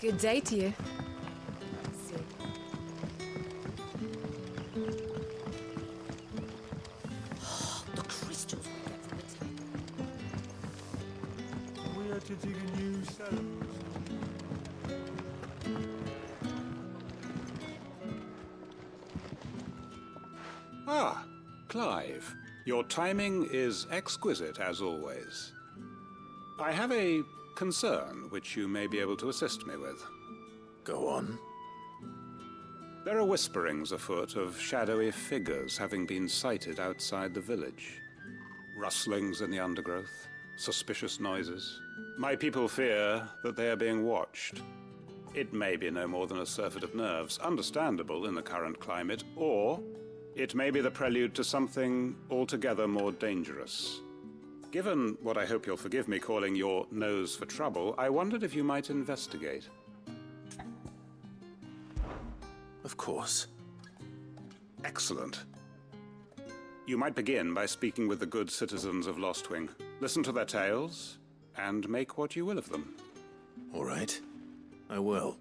Good day to you. The crystals we get from the table. We had to dig a new cellar. Ah, Clive. Your timing is exquisite, as always. I have a concern which you may be able to assist me with. Go on. There are whisperings afoot of shadowy figures having been sighted outside the village. Rustlings in the undergrowth, suspicious noises. My people fear that they are being watched. It may be no more than a surfeit of nerves, understandable in the current climate, or it may be the prelude to something altogether more dangerous. Given what I hope you'll forgive me calling your nose for trouble, I wondered if you might investigate. Of course. Excellent. You might begin by speaking with the good citizens of Lostwing. Listen to their tales, and make what you will of them. All right. I will.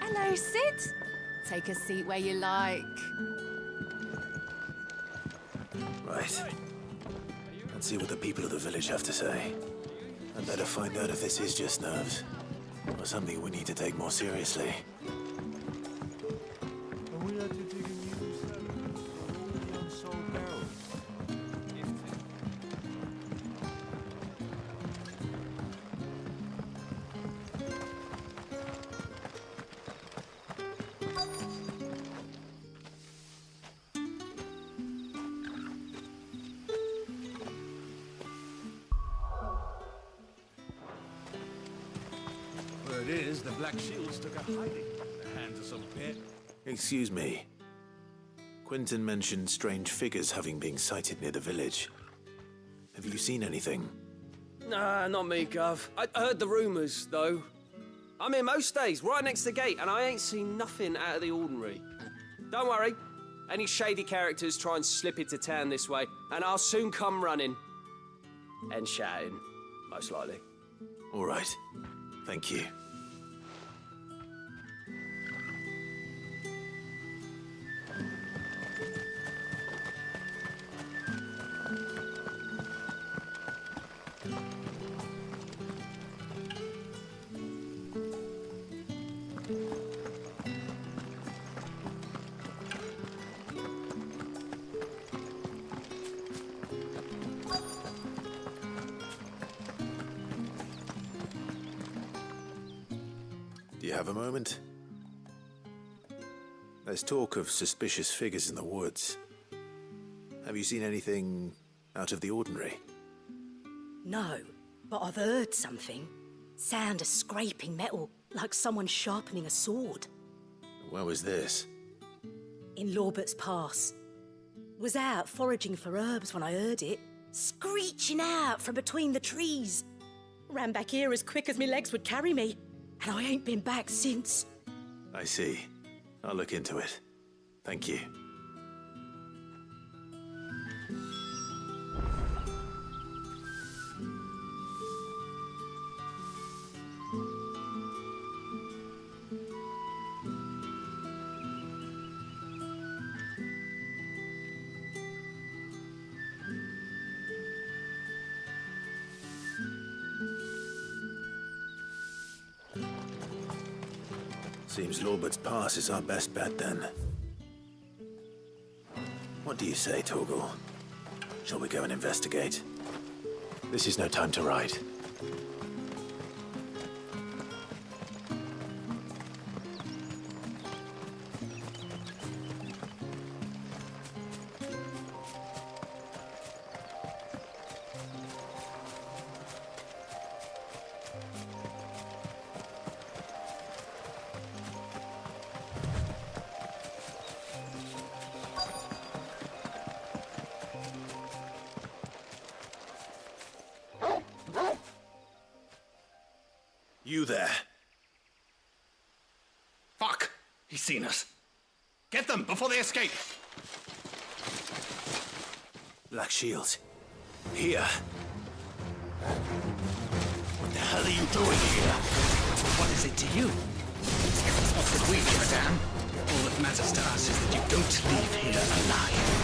Hello, Sid. Take a seat where you like. Right. Let's see what the people of the village have to say. I'd better find out if this is just nerves, or something we need to take more seriously. And we had to dig a new cellar for all the unsold barrels. Word is, the Black Shields took a hiding in the hands of some pet. Excuse me. Quentin mentioned strange figures having been sighted near the village. Have you seen anything? Nah, not me, Gov. I heard the rumours, though. I'm here most days, right next to the gate, and I ain't seen nothing out of the ordinary. Don't worry. Any shady characters try and slip into town this way, and I'll soon come running. And shouting, most likely. All right. Thank you. Do you have a moment? There's talk of suspicious figures in the woods. Have you seen anything out of the ordinary? No, but I've heard something. Sound of scraping metal, like someone sharpening a sword. Where was this? In Lorbert's Pass. Was out foraging for herbs when I heard it, screeching out from between the trees. Ran back here as quick as my legs would carry me, and I ain't been back since. I see. I'll look into it. Thank you. Seems Lorbert's Pass is our best bet, then. What do you say, Torgal? Shall we go and investigate? This is no time to ride. You there. Fuck! He's seen us. Get them before they escape! Black Shields. Here. What the hell are you doing here? What is it to you? Not that we give a damn. All that matters to us is that you don't leave here alive.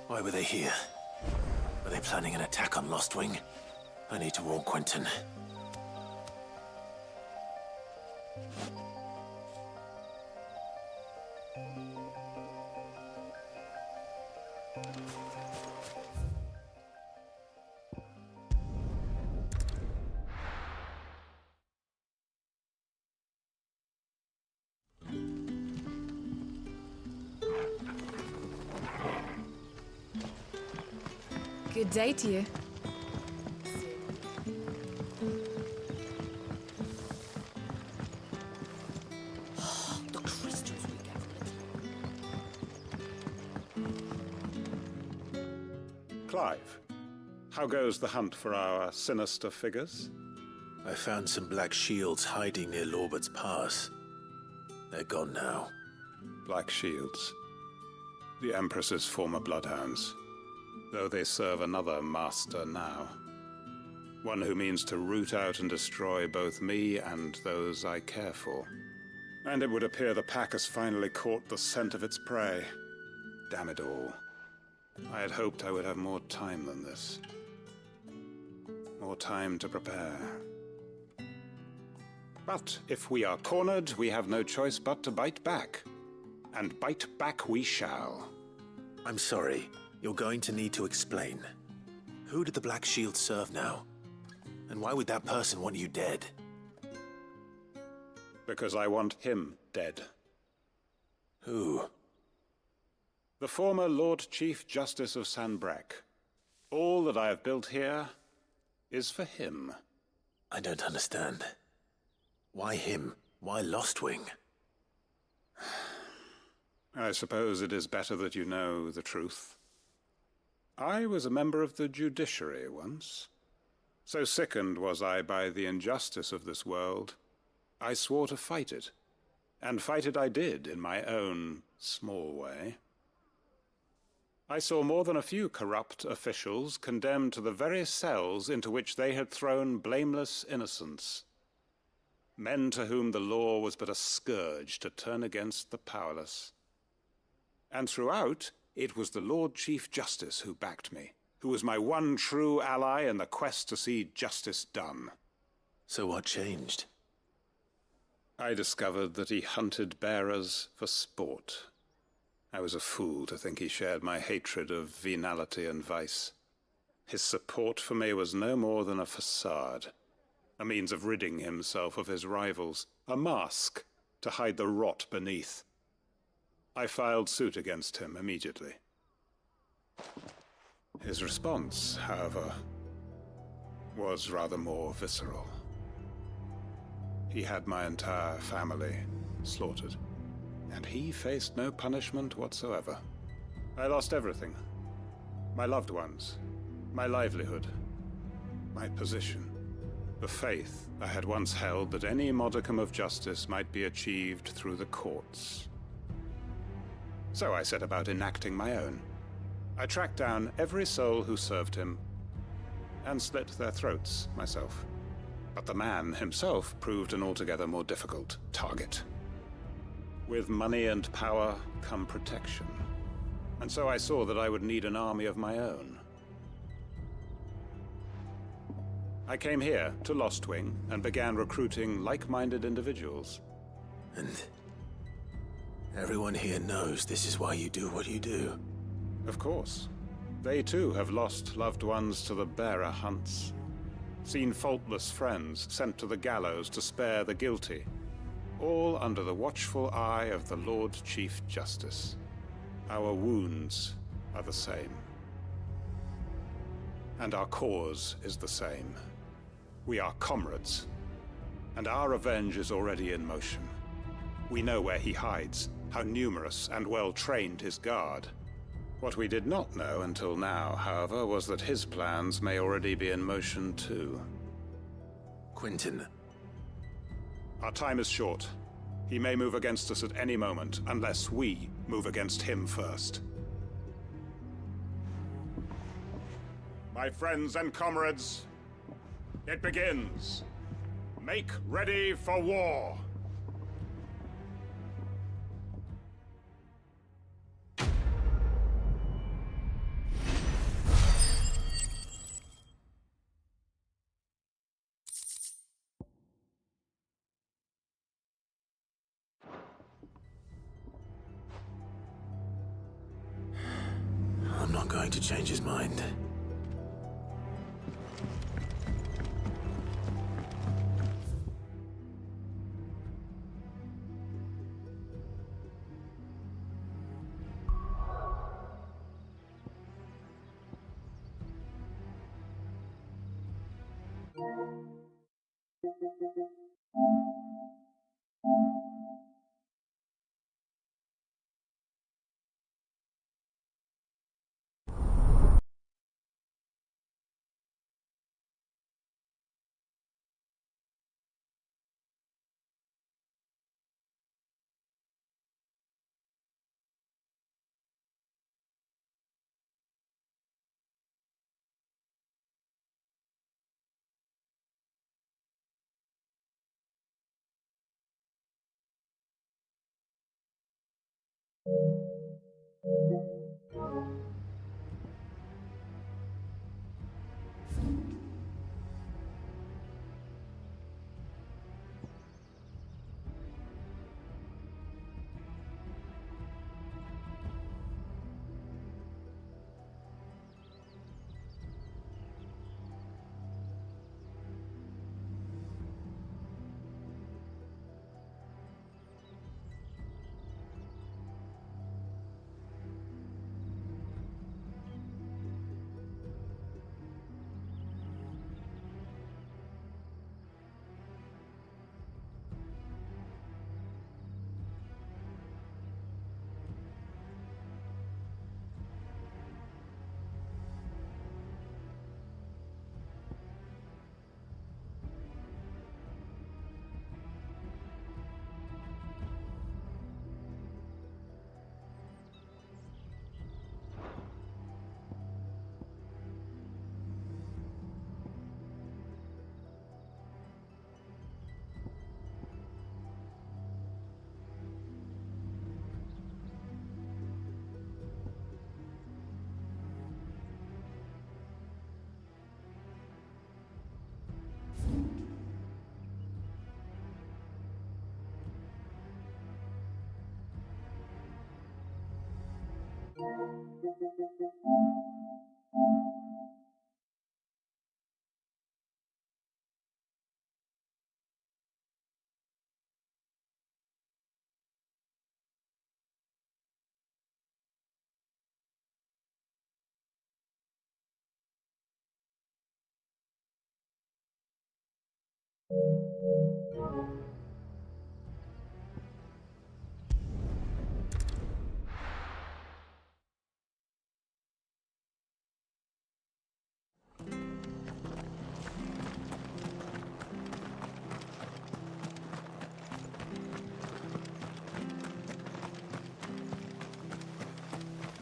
Why were they here? Are they planning an attack on Lost Wing? I need to warn Quentin. Good day to you. The crystals we get from it. Clive, how goes the hunt for our sinister figures? I found some Black Shields hiding near Lorbert's Pass. They're gone now. Black Shields. The Empress's former bloodhounds. Though they serve another master now. One who means to root out and destroy both me and those I care for. And it would appear the pack has finally caught the scent of its prey. Damn it all. I had hoped I would have more time than this. More time to prepare. But if we are cornered, we have no choice but to bite back. And bite back we shall. I'm sorry. You're going to need to explain. Who did the Black Shield serve now? And why would that person want you dead? Because I want him dead. Who? The former Lord Chief Justice of Sanbreque. All that I have built here is for him. I don't understand. Why him? Why Lost Wing? I suppose it is better that you know the truth. I was a member of the judiciary once. So sickened was I by the injustice of this world, I swore to fight it. And fight it I did, in my own small way. I saw more than a few corrupt officials condemned to the very cells into which they had thrown blameless innocents. Men to whom the law was but a scourge to turn against the powerless. And throughout, it was the Lord Chief Justice who backed me, who was my one true ally in the quest to see justice done. So what changed? I discovered that he hunted bearers for sport. I was a fool to think he shared my hatred of venality and vice. His support for me was no more than a facade, a means of ridding himself of his rivals, a mask to hide the rot beneath. I filed suit against him immediately. His response, however, was rather more visceral. He had my entire family slaughtered, and he faced no punishment whatsoever. I lost everything. My loved ones, my livelihood, my position, the faith I had once held that any modicum of justice might be achieved through the courts. So I set about enacting my own. I tracked down every soul who served him, and slit their throats myself. But the man himself proved an altogether more difficult target. With money and power come protection, and so I saw that I would need an army of my own. I came here to Lostwing and began recruiting like-minded individuals. And everyone here knows this is why you do what you do. Of course. They too have lost loved ones to the bearer hunts. Seen faultless friends sent to the gallows to spare the guilty, all under the watchful eye of the Lord Chief Justice. Our wounds are the same. And our cause is the same. We are comrades, and our revenge is already in motion. We know where he hides, how numerous and well-trained his guard. What we did not know until now, however, was that his plans may already be in motion too. Quentin. Our time is short. He may move against us at any moment, unless we move against him first. My friends and comrades, it begins. Make ready for war. I'm not going to change his mind.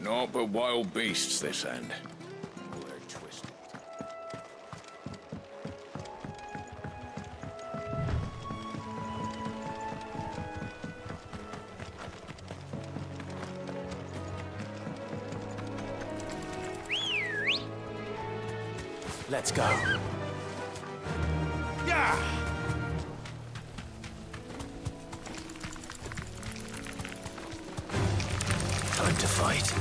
Naught but wild beasts this end. They're twisted. Let's go. Yeah! Time to fight.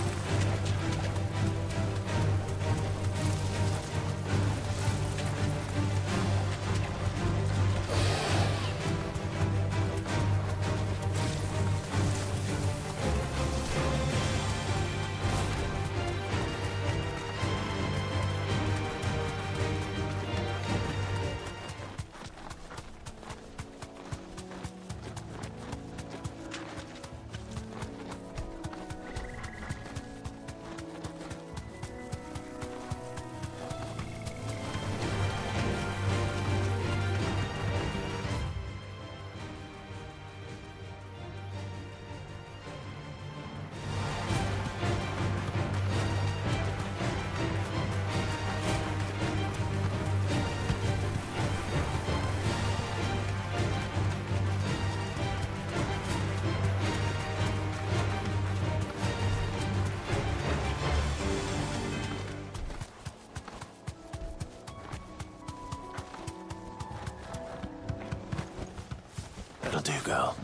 That'll do, girl.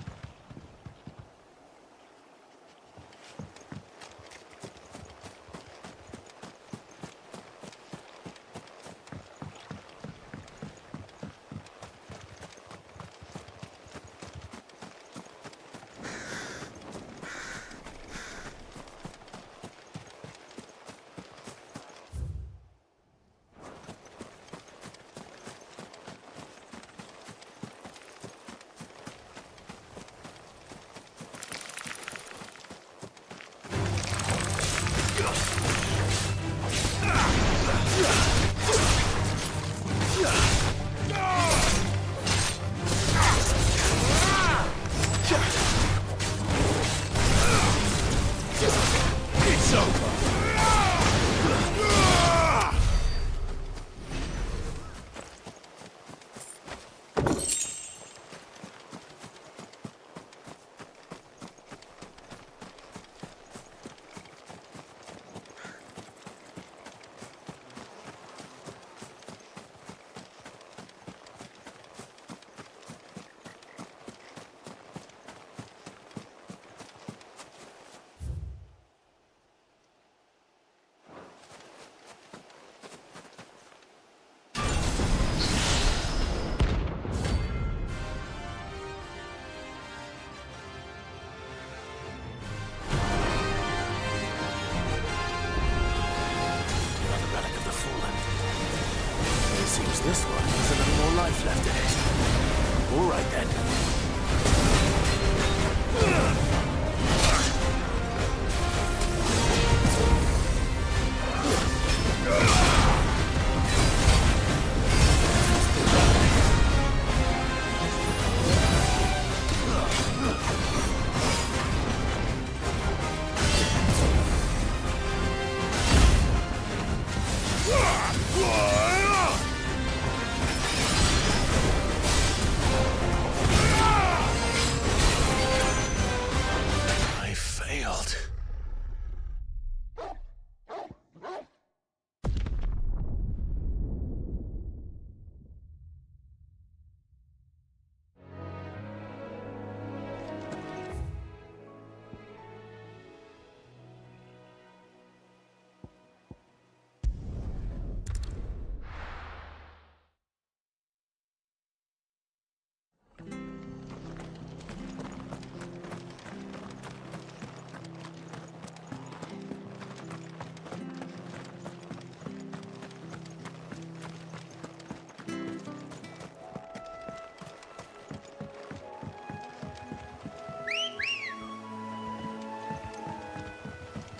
It's over! Seems this one has a little more life left in it. All right then.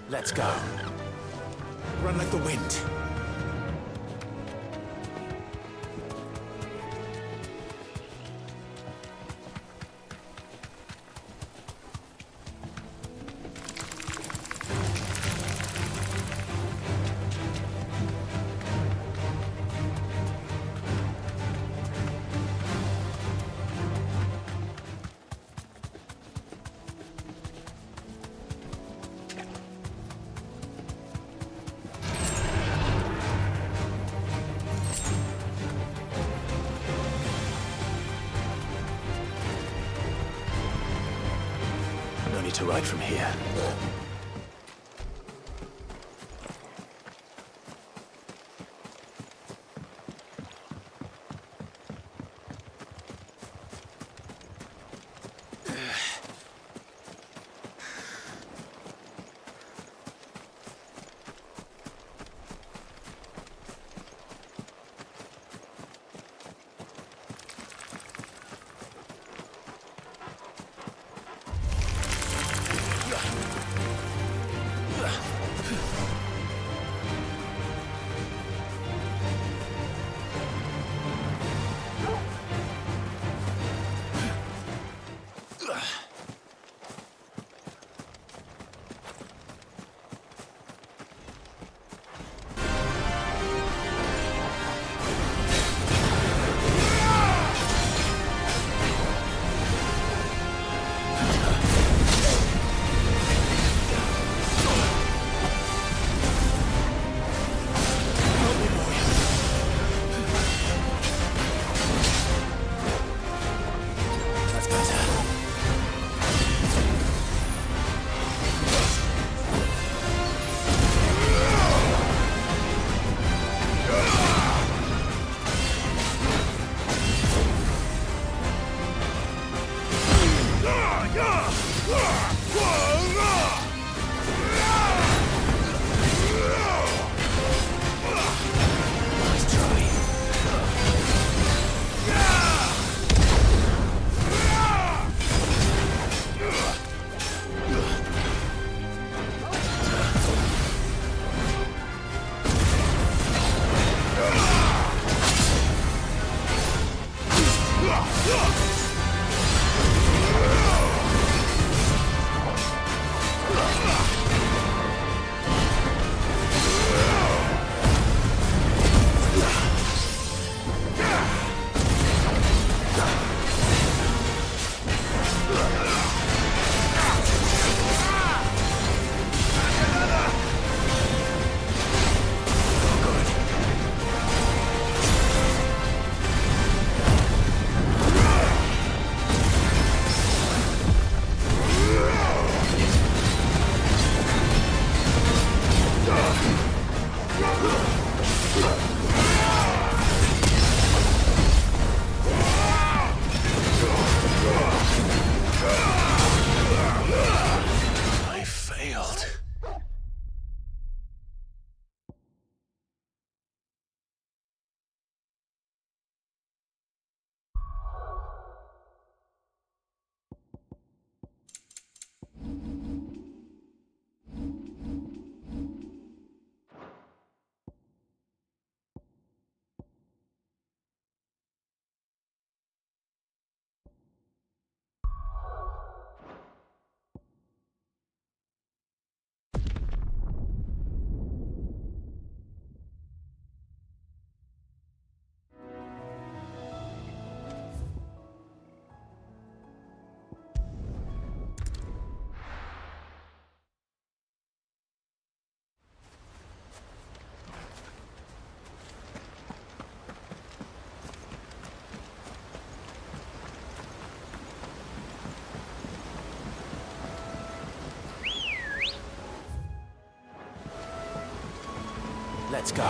Let's go. Run like the wind. No need to ride from here. Let's go.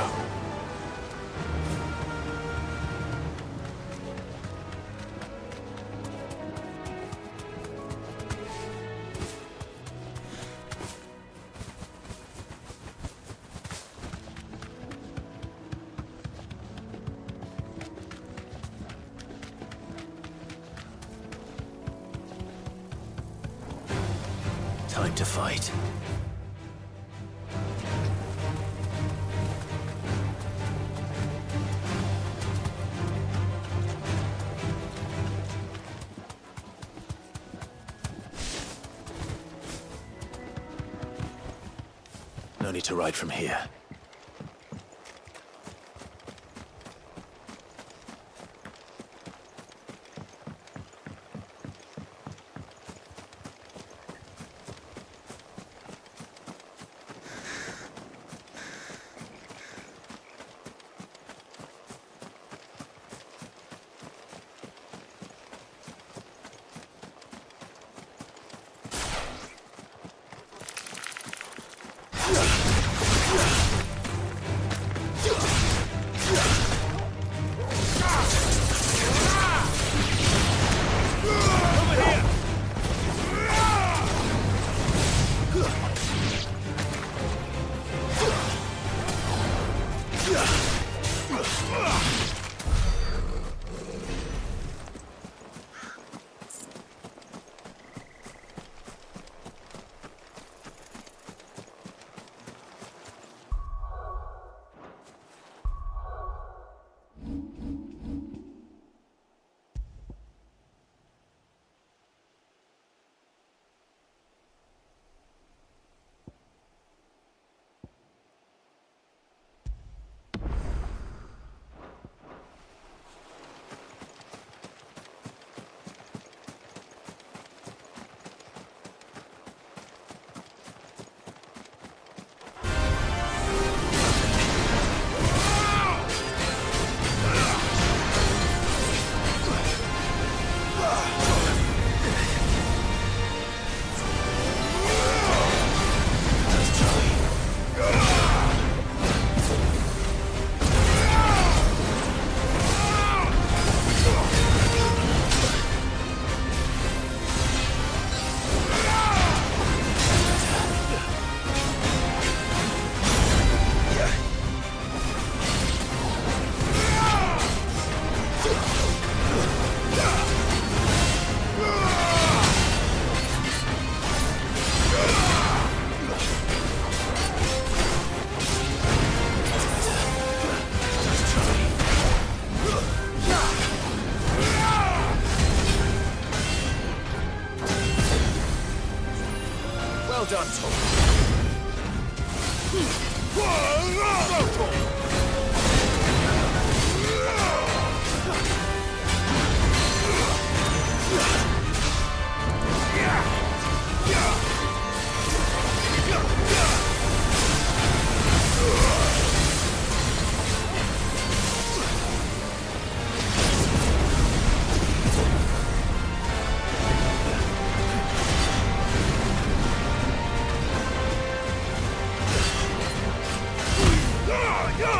Time to fight. No need to ride from here. Well done, Tom. Yeah!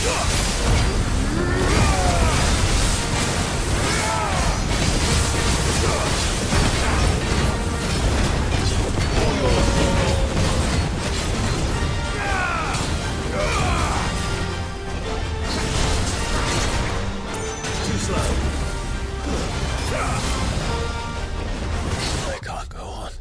Too slow. I can't go on.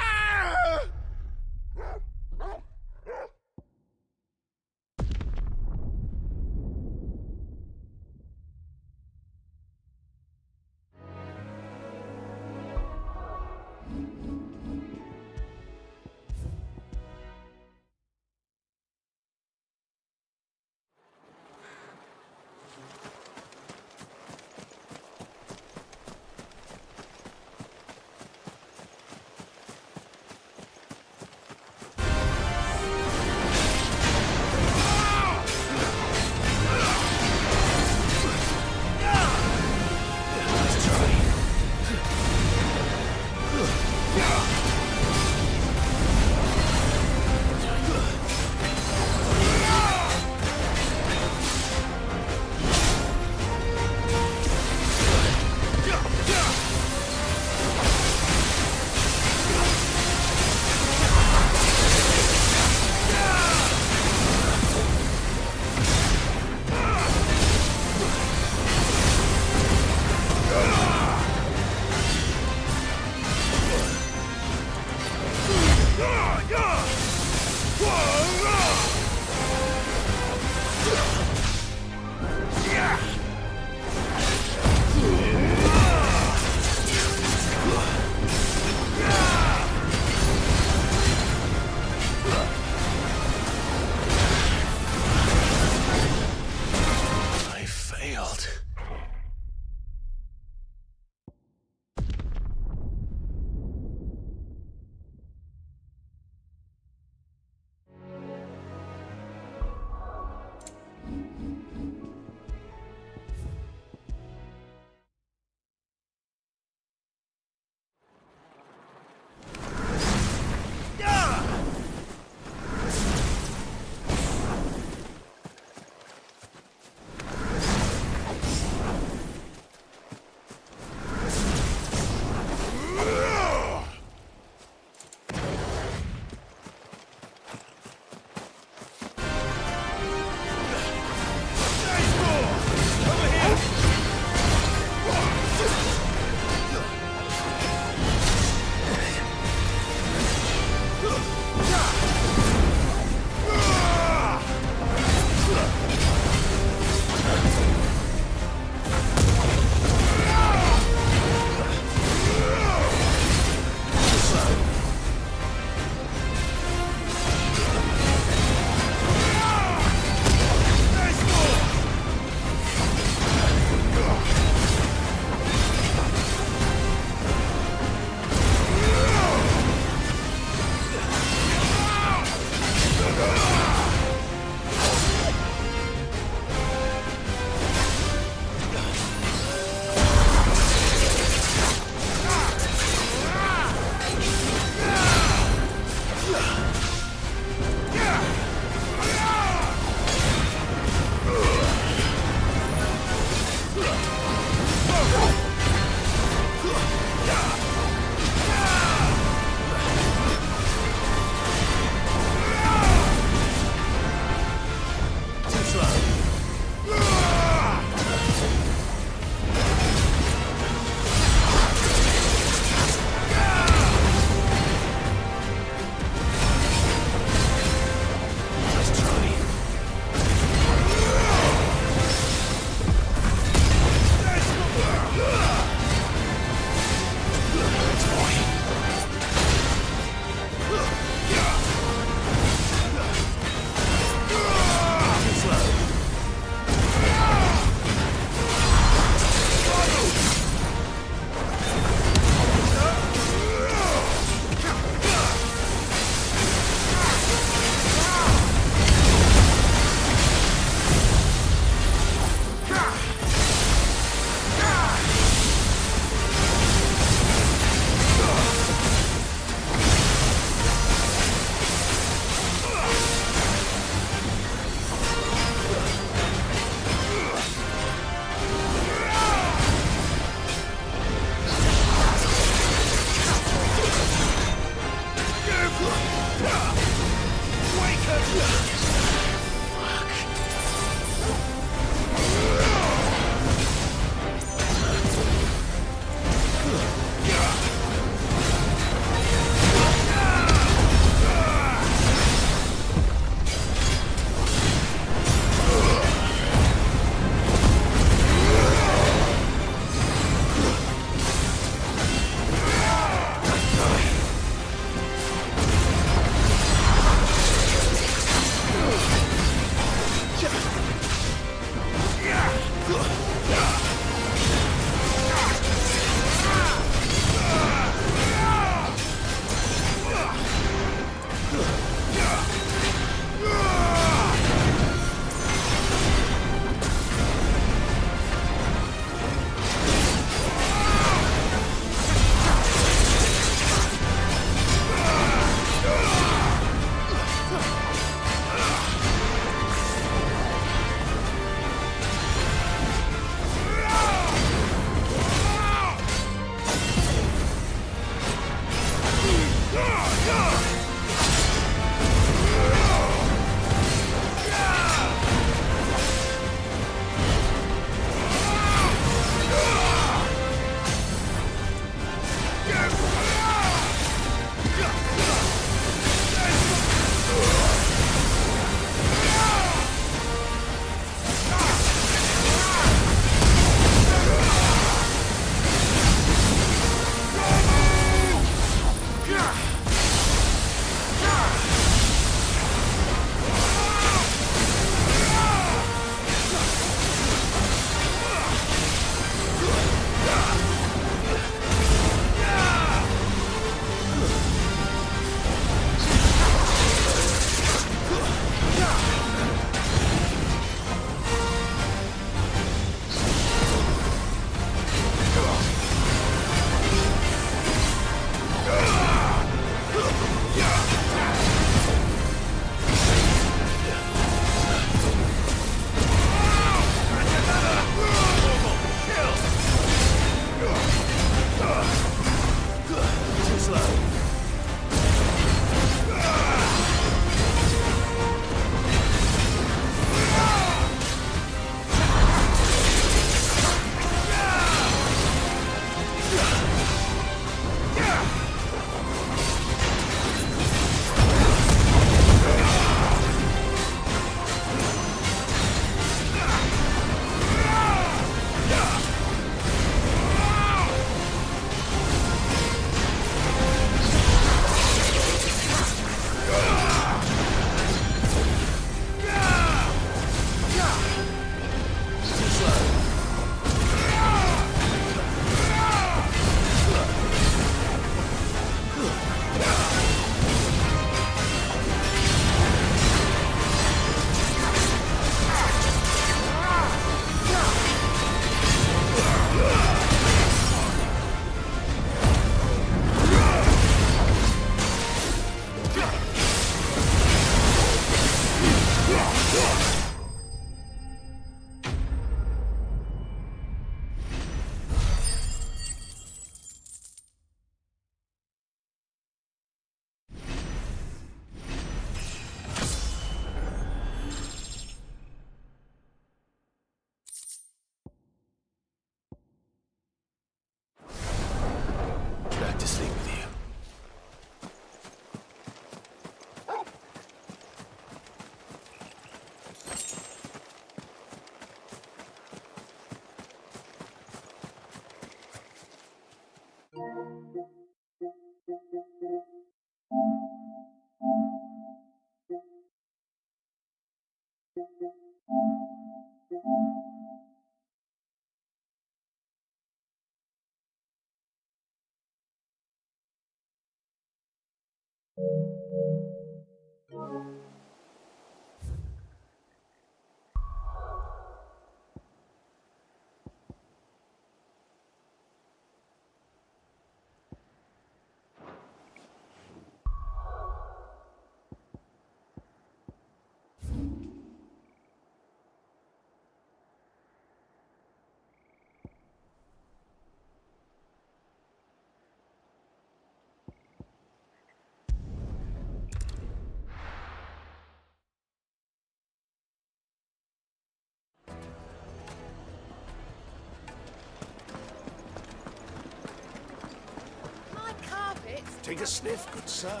My carpet. Take a sniff, good sir.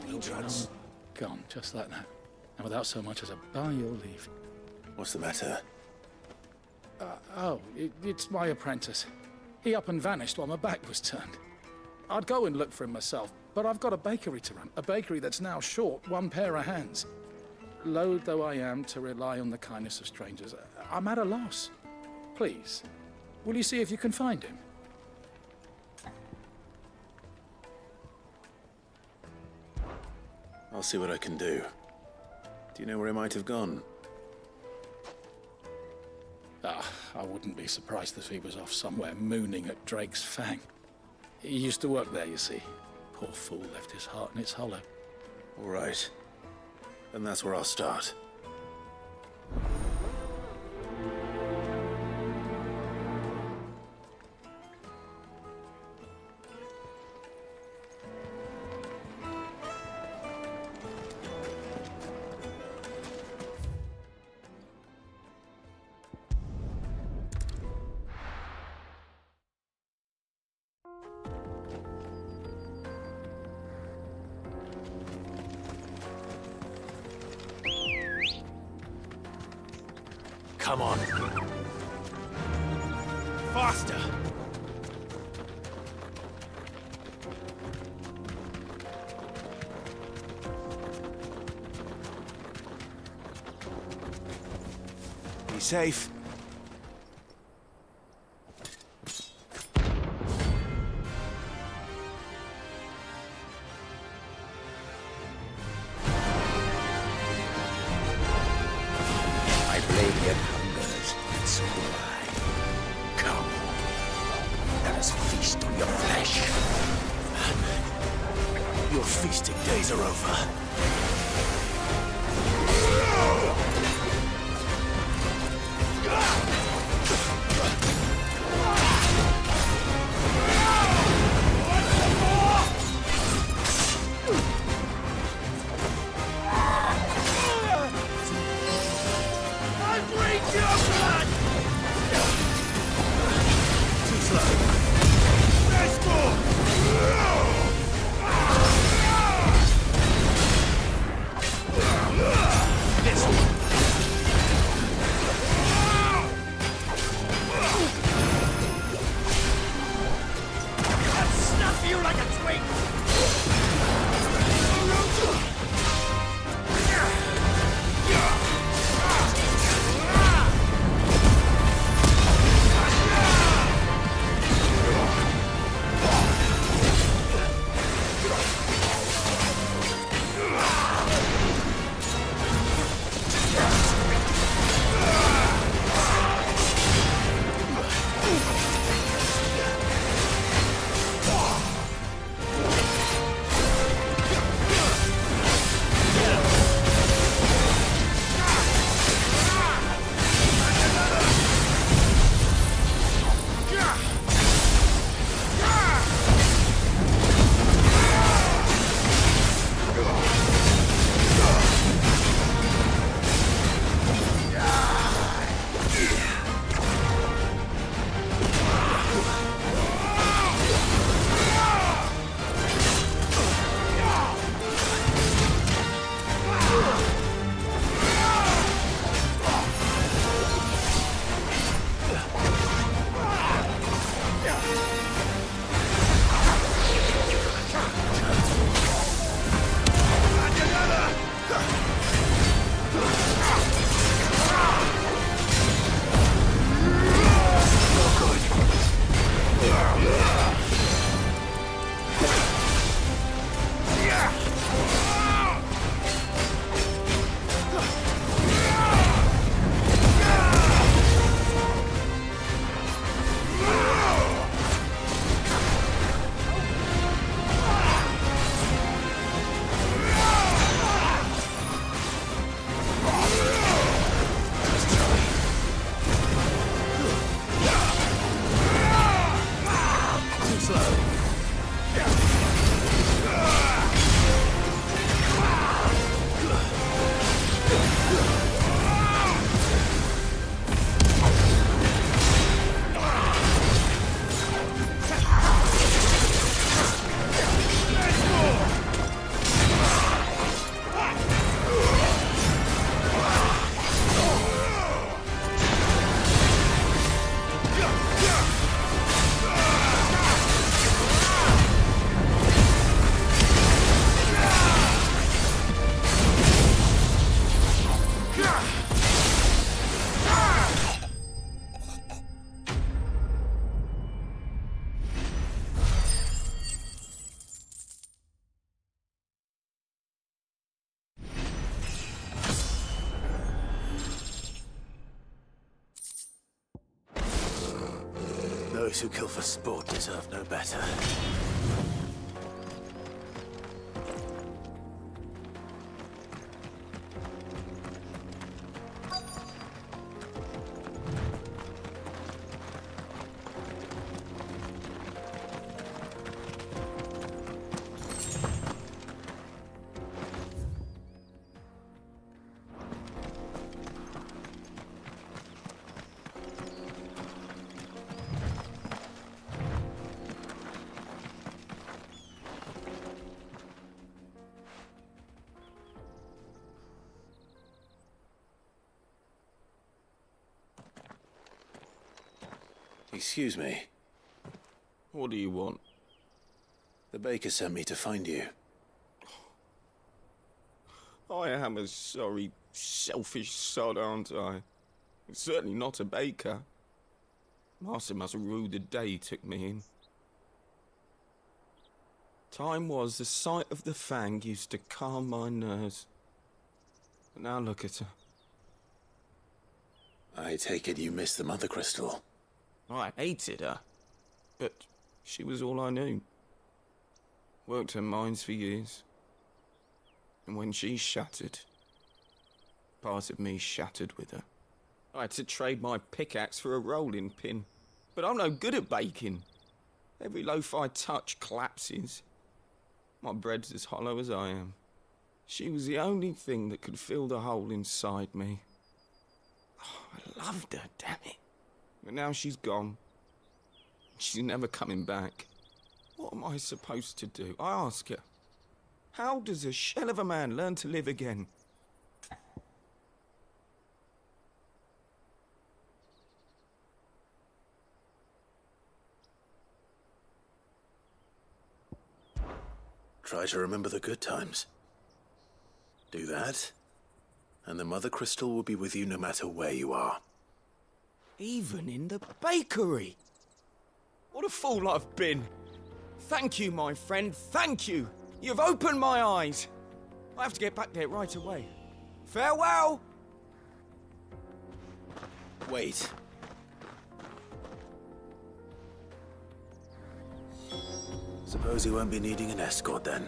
Entrance. Gone, just like that. And without so much as a by your leave. What's the matter? It's my apprentice. He up and vanished while my back was turned. I'd go and look for him myself, but I've got a bakery to run. A bakery that's now short one pair of hands. Loath though I am to rely on the kindness of strangers, I'm at a loss. Please, will you see if you can find him? I'll see what I can do. Do you know where he might have gone? I wouldn't be surprised if he was off somewhere mooning at Drake's Fang. He used to work there, you see. Poor fool left his heart in its hollow. All right. Then that's where I'll start. Come on. Faster! Be safe. Your feasting days are over. Too slow. There's more! Those who kill for sport deserve no better. Excuse me. What do you want? The baker sent me to find you. I am a sorry, selfish sod, aren't I? I'm certainly not a baker. Master must have ruled the day he took me in. Time was the sight of the fang used to calm my nerves. But now look at her. I take it you missed the Mother Crystal. I hated her, but she was all I knew. Worked her mines for years. And when she shattered, part of me shattered with her. I had to trade my pickaxe for a rolling pin, but I'm no good at baking. Every loaf I touch collapses. My bread's as hollow as I am. She was the only thing that could fill the hole inside me. Oh, I loved her, damn it. But now she's gone. She's never coming back. What am I supposed to do? I ask her. How does a shell of a man learn to live again? Try to remember the good times. Do that, and the Mother Crystal will be with you no matter where you are. Even in the bakery. What a fool I've been. Thank you, my friend, thank you. You've opened my eyes. I have to get back there right away. Farewell! Wait. Suppose you won't be needing an escort then.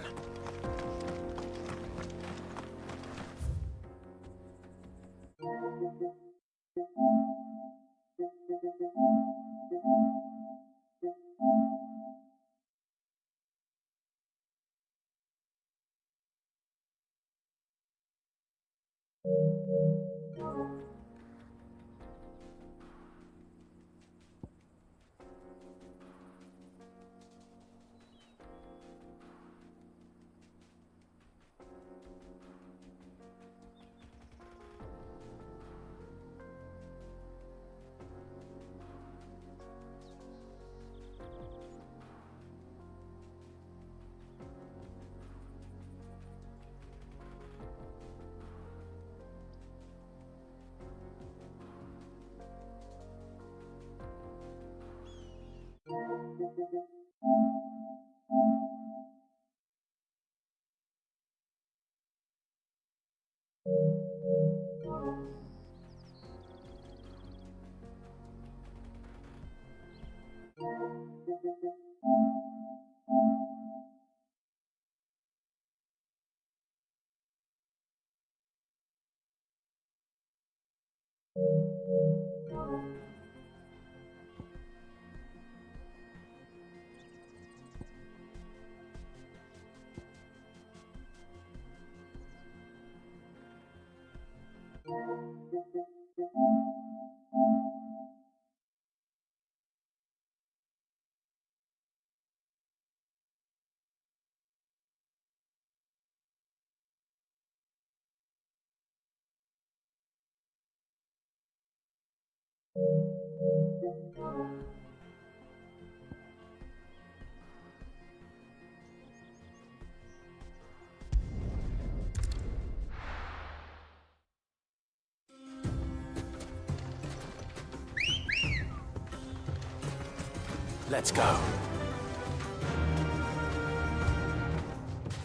Let's go.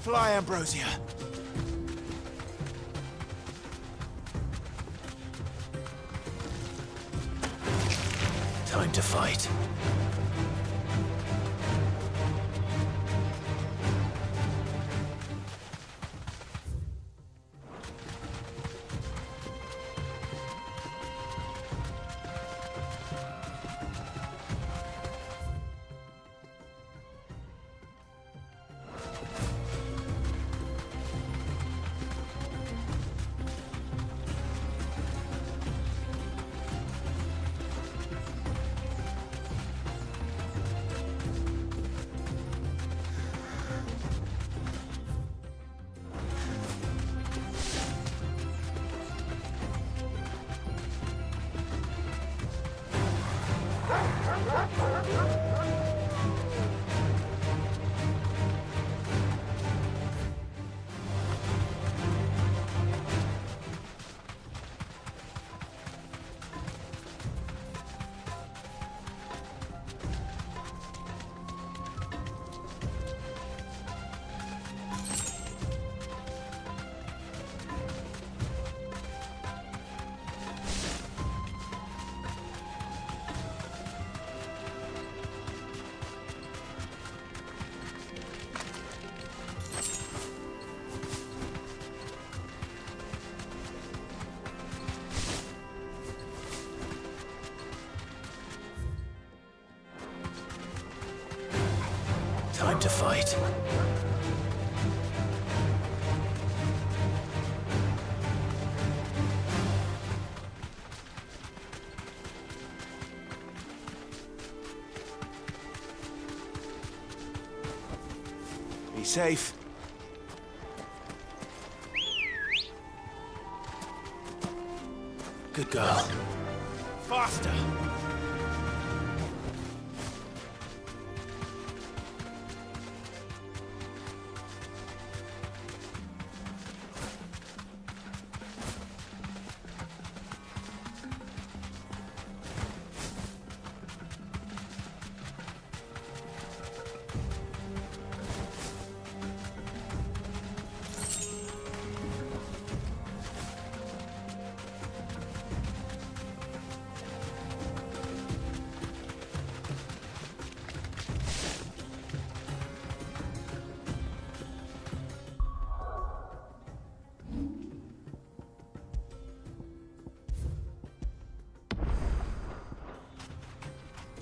Fly, Ambrosia. Time to fight. Time to fight. Be safe. Good girl. Faster!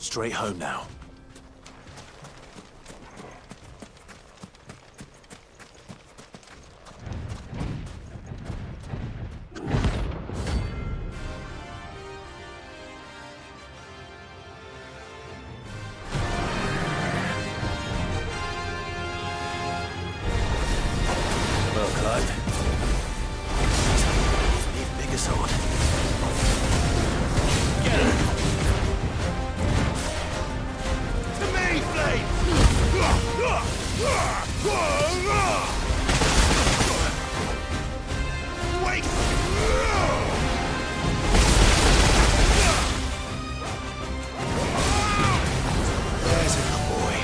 Straight home now. Well, Clyde. Need a bigger sword. Get her! Wait! There's a good boy.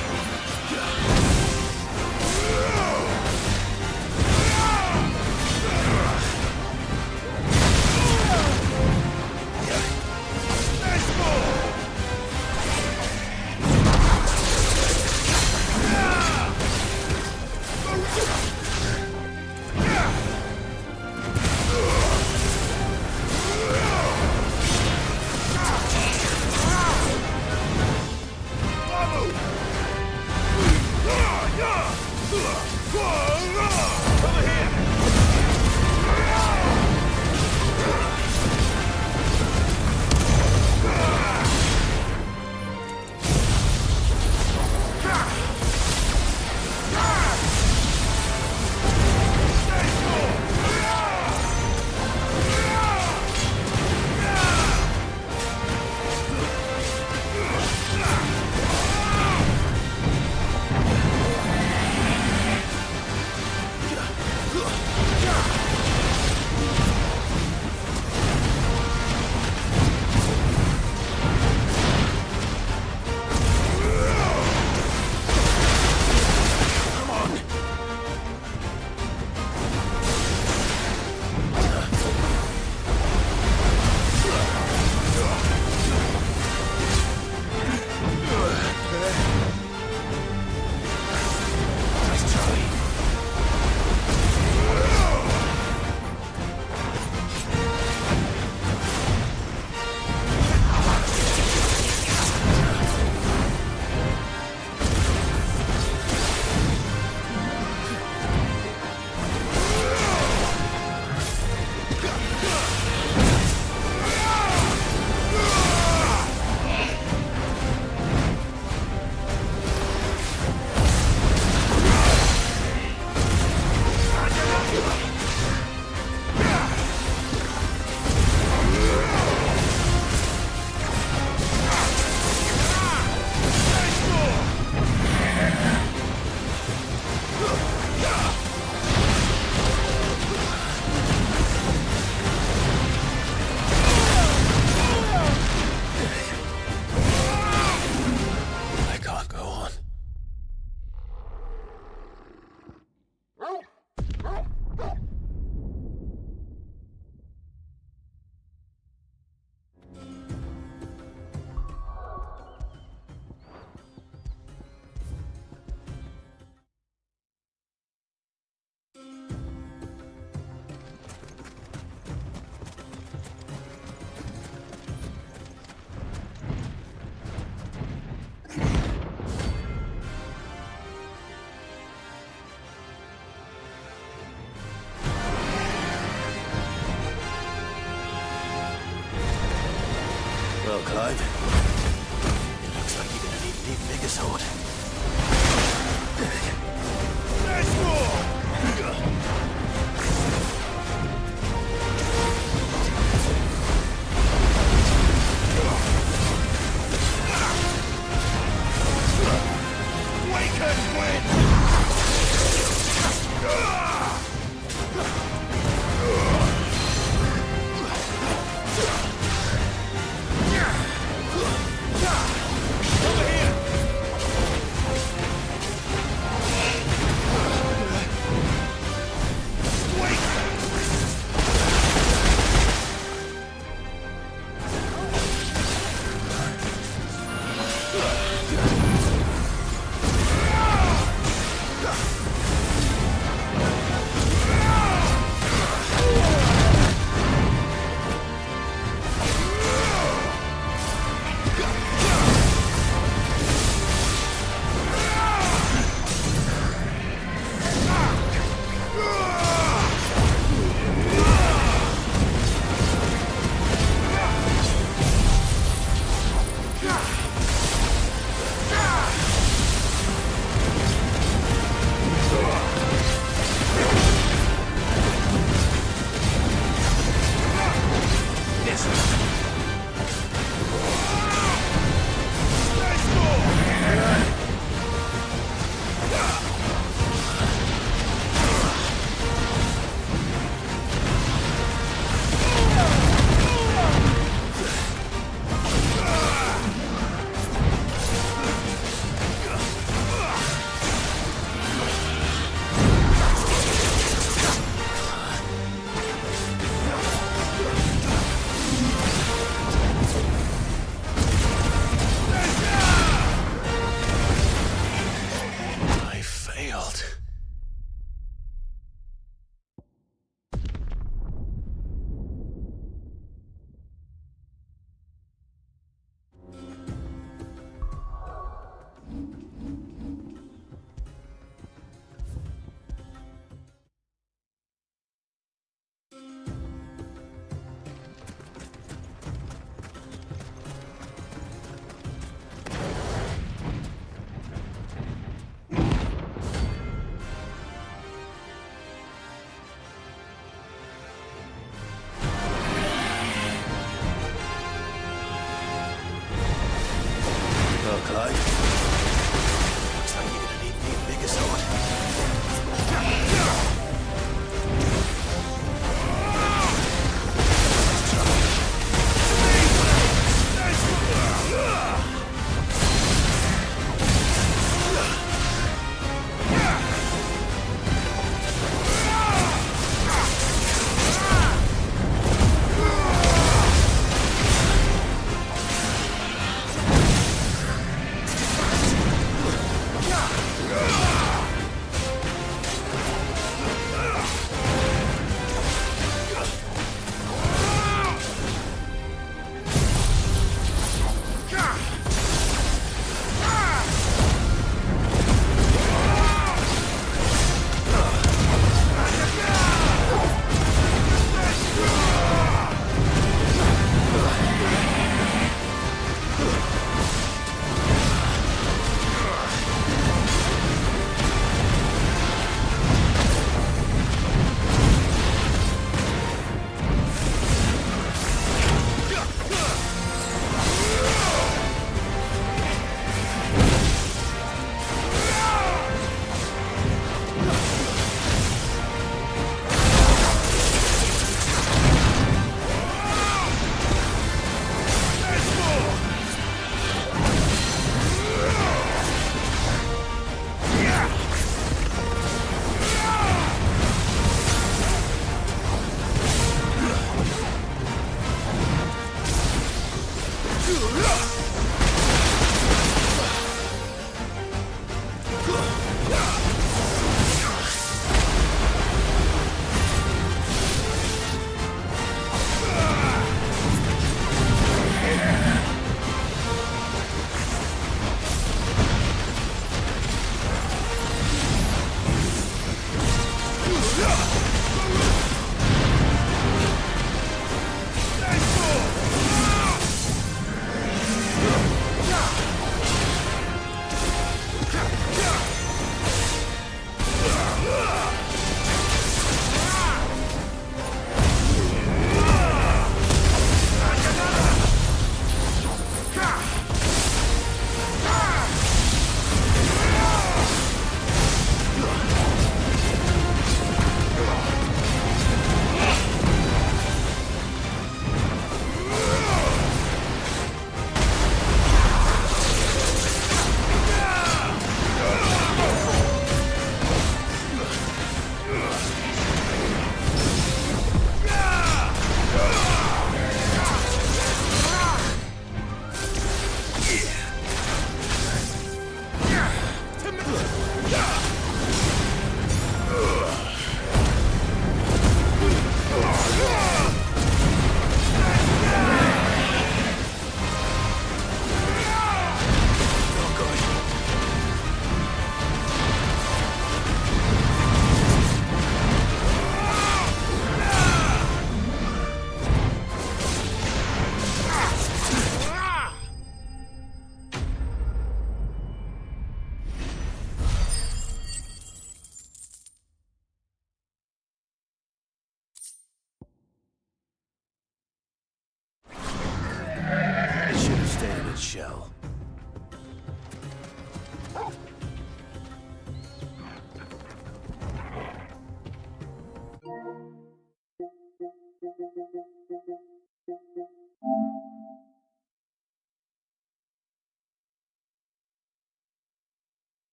well, Clive. It looks like you're gonna need an even bigger sword. There's more! Waken wind!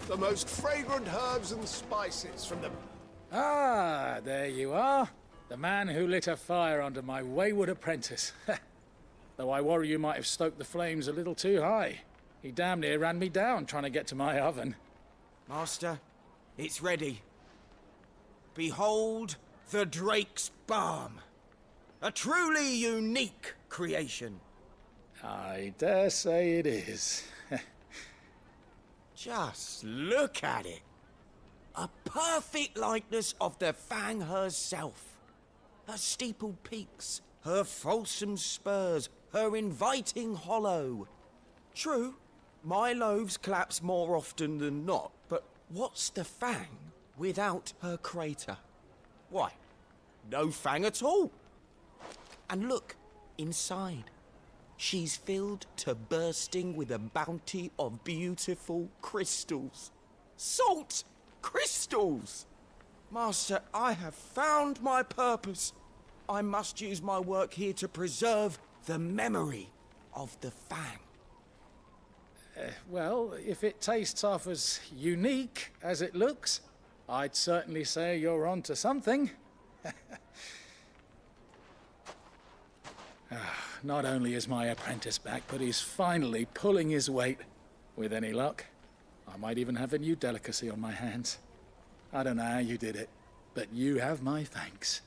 The most fragrant herbs and spices from the... Ah, there you are. The man who lit a fire under my wayward apprentice. Though I worry you might have stoked the flames a little too high. He damn near ran me down trying to get to my oven. Master, it's ready. Behold the Drake's Balm. A truly unique creation. I dare say it is. Just look at it. A perfect likeness of the Fang herself. Her steepled peaks, her fulsome spurs, her inviting hollow. True, my loaves collapse more often than not, but what's the Fang without her crater? Why, no Fang at all. And look, inside. She's filled to bursting with a bounty of beautiful crystals. Salt crystals! Master, I have found my purpose. I must use my work here to preserve the memory of the Fang. Well, if it tastes half as unique as it looks, I'd certainly say you're on to something. Not only is my apprentice back, but he's finally pulling his weight. With any luck, I might even have a new delicacy on my hands. I don't know how you did it, but you have my thanks.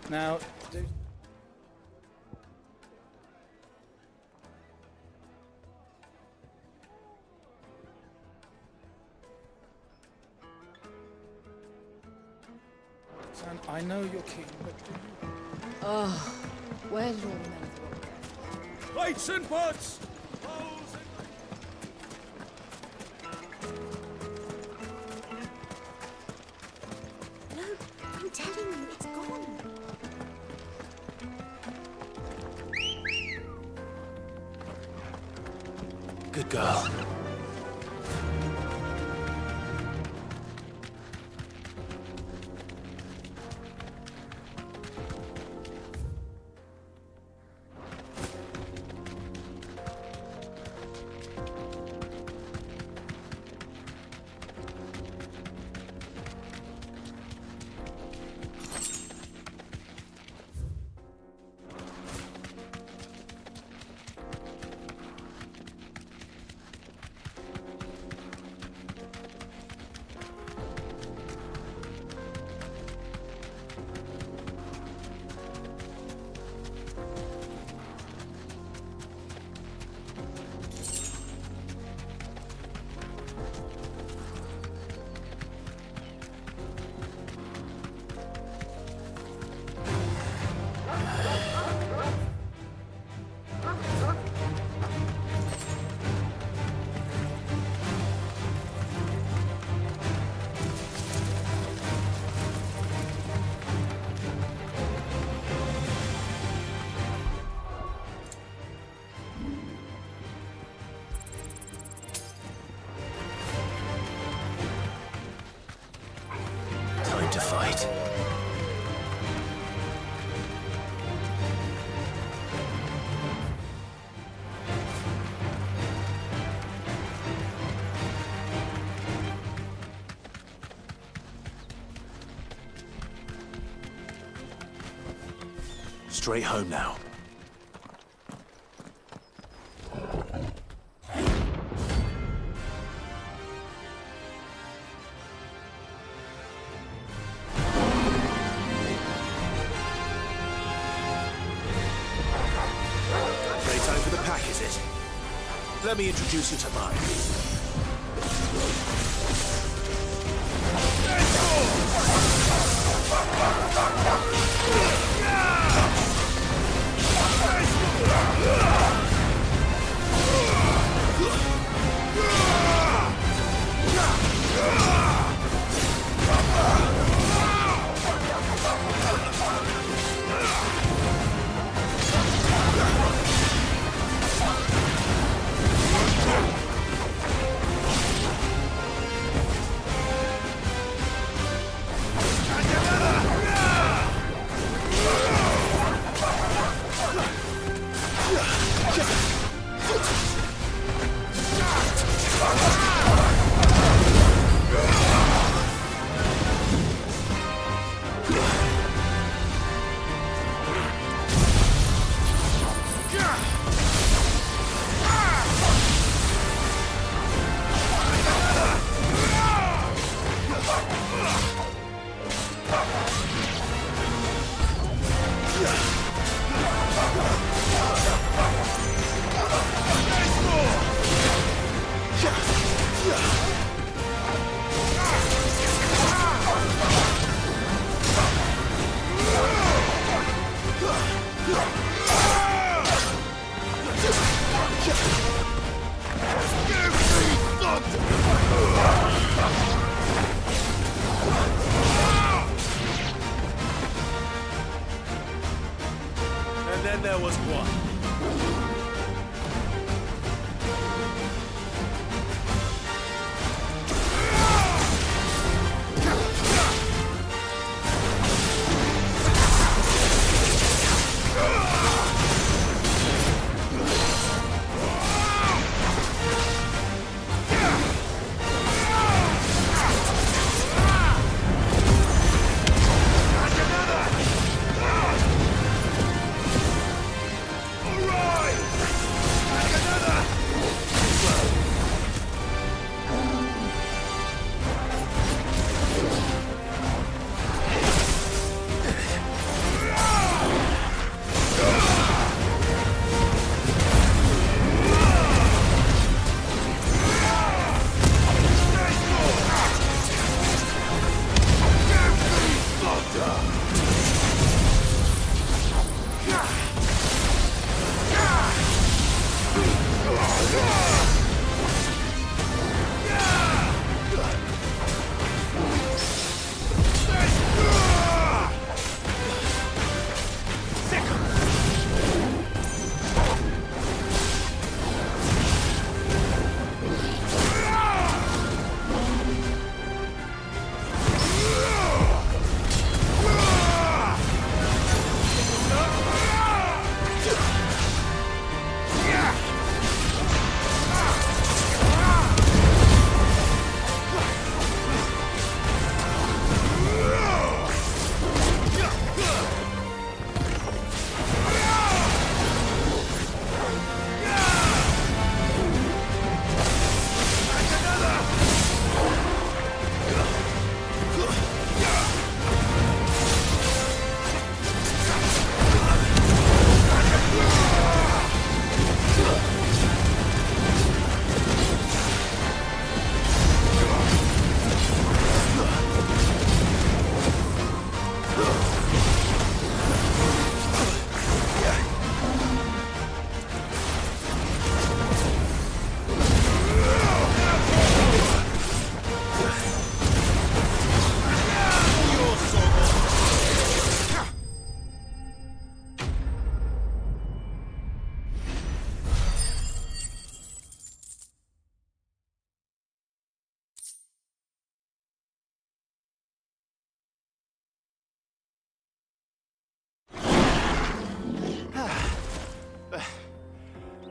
Now, Sam, I know you're keen, but do you... Where did all the men go? Plates and pots! No, I'm telling you, it's gone. Good girl. Straight home now. Playtime for the pack, is it? Let me introduce you to mine. And then there was one.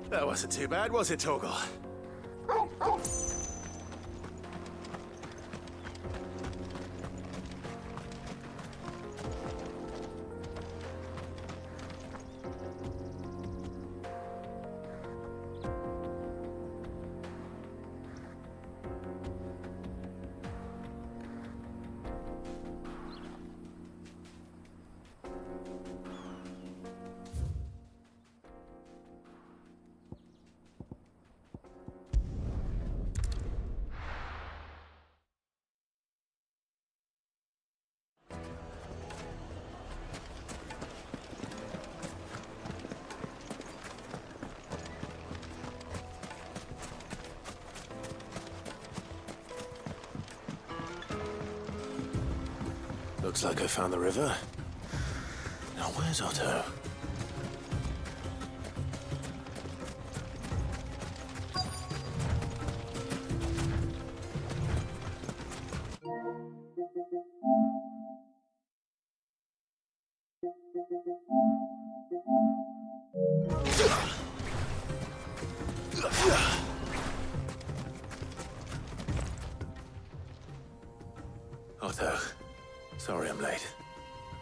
That wasn't too bad, was it, Torgal? Looks like I found the river. Now where's Otto? Otto, sorry I'm late.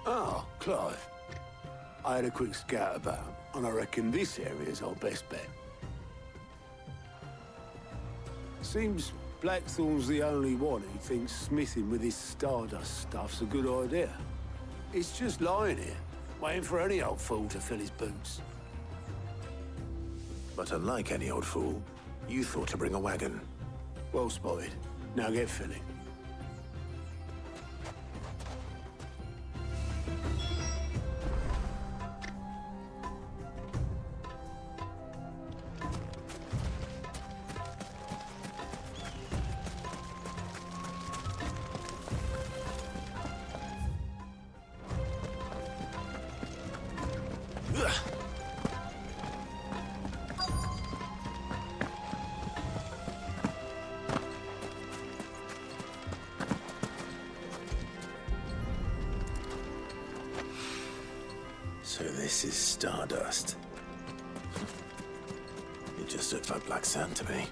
Ah, Clive. I had a quick scout about, and I reckon this area's our best bet. Seems Blackthorn's the only one who thinks smithing with his Stardust stuff's a good idea. It's just lying here, waiting for any old fool to fill his boots. But unlike any old fool, you thought to bring a wagon. Well spotted. Now get filling. So this is Stardust. It just looks like black sand to me.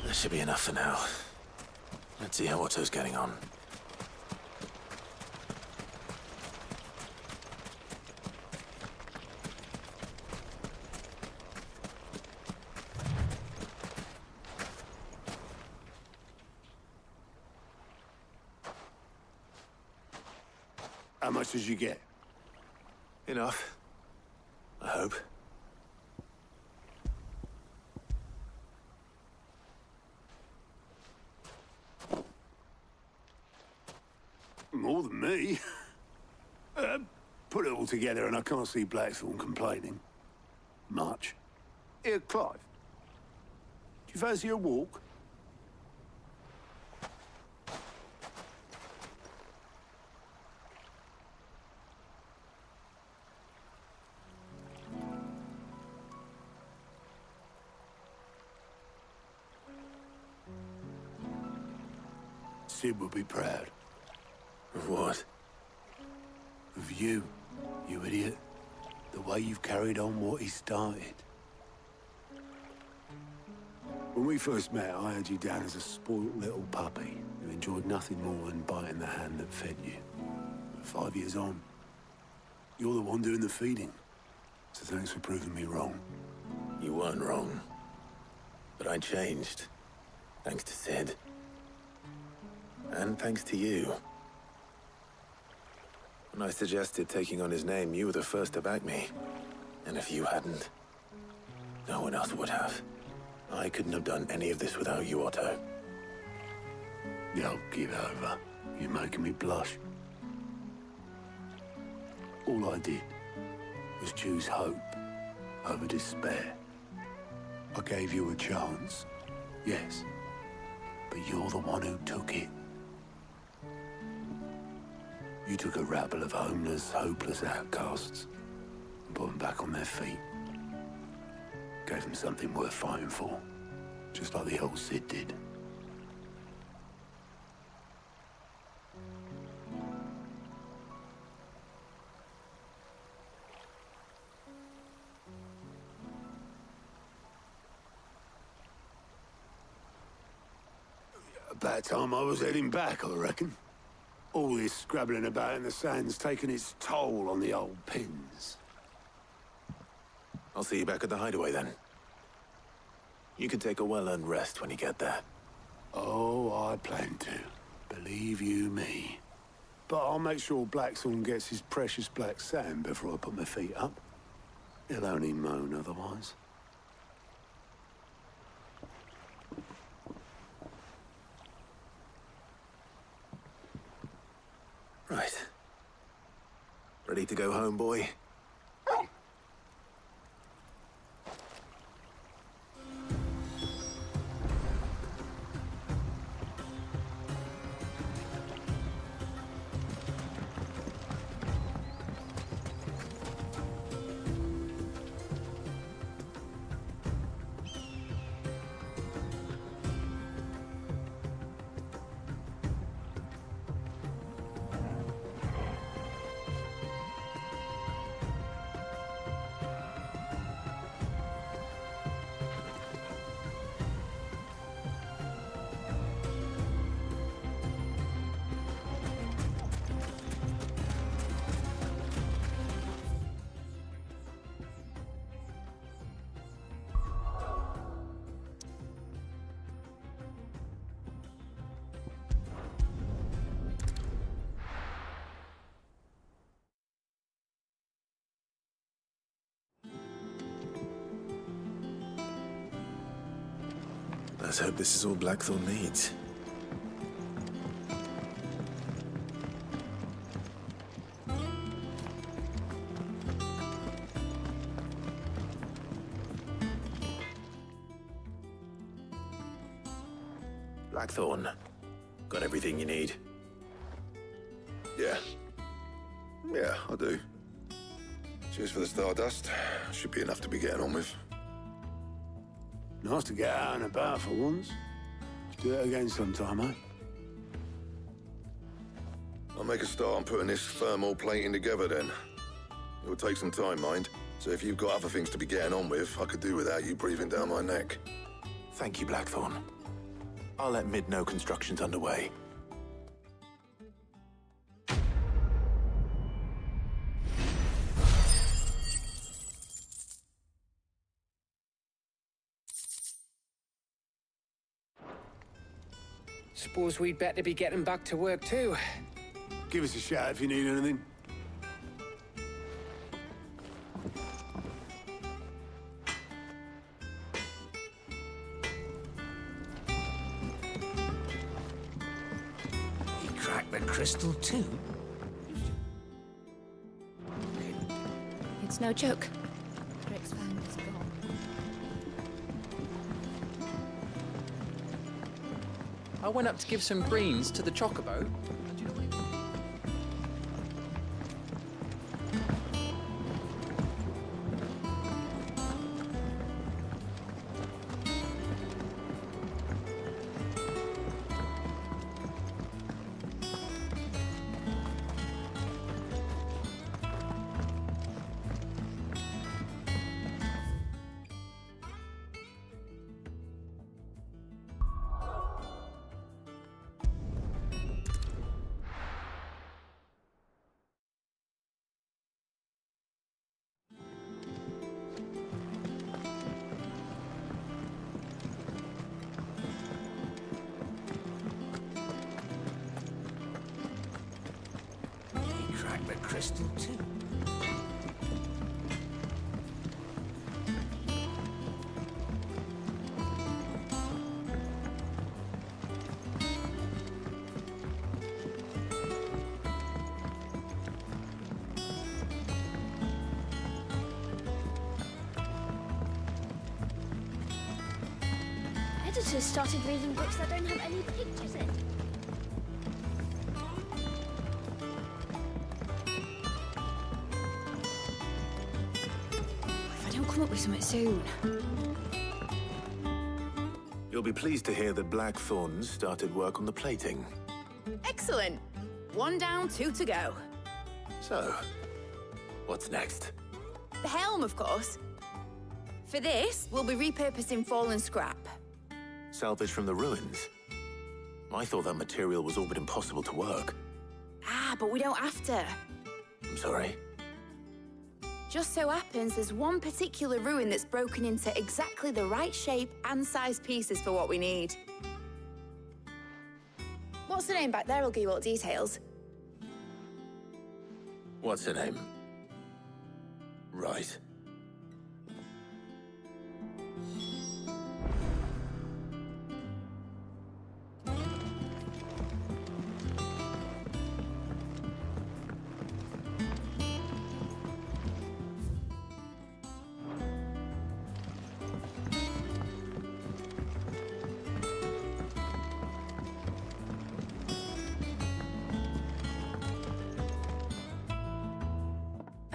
That should be enough for now. Let's see how Otto's getting on. How much did you get? Enough. I hope. More than me. Put it all together and I can't see Blackthorn complaining. Much. Here, Clive. Do you fancy a walk? Sid will be proud. Of what? Of you, you idiot. The way you've carried on what he started. When we first met, I had you down as a spoilt little puppy who enjoyed nothing more than biting the hand that fed you. But 5 years on, you're the one doing the feeding. So thanks for proving me wrong. You weren't wrong. But I changed. Thanks to Sid. And thanks to you. When I suggested taking on his name, you were the first to back me. And if you hadn't, no one else would have. I couldn't have done any of this without you, Otto. Yo, give over. You're making me blush. All I did was choose hope over despair. I gave you a chance, yes, but you're the one who took it. You took a rabble of homeless, hopeless outcasts and put them back on their feet. Gave them something worth fighting for, just like the old Cid did. About time I was heading back, I reckon. All this scrabbling about in the sand's taken its toll on the old pins. I'll see you back at the hideaway then. You can take a well-earned rest when you get there. Oh, I plan to. Believe you me. But I'll make sure Blackthorn gets his precious black sand before I put my feet up. He'll only moan otherwise. Right. Ready to go home, boy? Let's hope this is all Blackthorn needs. Blackthorn, got everything you need? Yeah. Yeah, I do. Cheers for the stardust. Should be enough to be getting on with. Nice to get out and about for once. Do it again sometime, eh? I'll make a start on putting this thermal plating together then. It will take some time, mind. So if you've got other things to be getting on with, I could do without you breathing down my neck. Thank you, Blackthorn. I'll let Mid know construction's underway. Suppose we'd better be getting back to work too. Give us a shout if you need anything. He cracked the crystal too? It's no joke. Drake's fang is gone. I went up to give some greens to the chocobo. The crystal too. daughter's started reading books that don't have any pictures in. If I don't come up with something soon. You'll be pleased to hear that Blackthorn's started work on the plating. Excellent. 1 down, 2 to go. So, what's next? The helm, of course. For this, we'll be repurposing fallen scrap. Salvage from the ruins? I thought that material was all but impossible to work. Ah, but we don't have to. I'm sorry. Just so happens there's one particular ruin that's broken into exactly the right shape and size pieces for what we need. What's the name back there? I'll give you all the details. What's her name? Right.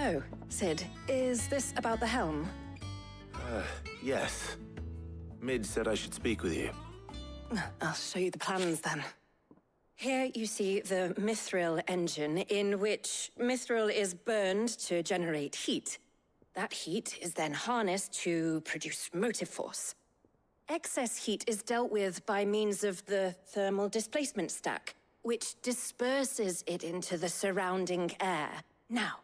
Oh, Sid, is this about the helm? Yes. Mid said I should speak with you. I'll show you the plans then. Here you see the mithril engine, in which mithril is burned to generate heat. That heat is then harnessed to produce motive force. Excess heat is dealt with by means of the thermal displacement stack, which disperses it into the surrounding air. Now,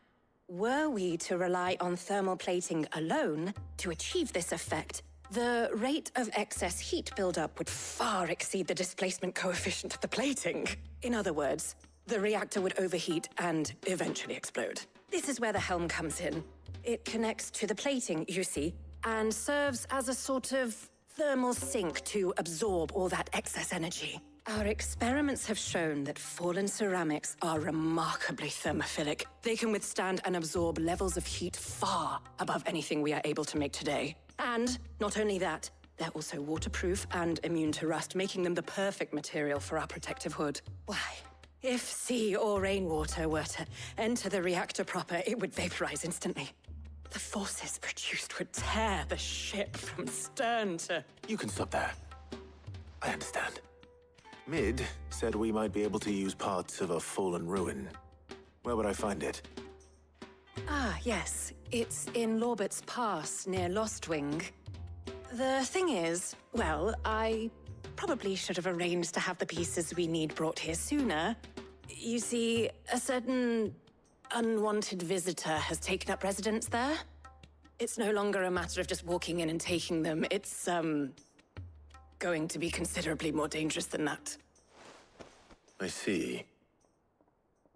were we to rely on thermal plating alone to achieve this effect, the rate of excess heat buildup would far exceed the displacement coefficient of the plating. In other words, the reactor would overheat and eventually explode. This is where the helm comes in. It connects to the plating, you see, and serves as a sort of thermal sink to absorb all that excess energy. Our experiments have shown that fallen ceramics are remarkably thermophilic. They can withstand and absorb levels of heat far above anything we are able to make today. And not only that, they're also waterproof and immune to rust, making them the perfect material for our protective hood. Why, if sea or rainwater were to enter the reactor proper, it would vaporize instantly. The forces produced would tear the ship from stern to... You can stop there. I understand. Mid said we might be able to use parts of a fallen ruin. Where would I find it? Ah, yes. It's in Lorbert's Pass, near Lostwing. The thing is, well, I probably should have arranged to have the pieces we need brought here sooner. You see, a certain unwanted visitor has taken up residence there. It's no longer a matter of just walking in and taking them. It's, going to be considerably more dangerous than that. I see.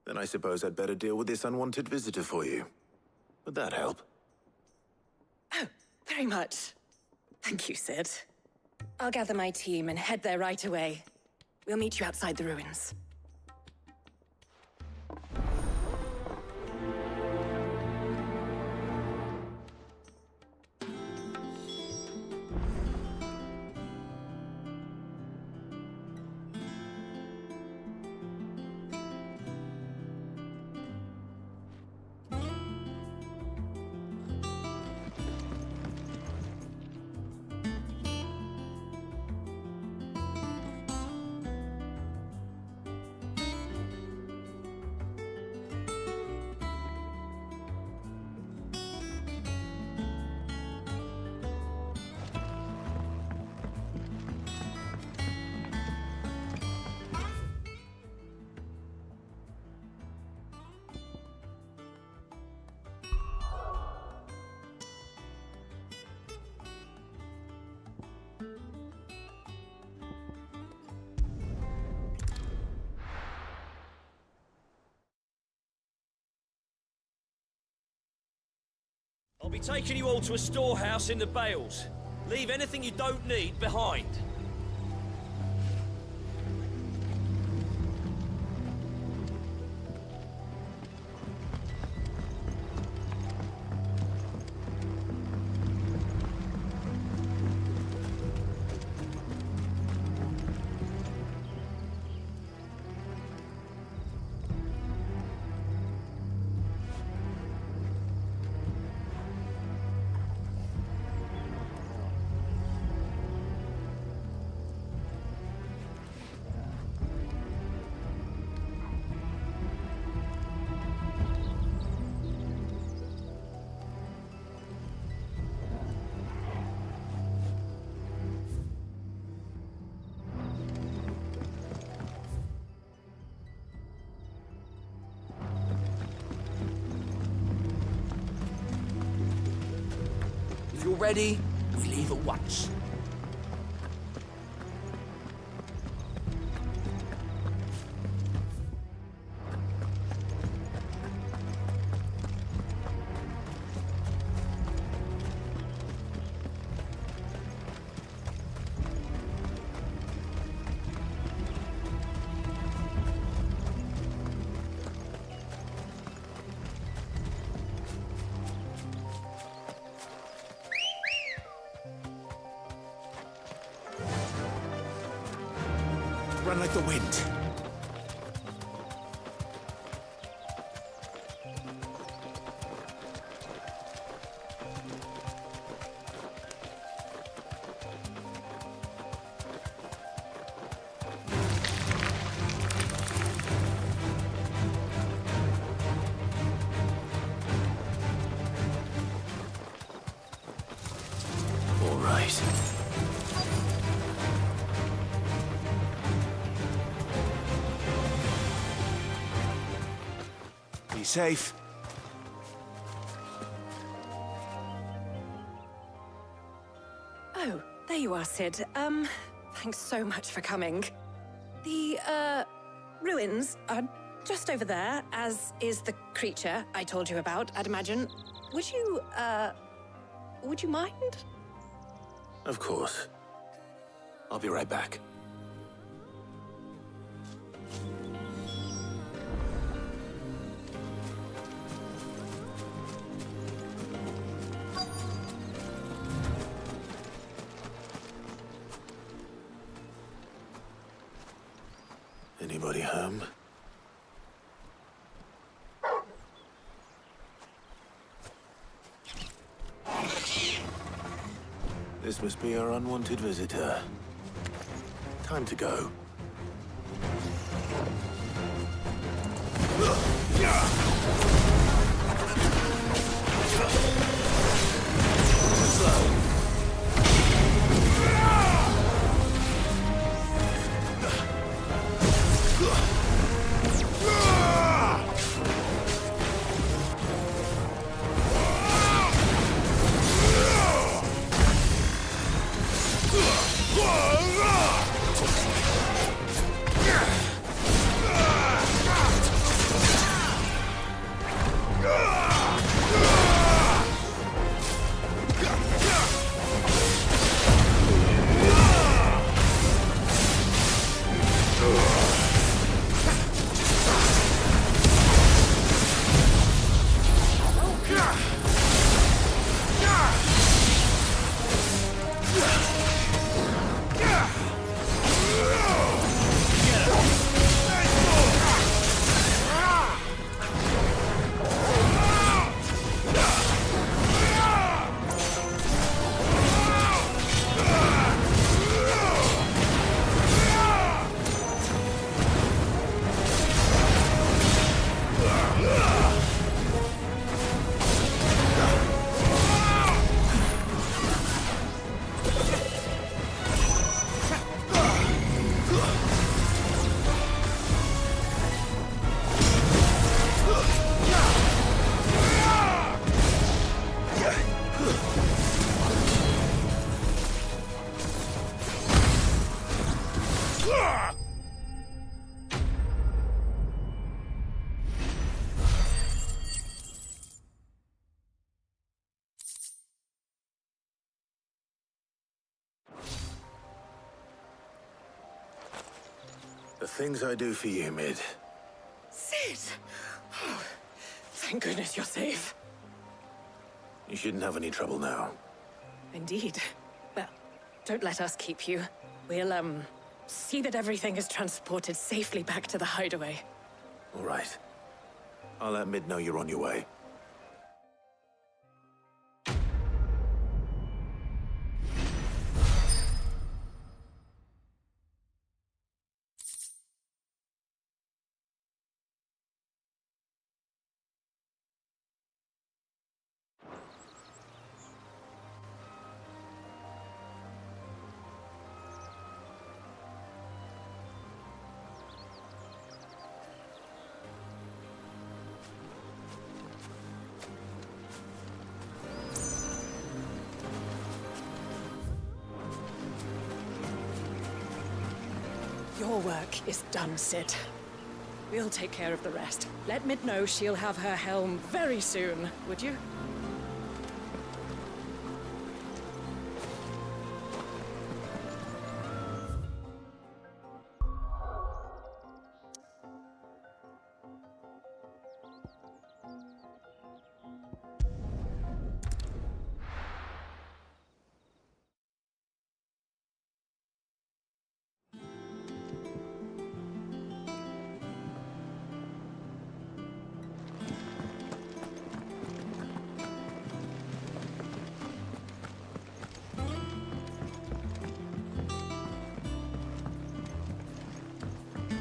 Then I suppose I'd better deal with this unwanted visitor for you. Would that help? Oh, very much. Thank you, Sid. I'll gather my team and head there right away. We'll meet you outside the ruins. I'll be taking you all to a storehouse in the Bales. Leave anything you don't need behind. you're ready, we leave at once. Run like the wind. All right. Be safe. Oh, there you are, Sid. Thanks so much for coming. The, ruins are just over there, as is the creature I told you about, I'd imagine. Would you mind? Of course. I'll be right back. Anybody home? This must be our unwanted visitor. Time to go. Slow. The things I do for you, Mid. Sid! Oh, thank goodness you're safe. You shouldn't have any trouble now. Indeed. Well, don't let us keep you. We'll, see that everything is transported safely back to the hideaway. All right. I'll let Mid know you're on your way. Your work is done, Sid. We'll take care of the rest. Let Mid know she'll have her helm very soon, would you?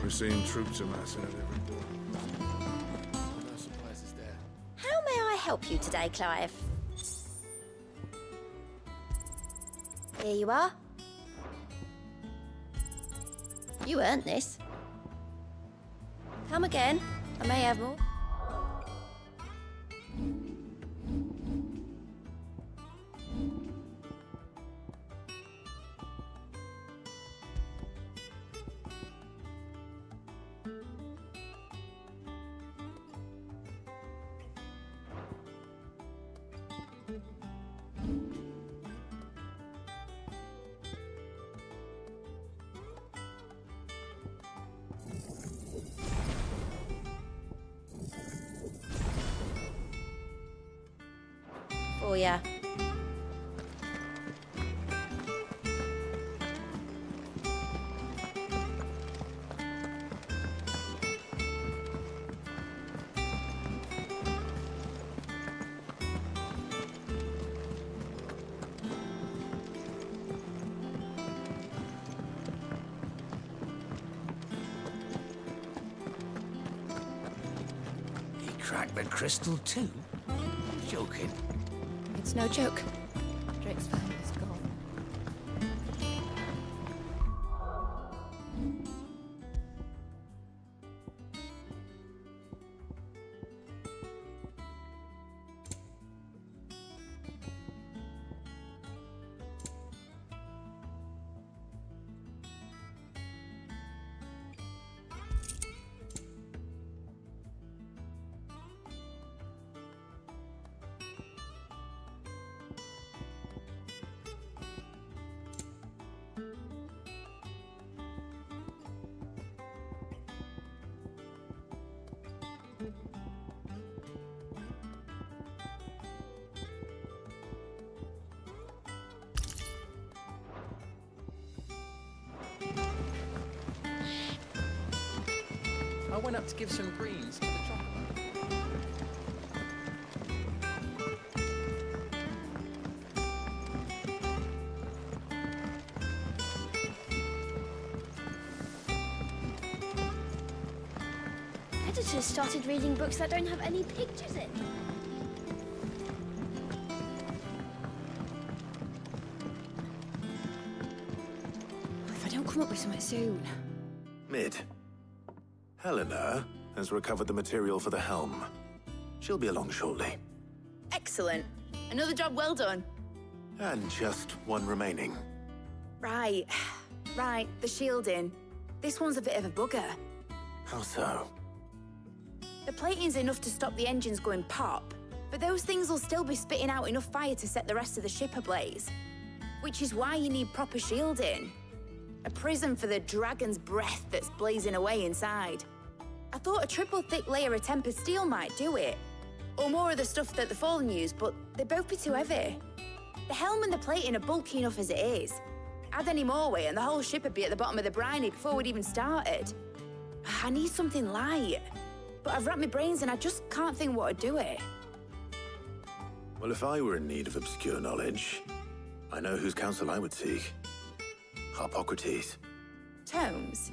We're seeing troops amassing at every door. No surprises there. How may I help you today, Clive? Here you are. You earned this. Come again. I may have more. For ya. He cracked the crystal too? Joking. It's no joke. Drake's family is gone. I went up to give some greens to the chocolate. Editors started reading books that don't have any pictures in. If I don't come up with something soon. Mid. Helena has recovered the material for the helm. She'll be along shortly. Excellent. Another job well done. And just one remaining. Right. Right, the shielding. This one's a bit of a bugger. How so? The plating's enough to stop the engines going pop, but those things will still be spitting out enough fire to set the rest of the ship ablaze. Which is why you need proper shielding. A prism for the dragon's breath that's blazing away inside. I thought a triple thick layer of tempered steel might do it. Or more of the stuff that the Fallen use, but they'd both be too heavy. The helm and the plating are bulky enough as it is. Add any more weight and the whole ship would be at the bottom of the briny before we'd even started. I need something light. But I've wrapped my brains and I just can't think what would do it. Well, if I were in need of obscure knowledge, I know whose counsel I would seek. Harpocrates. Tomes?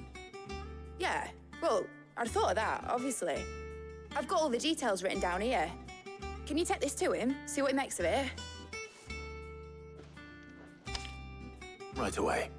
Yeah, well, I'd thought of that, obviously. I've got all the details written down here. Can you take this to him, see what he makes of it? Right away.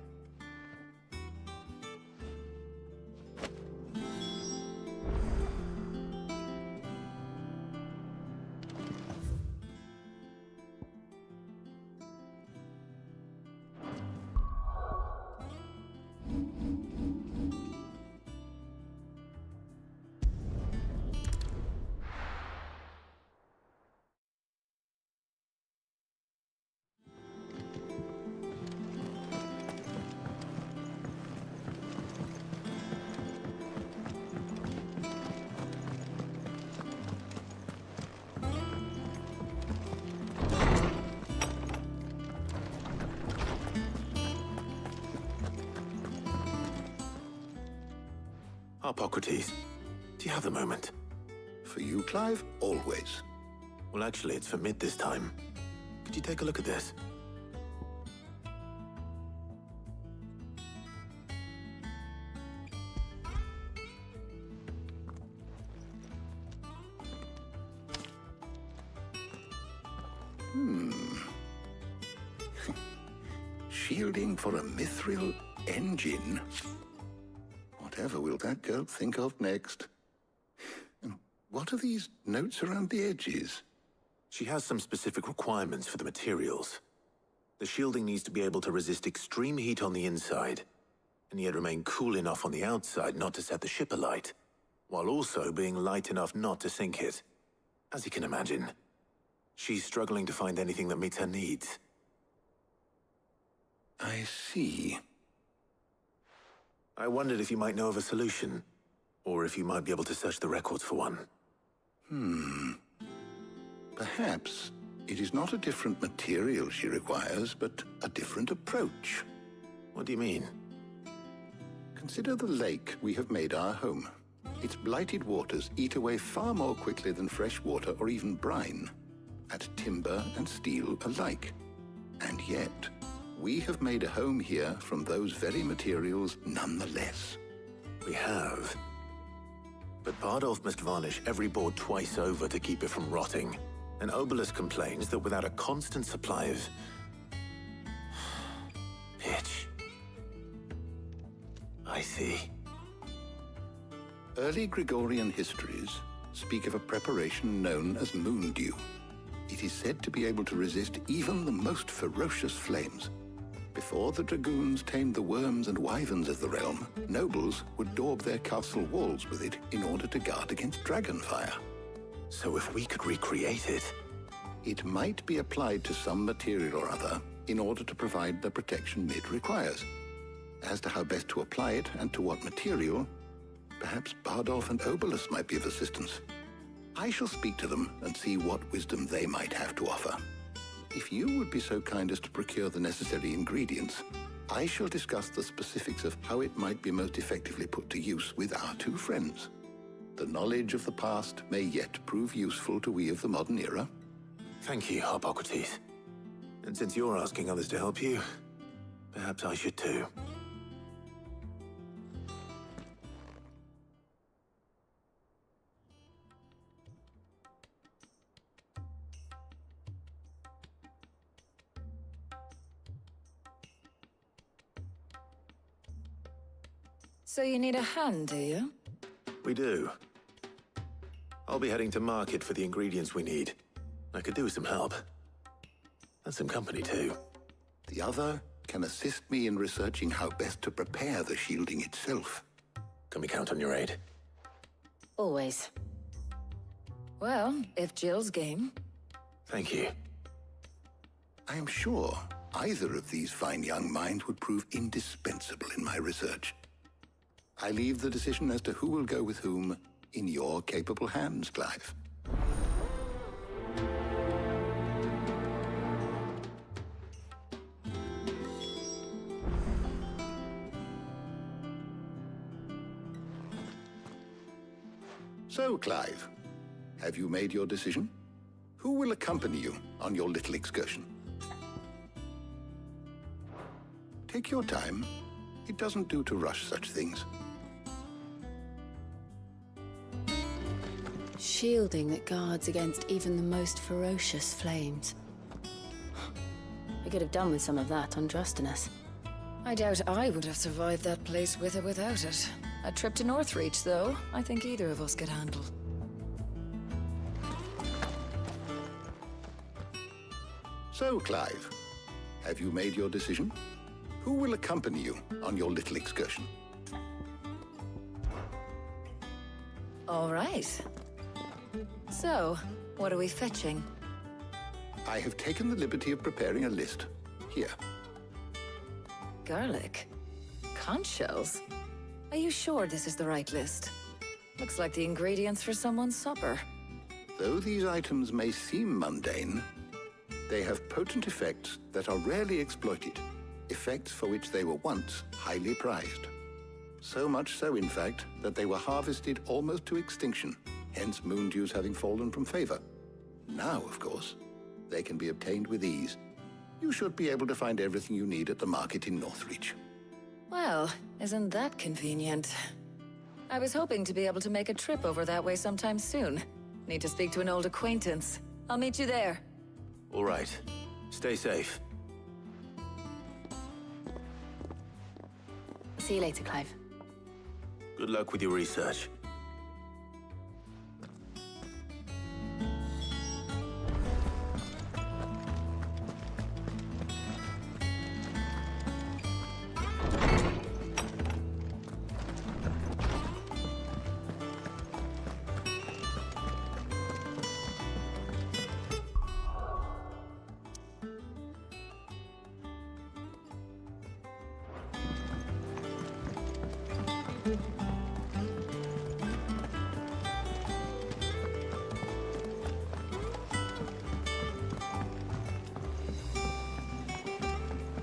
Harpocrates, do you have a moment? For you, Clive, always. Well, actually, it's for mid this time. Could you take a look at this? Shielding for a mithril engine. Whatever will that girl think of next? And what are these notes around the edges? She has some specific requirements for the materials. The shielding needs to be able to resist extreme heat on the inside, and yet remain cool enough on the outside not to set the ship alight, while also being light enough not to sink it. As you can imagine, she's struggling to find anything that meets her needs. I see. I wondered if you might know of a solution, or if you might be able to search the records for one. Perhaps it is not a different material she requires, but a different approach. What do you mean? Consider the lake we have made our home. Its blighted waters eat away far more quickly than fresh water or even brine, at timber and steel alike. And yet, we have made a home here from those very materials nonetheless. We have. But Bardolph must varnish every board twice over to keep it from rotting. And Obelus complains that without a constant supply of pitch. I see. Early Gregorian histories speak of a preparation known as moon dew. It is said to be able to resist even the most ferocious flames. Before the dragoons tamed the worms and wyverns of the realm, nobles would daub their castle walls with it in order to guard against dragonfire. So if we could recreate it... It might be applied to some material or other in order to provide the protection Mid requires. As to how best to apply it and to what material, perhaps Bardolph and Obelus might be of assistance. I shall speak to them and see what wisdom they might have to offer. If you would be so kind as to procure the necessary ingredients, I shall discuss the specifics of how it might be most effectively put to use with our two friends. The knowledge of the past may yet prove useful to we of the modern era. Thank you, Harpocrates. And since you're asking others to help you, perhaps I should too. So you need a hand, do you? We do. I'll be heading to market for the ingredients we need. I could do with some help. And some company, too. The other can assist me in researching how best to prepare the shielding itself. Can we count on your aid? Always. Well, if Jill's game. Thank you. I am sure either of these fine young minds would prove indispensable in my research. I leave the decision as to who will go with whom in your capable hands, Clive. So, Clive, have you made your decision? Who will accompany you on your little excursion? Take your time. It doesn't do to rush such things. Shielding that guards against even the most ferocious flames. We could have done with some of that on Drustinus. I doubt I would have survived that place with or without it. A trip to Northreach, though, I think either of us could handle. So, Clive, have you made your decision? Who will accompany you on your little excursion? All right. So, what are we fetching? I have taken the liberty of preparing a list. Here. Garlic? Conch shells? Are you sure this is the right list? Looks like the ingredients for someone's supper. Though these items may seem mundane, they have potent effects that are rarely exploited, effects for which they were once highly prized. So much so, in fact, that they were harvested almost to extinction, hence moon dews having fallen from favor. Now, of course, they can be obtained with ease. You should be able to find everything you need at the market in Northreach. Well, isn't that convenient? I was hoping to be able to make a trip over that way sometime soon. Need to speak to an old acquaintance. I'll meet you there. All right. Stay safe. See you later, Clive. Good luck with your research.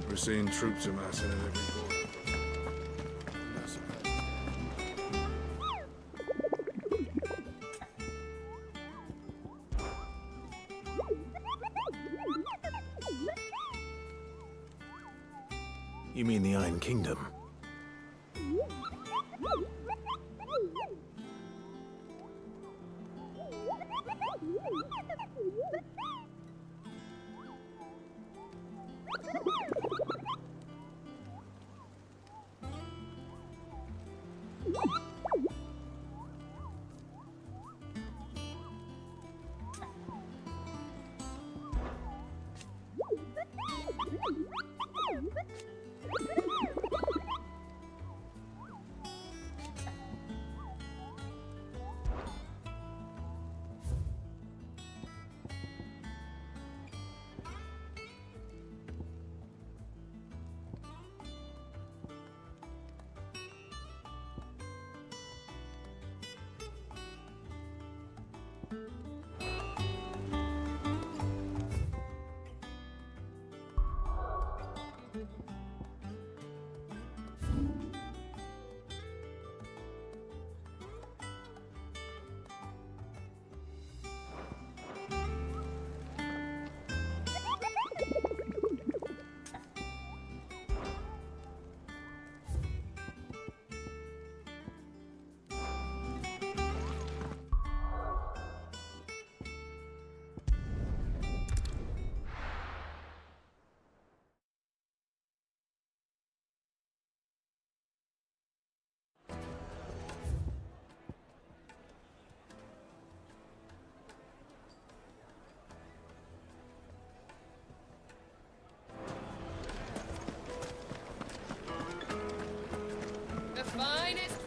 We're seeing troops amassing at every corner. You mean the Iron Kingdom?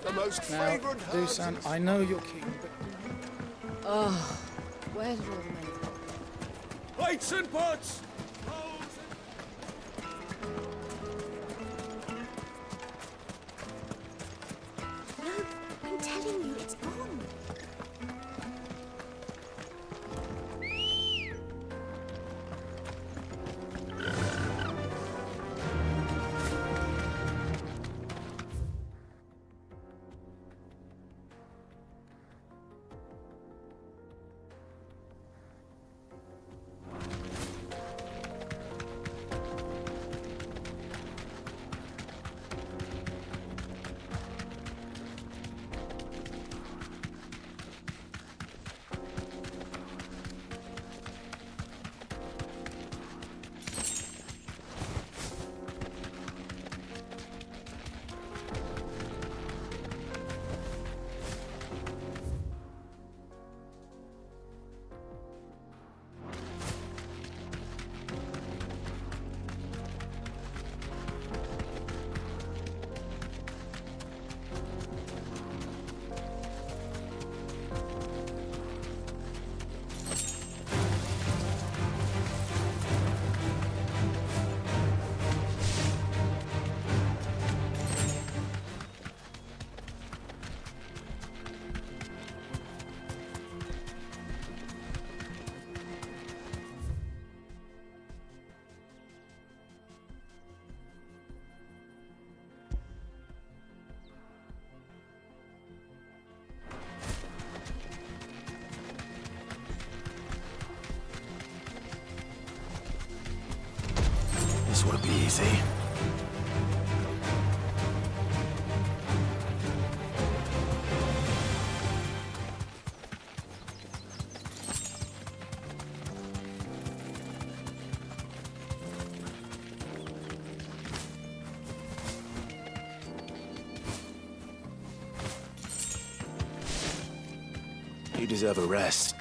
The most fragrant Dusan, I know you're keen, but... Oh, where did all the men go? Plates and pots! No, I'm telling you, it's gone. this won't be easy. You deserve a rest.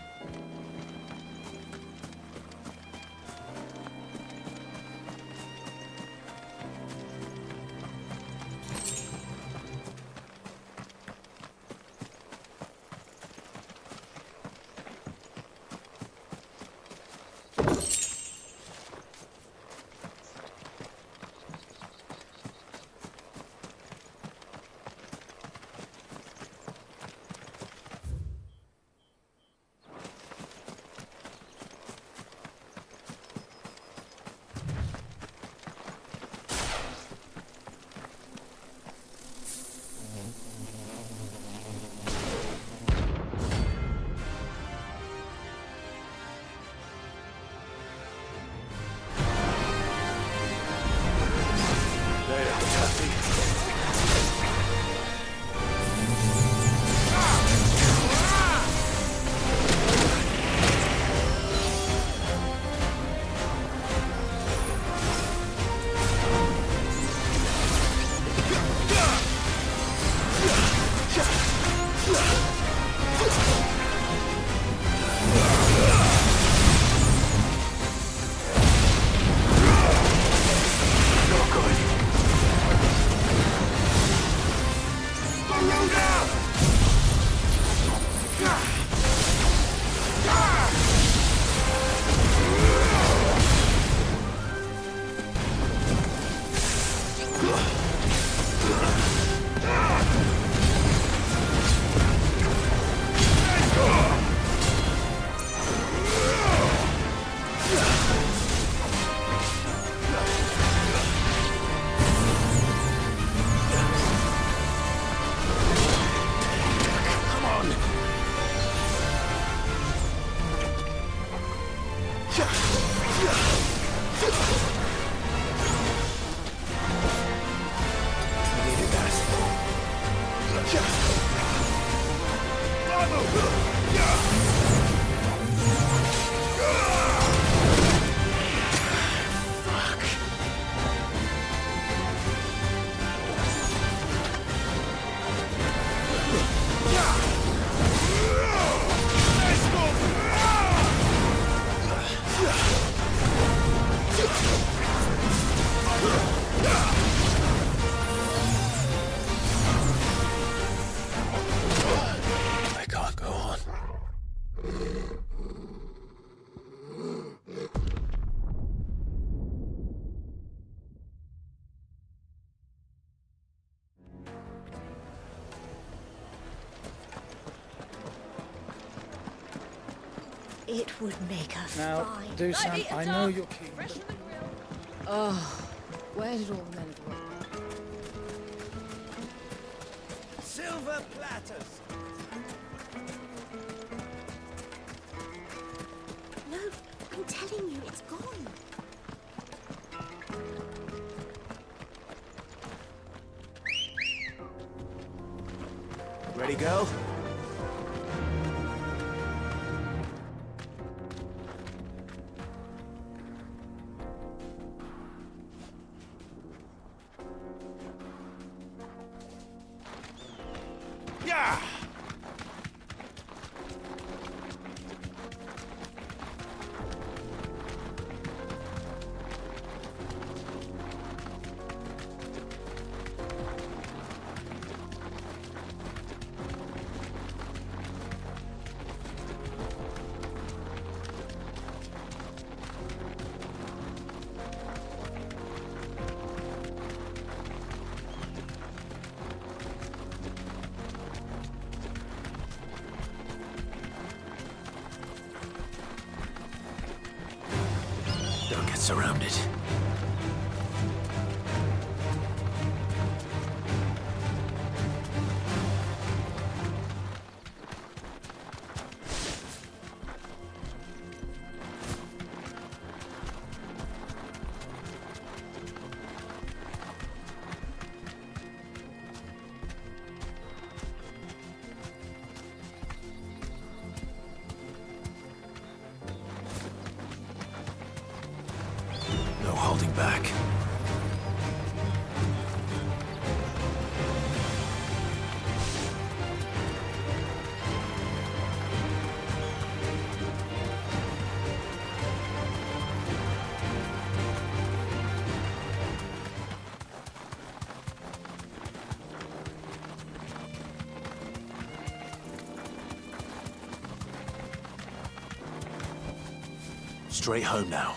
It would make a Now, fine... Dusan, I know you're keen, but... Oh, where did all the men of the world go? Silver platters! No, I'm telling you, it's gone. Ready, go? Don't get surrounded. Straight home now.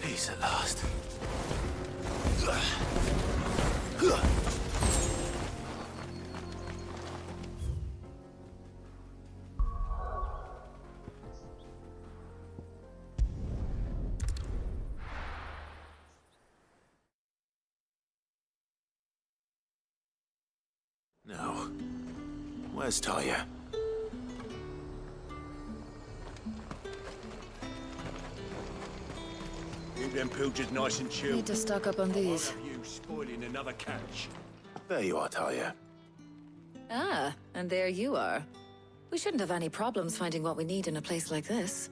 Peace at last. Now, where's Talia? Keep them pilgers nice and chill. Need to stock up on these. One of you spoiling another catch. There you are, Talia. Ah, and there you are. We shouldn't have any problems finding what we need in a place like this.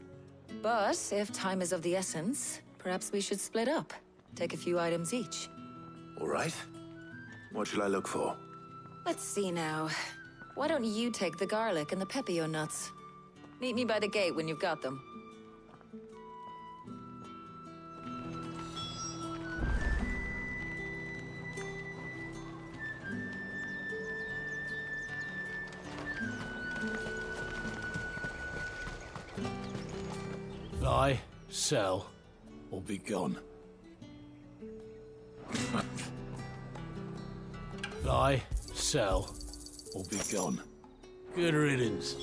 But if time is of the essence, perhaps we should split up. Take a few items each. All right. What shall I look for? Let's see now. Why don't you take the garlic and the pepio nuts? Meet me by the gate when you've got them. Buy, sell, or be gone. Buy, sell, or be gone. Good riddance.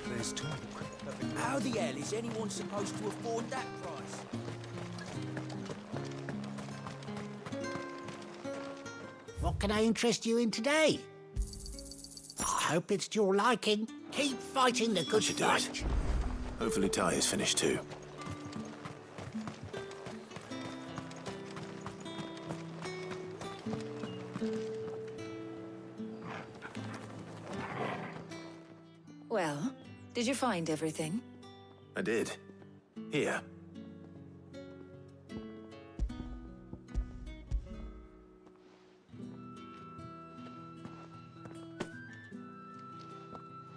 There's talk. How the hell is anyone supposed to afford that price? What can I interest you in today? I hope it's to your liking. Keep fighting the good fight. Hopefully Talia's finished too. Well, did you find everything? I did. Here.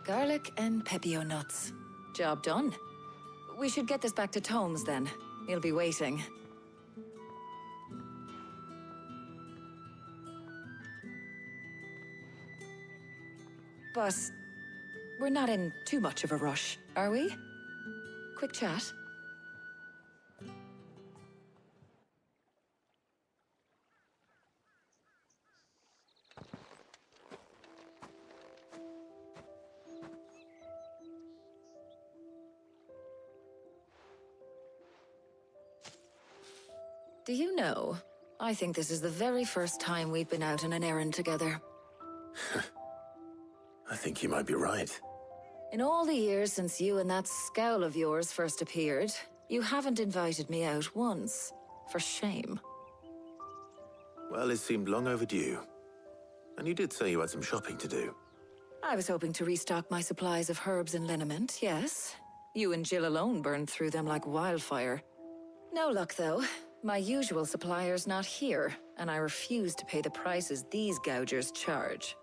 Garlic and pepio nuts. Job done. We should get this back to Tomes then. He'll be waiting. But we're not in too much of a rush, are we? Quick chat. Do you know, I think this is the very first time we've been out on an errand together. I think you might be right. In all the years since you and that scowl of yours first appeared, you haven't invited me out once. For shame. Well, it seemed long overdue. And you did say you had some shopping to do. I was hoping to restock my supplies of herbs and liniment, yes. You and Jill alone burned through them like wildfire. No luck, though. My usual supplier's not here, and I refuse to pay the prices these gougers charge.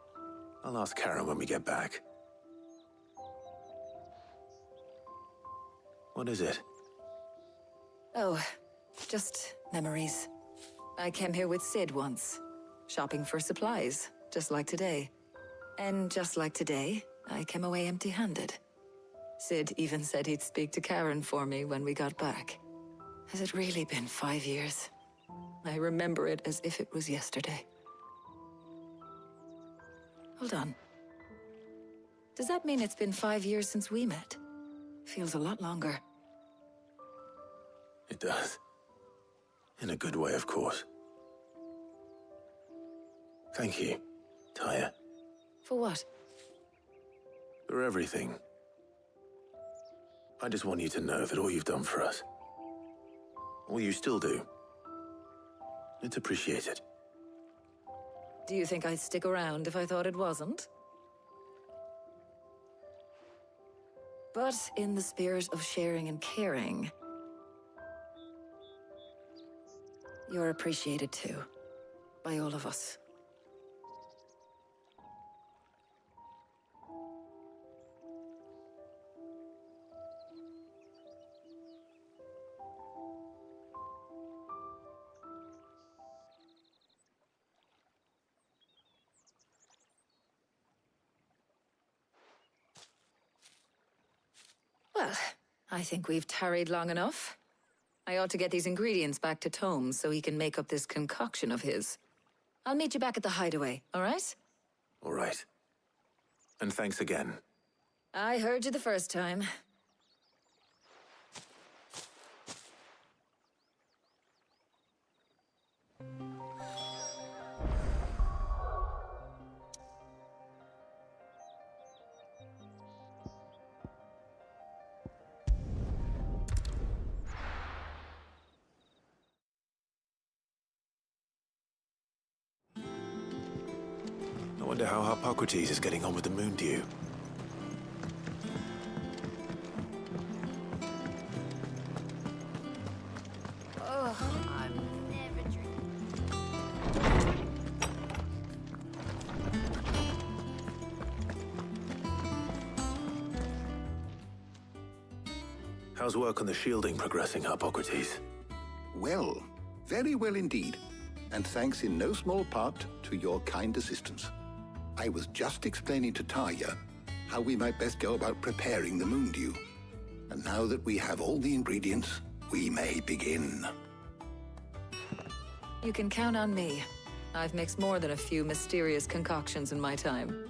I'll ask Karen when we get back. What is it? Oh, just memories. I came here with Sid once, shopping for supplies, just like today. And just like today, I came away empty-handed. Sid even said he'd speak to Karen for me when we got back. Has it really been 5 years? I remember it as if it was yesterday. Hold on. Does that mean it's been 5 years since we met? Feels a lot longer. It does. In a good way, of course. Thank you, Tyre. For what? For everything. I just want you to know that all you've done for us, all you still do, it's appreciated. Do you think I'd stick around if I thought it wasn't? But in the spirit of sharing and caring, you're appreciated too, by all of us. Well, I think we've tarried long enough. I ought to get these ingredients back to Tome so he can make up this concoction of his. I'll meet you back at the hideaway, all right? All right. And thanks again. I heard you the first time. I wonder how Hippocrates is getting on with the moon dew. Oh, I'm never drinking. How's work on the shielding progressing, Hippocrates? Well, very well indeed. And thanks in no small part to your kind assistance. I was just explaining to Tarja how we might best go about preparing the moon dew. And now that we have all the ingredients, we may begin. You can count on me. I've mixed more than a few mysterious concoctions in my time.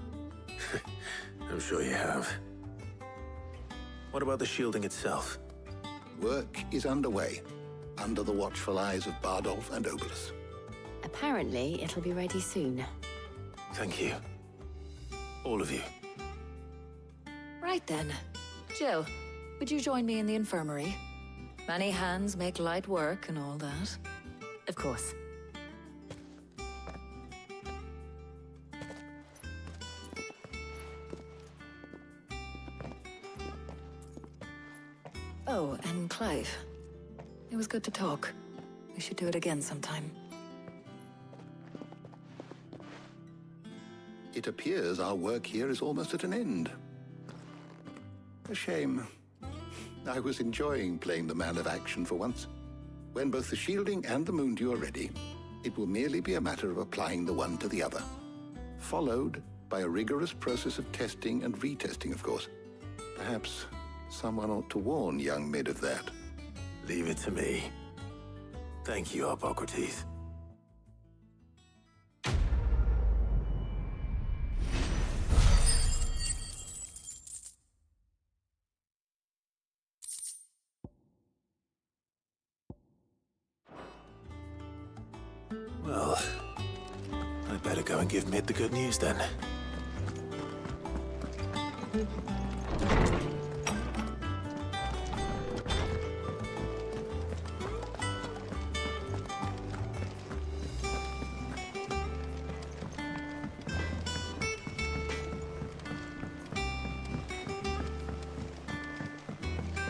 I'm sure you have. What about the shielding itself? Work is underway, under the watchful eyes of Bardolph and Obolus. Apparently, it'll be ready soon. Thank you. All of you. Right then. Jill, would you join me in the infirmary? Many hands make light work and all that. Of course. Oh, and Clive. It was good to talk. We should do it again sometime. It appears our work here is almost at an end. A shame. I was enjoying playing the man of action for once. When both the shielding and the moon dew are ready, it will merely be a matter of applying the one to the other. Followed by a rigorous process of testing and retesting, of course. Perhaps someone ought to warn young Mid of that. Leave it to me. Thank you, Hippocrates. Well, I'd better go and give Mid the good news then.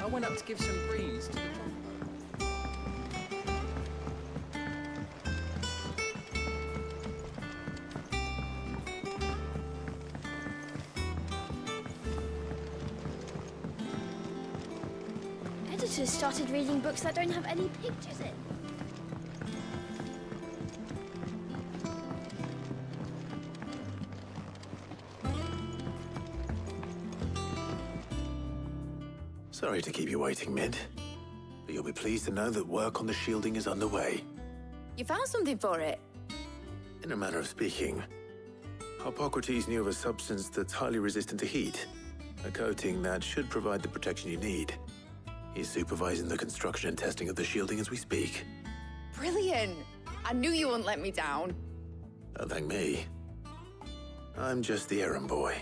I went up to give some greens to the trumpet. Editors started reading books that don't have any pictures in. Sorry to keep you waiting, Mid. But you'll be pleased to know that work on the shielding is underway. You found something for it? In a manner of speaking, Hippocrates knew of a substance that's highly resistant to heat. A coating that should provide the protection you need. He's supervising the construction and testing of the shielding as we speak. Brilliant! I knew you wouldn't let me down. Don't thank me. I'm just the errand boy.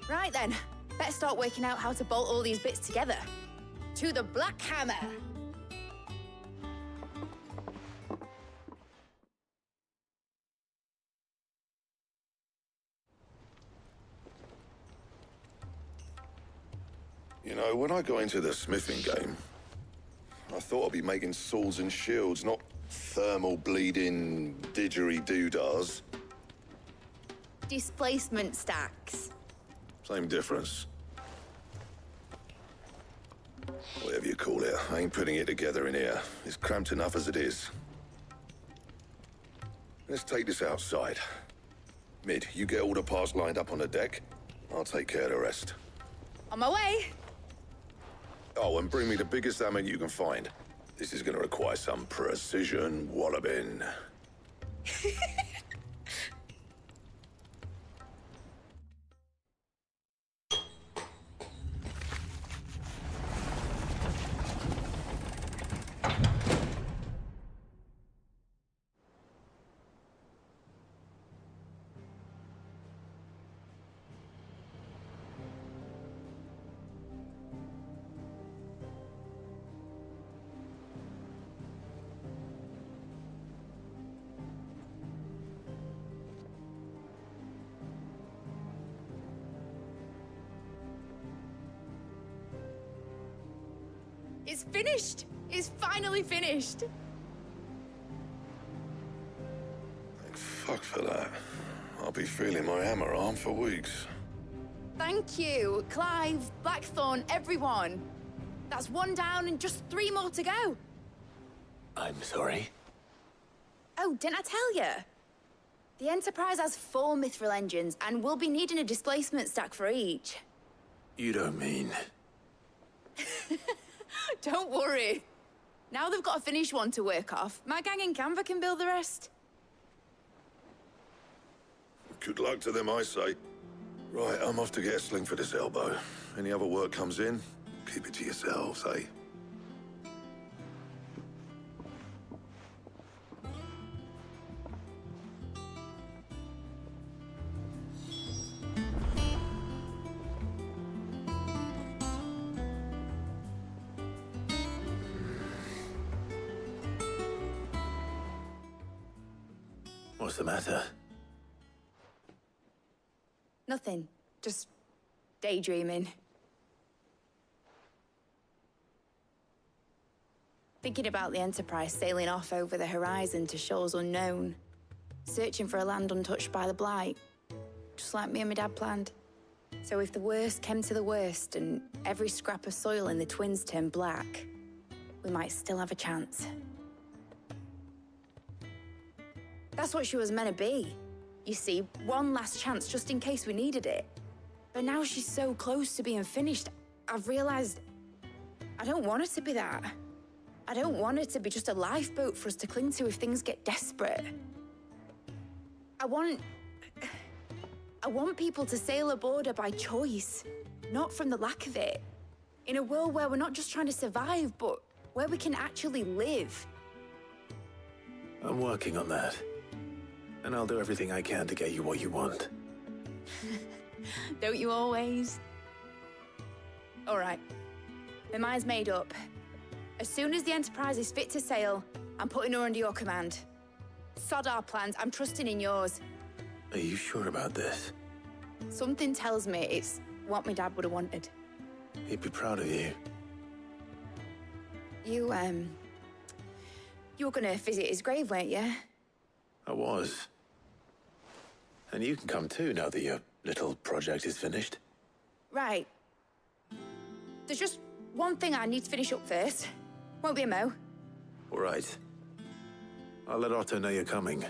Right then, better start working out how to bolt all these bits together. To the Black Hammer! You know, when I got into the smithing game, I thought I'd be making swords and shields, not thermal bleeding didgeridoo-dahs. Displacement stacks. Same difference. Whatever you call it, I ain't putting it together in here. It's cramped enough as it is. Let's take this outside. Mid, you get all the parts lined up on the deck. I'll take care of the rest. On my way! Oh, and bring me the biggest hammer you can find. This is gonna require some precision walloping. It's finished! It's finally finished! Thank fuck for that. I'll be feeling my hammer arm for weeks. Thank you, Clive, Blackthorn, everyone. That's one down and just 3 more to go. I'm sorry. Oh, didn't I tell you? The Enterprise has 4 mithril engines, and we'll be needing a displacement stack for each. You don't mean... Don't worry. Now they've got a finished one to work off. My gang in Canva can build the rest. Good luck to them, I say. Right, I'm off to get a sling for this elbow. Any other work comes in, keep it to yourselves, eh? What's the matter? Nothing. Just daydreaming. Thinking about the Enterprise sailing off over the horizon to shores unknown. Searching for a land untouched by the Blight. Just like me and my dad planned. So if the worst came to the worst and every scrap of soil in the Twins turned black, we might still have a chance. That's what she was meant to be. You see, one last chance just in case we needed it. But now she's so close to being finished, I've realized I don't want her to be that. I don't want her to be just a lifeboat for us to cling to if things get desperate. I want people to sail aboard her by choice, not from the lack of it. In a world where we're not just trying to survive, but where we can actually live. I'm working on that. And I'll do everything I can to get you what you want. Don't you always? All right. My mind's made up. As soon as the Enterprise is fit to sail, I'm putting her under your command. Sod our plans, I'm trusting in yours. Are you sure about this? Something tells me it's what my dad would have wanted. He'd be proud of you. You were gonna visit his grave, weren't you? I was. And you can come too, now that your little project is finished. Right. There's just one thing I need to finish up first. Won't be a mo. All right. I'll let Otto know you're coming.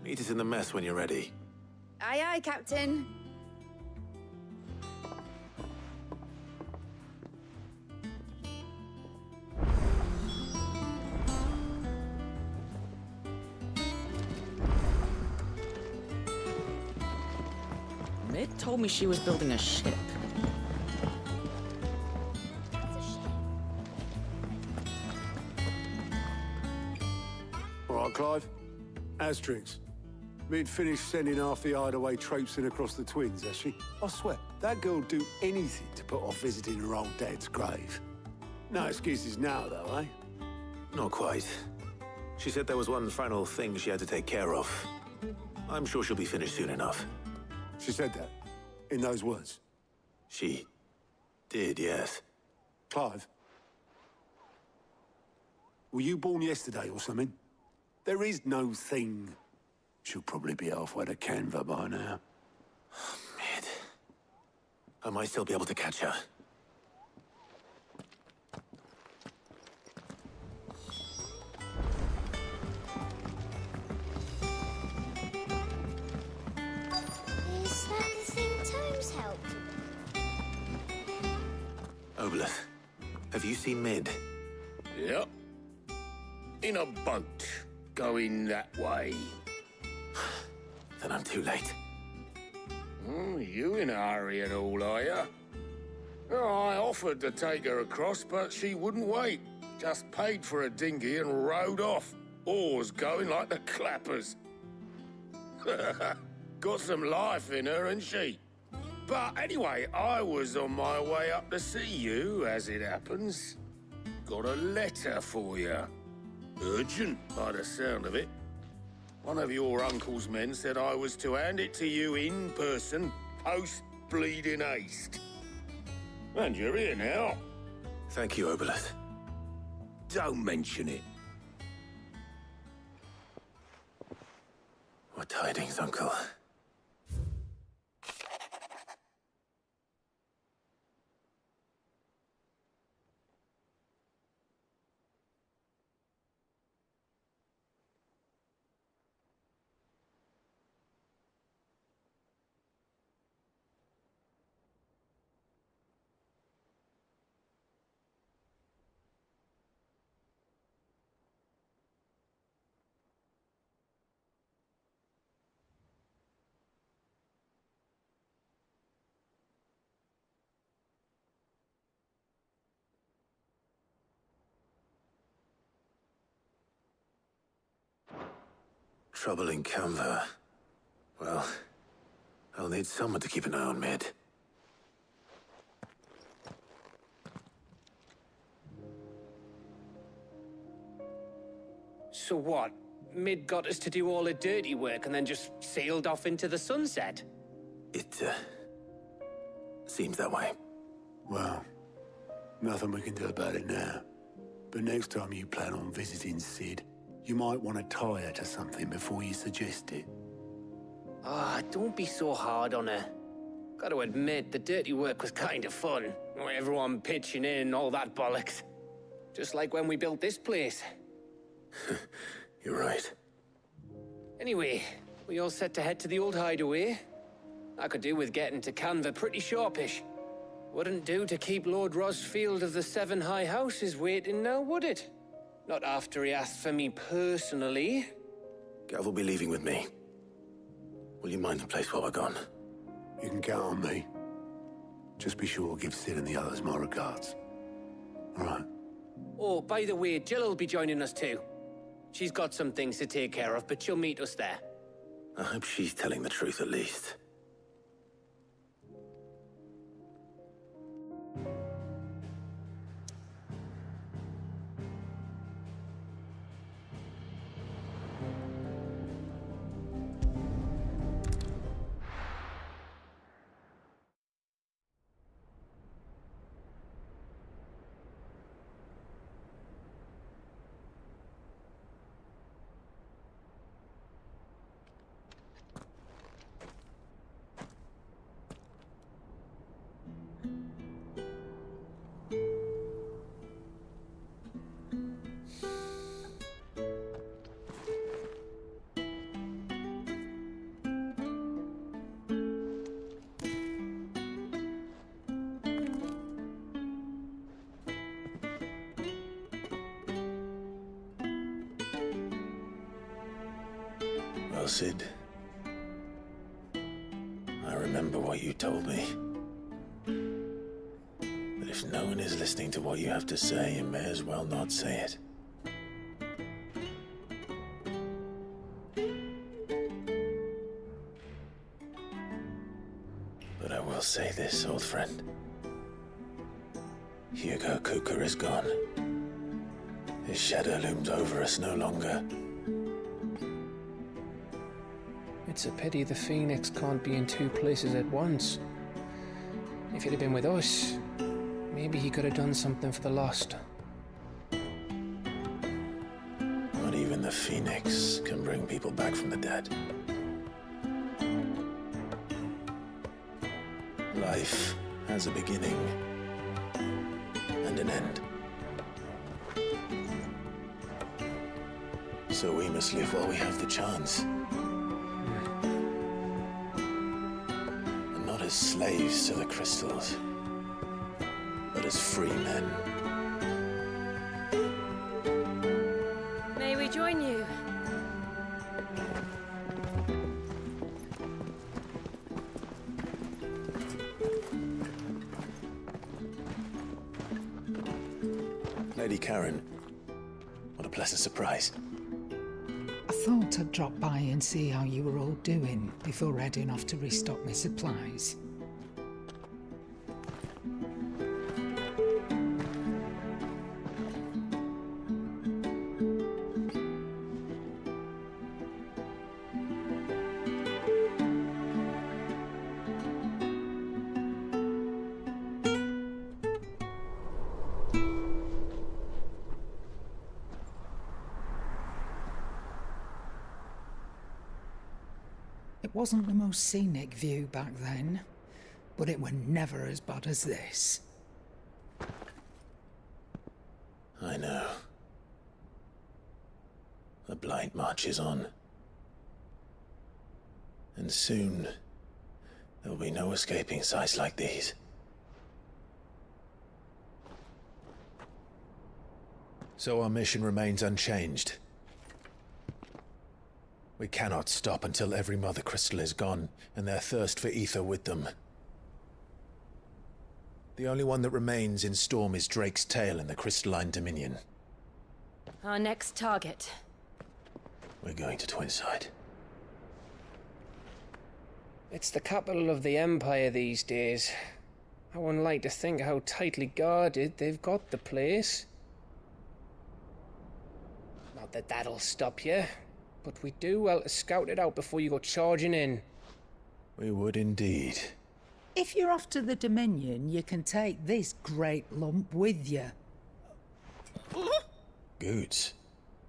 Meet us in the mess when you're ready. Aye, aye, Captain. Mid told me she was building a ship. All right, Clive. Asterix. Mid finished sending half the hideaway traipsing across the twins, has she? I swear, that girl'd do anything to put off visiting her old dad's grave. No excuses now, though, eh? Not quite. She said there was one final thing she had to take care of. I'm sure she'll be finished soon enough. She said that? In those words? She did, yes. Clive? Were you born yesterday or something? There is no thing. She'll probably be halfway to Canva by now. Mid. I might still be able to catch her. Is that the thing Tomes helped with? Obelith, have you seen Mid? Yep. In a boat, going that way. Then I'm too late. Oh, you in a hurry and all, are you? Oh, I offered to take her across, but she wouldn't wait. Just paid for a dinghy and rowed off. Oars going like the clappers. Got some life in her, ain't she? But anyway, I was on my way up to see you, as it happens. Got a letter for you. Urgent, by the sound of it. One of your uncle's men said I was to hand it to you in person, post-bleeding haste. And you're here now. Thank you, Obelith. Don't mention it. What tidings, Uncle? Trouble in Canva. Well, I'll need someone to keep an eye on Mid. So what? Mid got us to do all the dirty work and then just sailed off into the sunset? It, seems that way. Well, nothing we can do about it now. But next time you plan on visiting Sid, you might want to tie her to something before you suggest it. Ah, don't be so hard on her. Gotta admit, the dirty work was kind of fun. Everyone pitching in, all that bollocks. Just like when we built this place. You're right. Anyway, we all set to head to the old hideaway. I could do with getting to Canva pretty sharpish. Wouldn't do to keep Lord Rosfield of the Seven High Houses waiting now, would it? Not after he asked for me personally. Gav will be leaving with me. Will you mind the place while we're gone? You can count on me. Just be sure to give Sid and the others my regards. All right. Oh, by the way, Jill will be joining us too. She's got some things to take care of, but she'll meet us there. I hope she's telling the truth at least. Well, Sid, I remember what you told me. That if no one is listening to what you have to say, you may as well not say it. But I will say this, old friend. Hugo Cooker is gone. His shadow looms over us no longer. It's a pity the Phoenix can't be in two places at once. If he'd have been with us, maybe he could have done something for the Lost. Not even the Phoenix can bring people back from the dead. Life has a beginning and an end. So we must live while we have the chance. As slaves to the crystals, but as free men. May we join you? Lady Karen, what a pleasant surprise. I thought I'd drop by and see how you were all doing before heading off to restock my supplies. It wasn't the most scenic view back then, but it were never as bad as this. I know. The blight marches on. And soon, there'll be no escaping sights like these. So our mission remains unchanged. We cannot stop until every Mother Crystal is gone, and their thirst for ether with them. The only one that remains in Storm is Drake's tail in the Crystalline Dominion. Our next target. We're going to Twinside. It's the capital of the Empire these days. I wouldn't like to think how tightly guarded they've got the place. Not that that'll stop you. But we do well to scout it out before you go charging in. We would indeed. If you're off to the Dominion, you can take this great lump with you. Goods.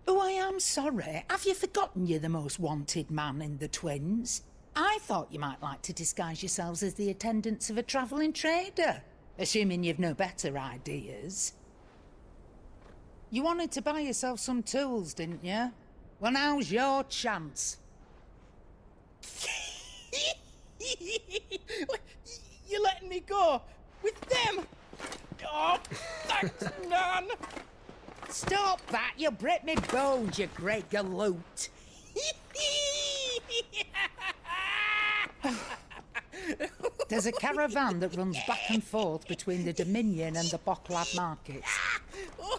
Oh, I am sorry. Have you forgotten you're the most wanted man in the Twins? I thought you might like to disguise yourselves as the attendants of a travelling trader, assuming you've no better ideas. You wanted to buy yourself some tools, didn't you? Well, now's your chance. You're letting me go with them? Oh, thanks, Nan. Stop that! You'll break me bones, you great galoot. There's a caravan that runs back and forth between the Dominion and the Bocklad markets.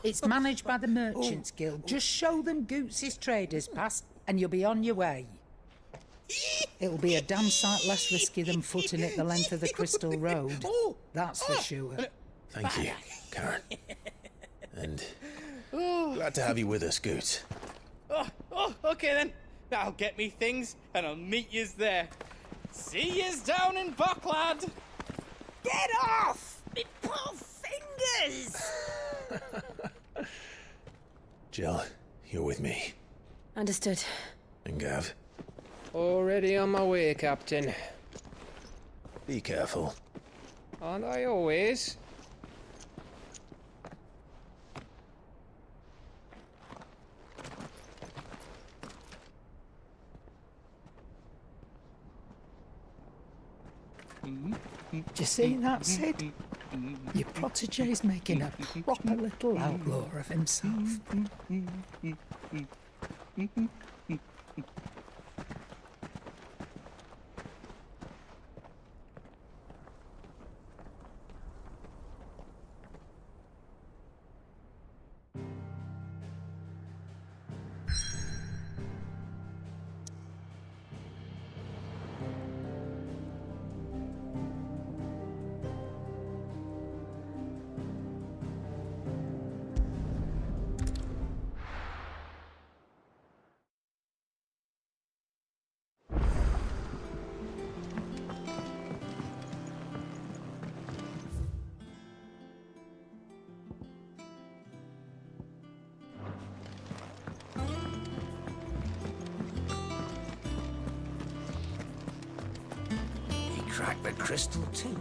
It's managed by the Merchants Guild. Just show them Goots' traders pass and you'll be on your way. It'll be a damn sight less risky than footing it the length of the Crystal Road. That's for sure. Thank you, Karen. And glad to have you with us, Goot. Okay then. I'll get me things and I'll meet yous there. See yous down in Bucklad. Get off! Me poor fingers! Jill, you're with me. Understood. And Gav, Already on my way, Captain. be careful. Aren't I always? Do you see that, Sid? Your protege's making a proper little outlaw of himself. Crack the crystal too.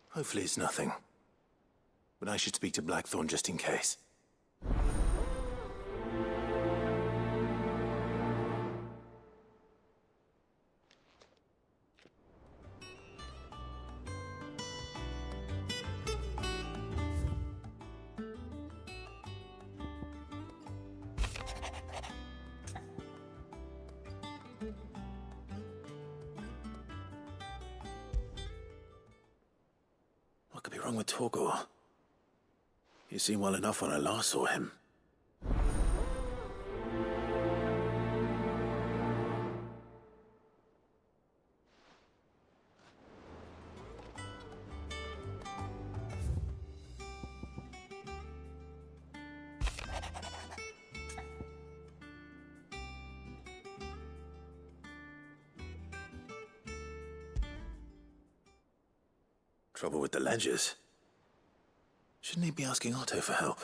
Hopefully it's nothing. But I should speak to Blackthorn just in case. What could be wrong with Torgor? He seemed well enough when I last saw him. Trouble with the ledgers. Shouldn't he be asking Otto for help?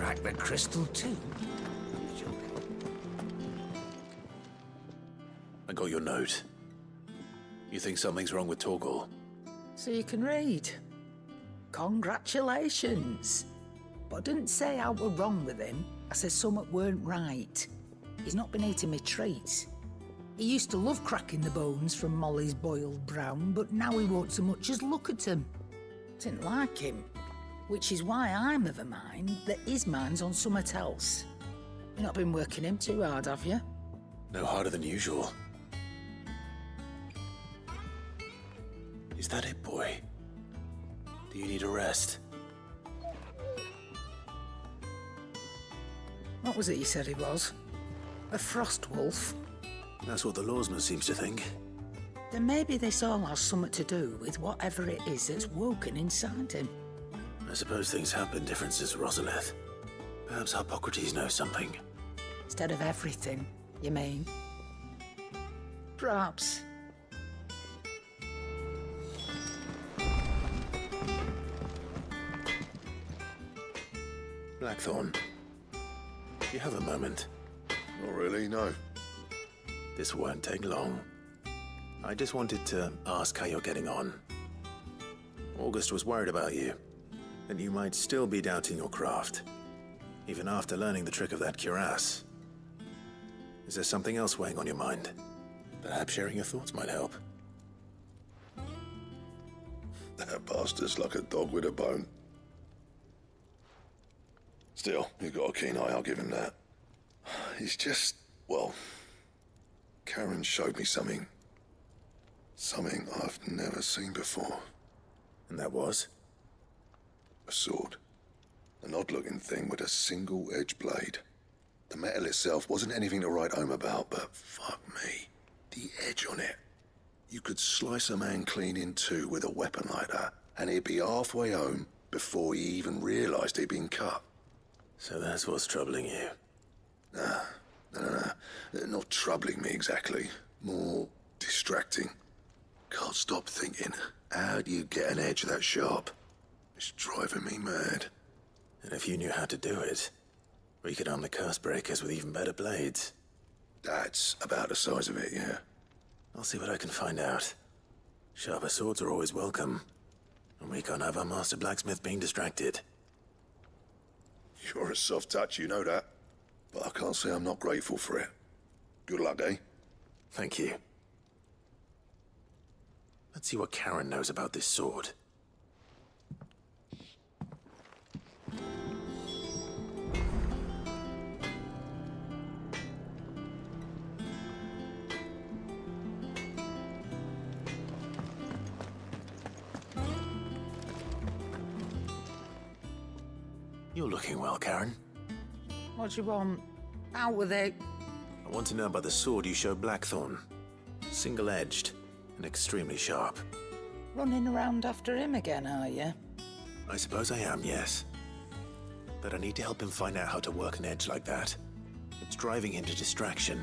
crack the crystal too. I got your note. You think something's wrong with Torgal? So you can read. Congratulations. But I didn't say I were wrong with him. I said something weren't right. He's not been eating me treats. He used to love cracking the bones from Molly's boiled brown, but now he won't so much as look at them. Didn't like him. Which is why I'm of a mind that his mind's on something else. You've not been working him too hard, have you? No harder than usual. Is that it, boy? Do you need a rest? What was it you said he was? A frost wolf? That's what the lawsman seems to think. Then maybe this all has something to do with whatever it is that's woken inside him. I suppose things have been different since Rosalith. Perhaps Hippocrates knows something. Instead of everything, you mean? Perhaps. Blackthorn, do you have a moment? Not really, no. This won't take long. I just wanted to ask how you're getting on. August was worried about you, that you might still be doubting your craft, even after learning the trick of that cuirass. Is there something else weighing on your mind? Perhaps sharing your thoughts might help. That bastard's like a dog with a bone. Still, you've got a keen eye, I'll give him that. He's just, well, Karen showed me something. Something I've never seen before. And that was? A sword. An odd-looking thing with a single-edged blade. The metal itself wasn't anything to write home about, but fuck me, the edge on it. You could slice a man clean in two with a weapon like that, and he'd be halfway home before he even realised he'd been cut. So that's what's troubling you? Nah, no. Not troubling me exactly. More distracting. Can't stop thinking, how do you get an edge that sharp? It's driving me mad. And if you knew how to do it, we could arm the curse breakers with even better blades. That's about the size of it, yeah. I'll see what I can find out. Sharper swords are always welcome. And we can't have our master blacksmith being distracted. You're a soft touch, you know that. But I can't say I'm not grateful for it. Good luck, eh? Thank you. Let's see what Karen knows about this sword. You're looking well, Karen. What do you want? Out with it. I want to know about the sword you showed Blackthorn. Single-edged and extremely sharp. Running around after him again, are you? I suppose I am, yes. But I need to help him find out how to work an edge like that. It's driving him to distraction.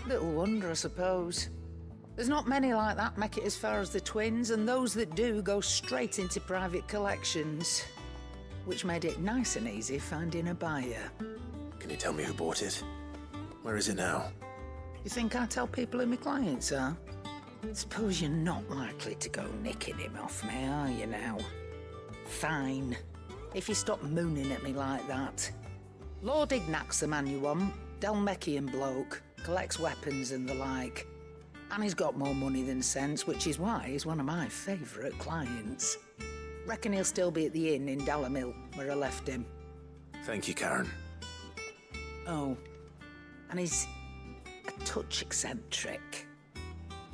Little wonder, I suppose. There's not many like that make it as far as the twins, and those that do go straight into private collections. Which made it nice and easy finding a buyer. Can you tell me who bought it? Where is it now? You think I tell people who my clients are? Suppose you're not likely to go nicking him off me, are you now? Fine. If you stop mooning at me like that. Lord Ignac's the man you want. Dalmekian bloke. Collects weapons and the like. And he's got more money than sense, which is why he's one of my favourite clients. Reckon he'll still be at the inn in Dalamil, where I left him. Thank you, Karen. Oh, and he's a touch eccentric,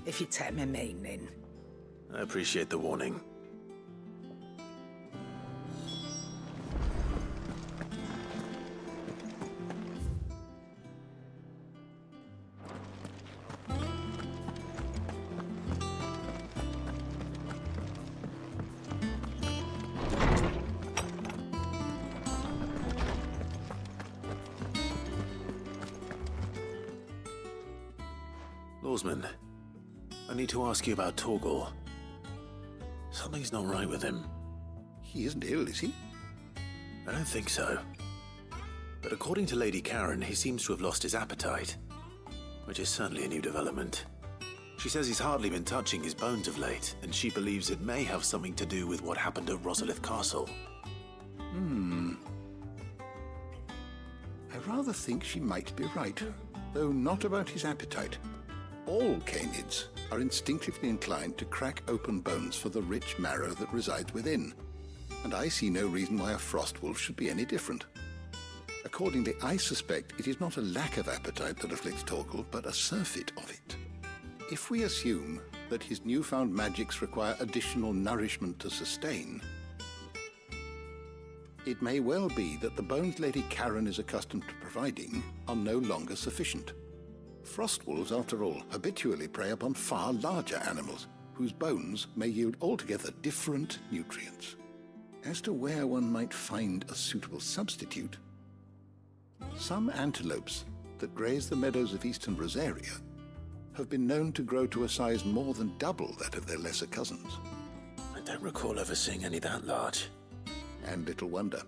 if you take my meaning. I appreciate the warning. Lawsman, I need to ask you about Torgal. Something's not right with him. He isn't ill, is he? I don't think so. But according to Lady Karen, he seems to have lost his appetite, which is certainly a new development. She says he's hardly been touching his bones of late, and she believes it may have something to do with what happened at Rosalith Castle. I rather think she might be right, though not about his appetite. All canids are instinctively inclined to crack open bones for the rich marrow that resides within, and I see no reason why a frost wolf should be any different. Accordingly, I suspect it is not a lack of appetite that afflicts Torgal, but a surfeit of it. If we assume that his newfound magics require additional nourishment to sustain, it may well be that the bones Lady Karen is accustomed to providing are no longer sufficient. Frostwolves, after all, habitually prey upon far larger animals, whose bones may yield altogether different nutrients. As to where one might find a suitable substitute, some antelopes that graze the meadows of eastern Rosaria have been known to grow to a size more than double that of their lesser cousins. I don't recall ever seeing any that large. And little wonder.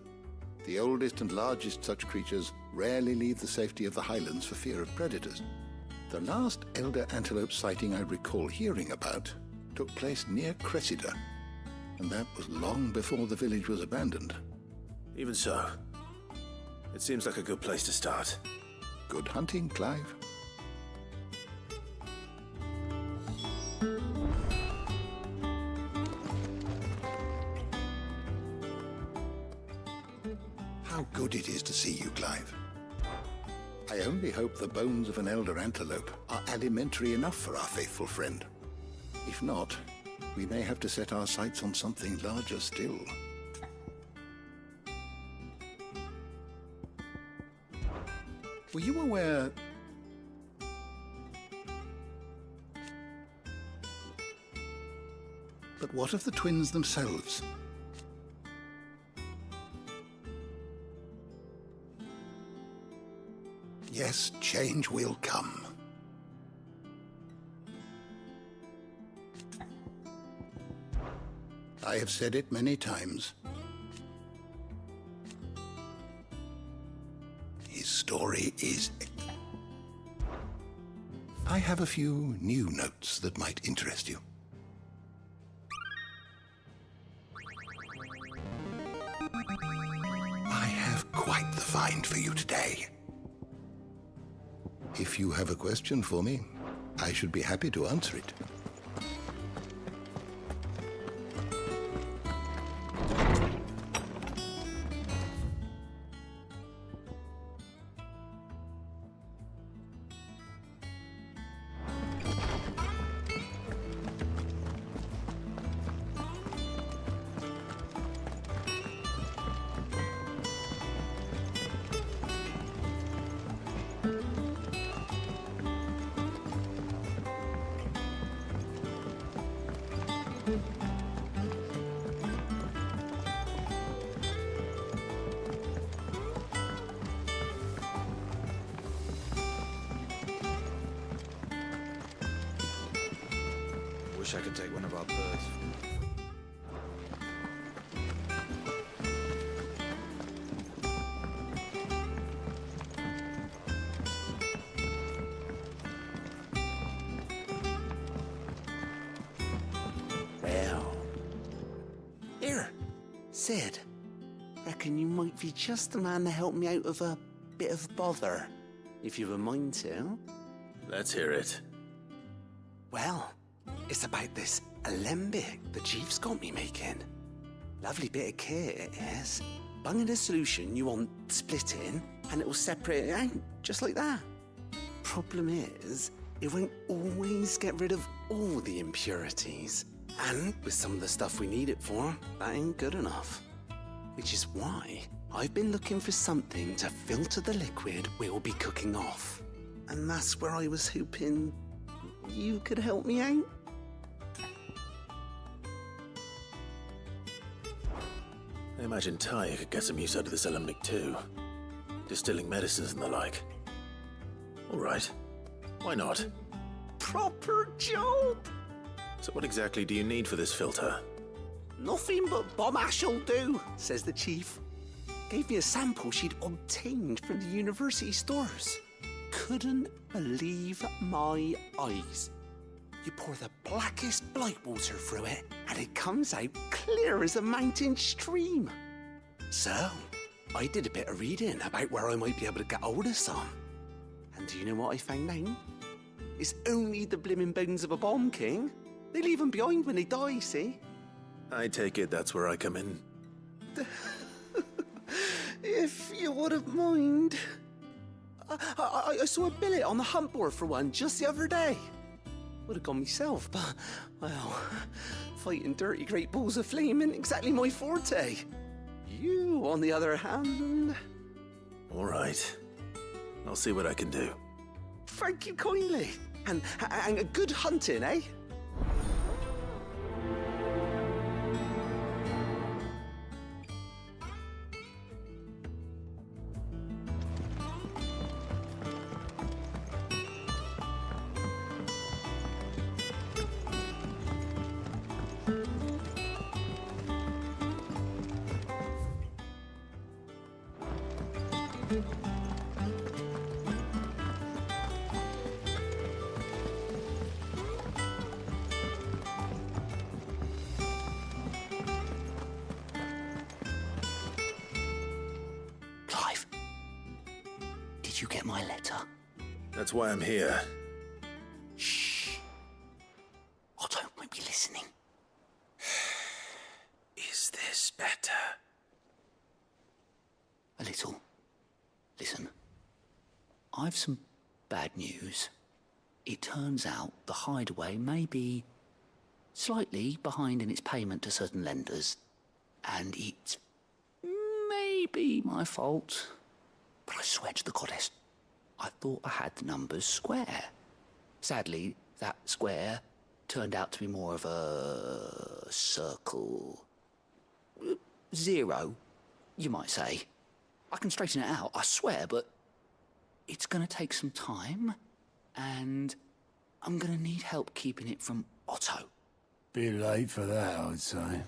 The oldest and largest such creatures rarely leave the safety of the highlands for fear of predators. The last elder antelope sighting I recall hearing about took place near Cressida, and that was long before the village was abandoned. Even so, it seems like a good place to start. Good hunting, Clive. How good it is to see you, Clive. I only hope the bones of an elder antelope are alimentary enough for our faithful friend. If not, we may have to set our sights on something larger still. Were you aware... But what of the twins themselves? Yes, change will come. I have said it many times. His story is... I have a few new notes that might interest you. I have quite the find for you today. If you have a question for me, I should be happy to answer it. Wish I could take one of our birds. Well. Here, Sid. Reckon you might be just the man to help me out of a bit of bother, if you've a mind to. Let's hear it. Well, it's about this alembic the chief's got me making. Lovely bit of kit it is. Bung in a solution you want splitting, and it will separate it out, just like that. Problem is, it won't always get rid of all the impurities. And with some of the stuff we need it for, that ain't good enough. Which is why I've been looking for something to filter the liquid we'll be cooking off. And that's where I was hoping you could help me out. I imagine Ty could get some use out of this alembic too. Distilling medicines and the like. All right. Why not? Proper job! So what exactly do you need for this filter? Nothing but bomb ash'll do, says the chief. Gave me a sample she'd obtained from the university stores. Couldn't believe my eyes. You pour the blackest blight water through it, and it comes out clear as a mountain stream. So, I did a bit of reading about where I might be able to get hold of some. And do you know what I found out? It's only the blimmin' bones of a bomb king. They leave them behind when they die, see? I take it that's where I come in. If you wouldn't mind. I saw a billet on the hunt board for one just the other day. Would have gone myself, but, well, fighting dirty great balls of flame ain't exactly my forte. You, on the other hand... All right. I'll see what I can do. Thank you kindly. And a good hunting, eh? Clive, did you get my letter? That's why I'm here. Shh. Otto might be listening. Is this better? A little. Listen, I've some bad news. It turns out the hideaway may be slightly behind in its payment to certain lenders, and it's maybe my fault. But I swear to the goddess, I thought I had the numbers square. Sadly, that square turned out to be more of a circle. 0, you might say. I can straighten it out, I swear, but it's gonna take some time, and I'm gonna need help keeping it from Otto. Bit late for that, I'd say.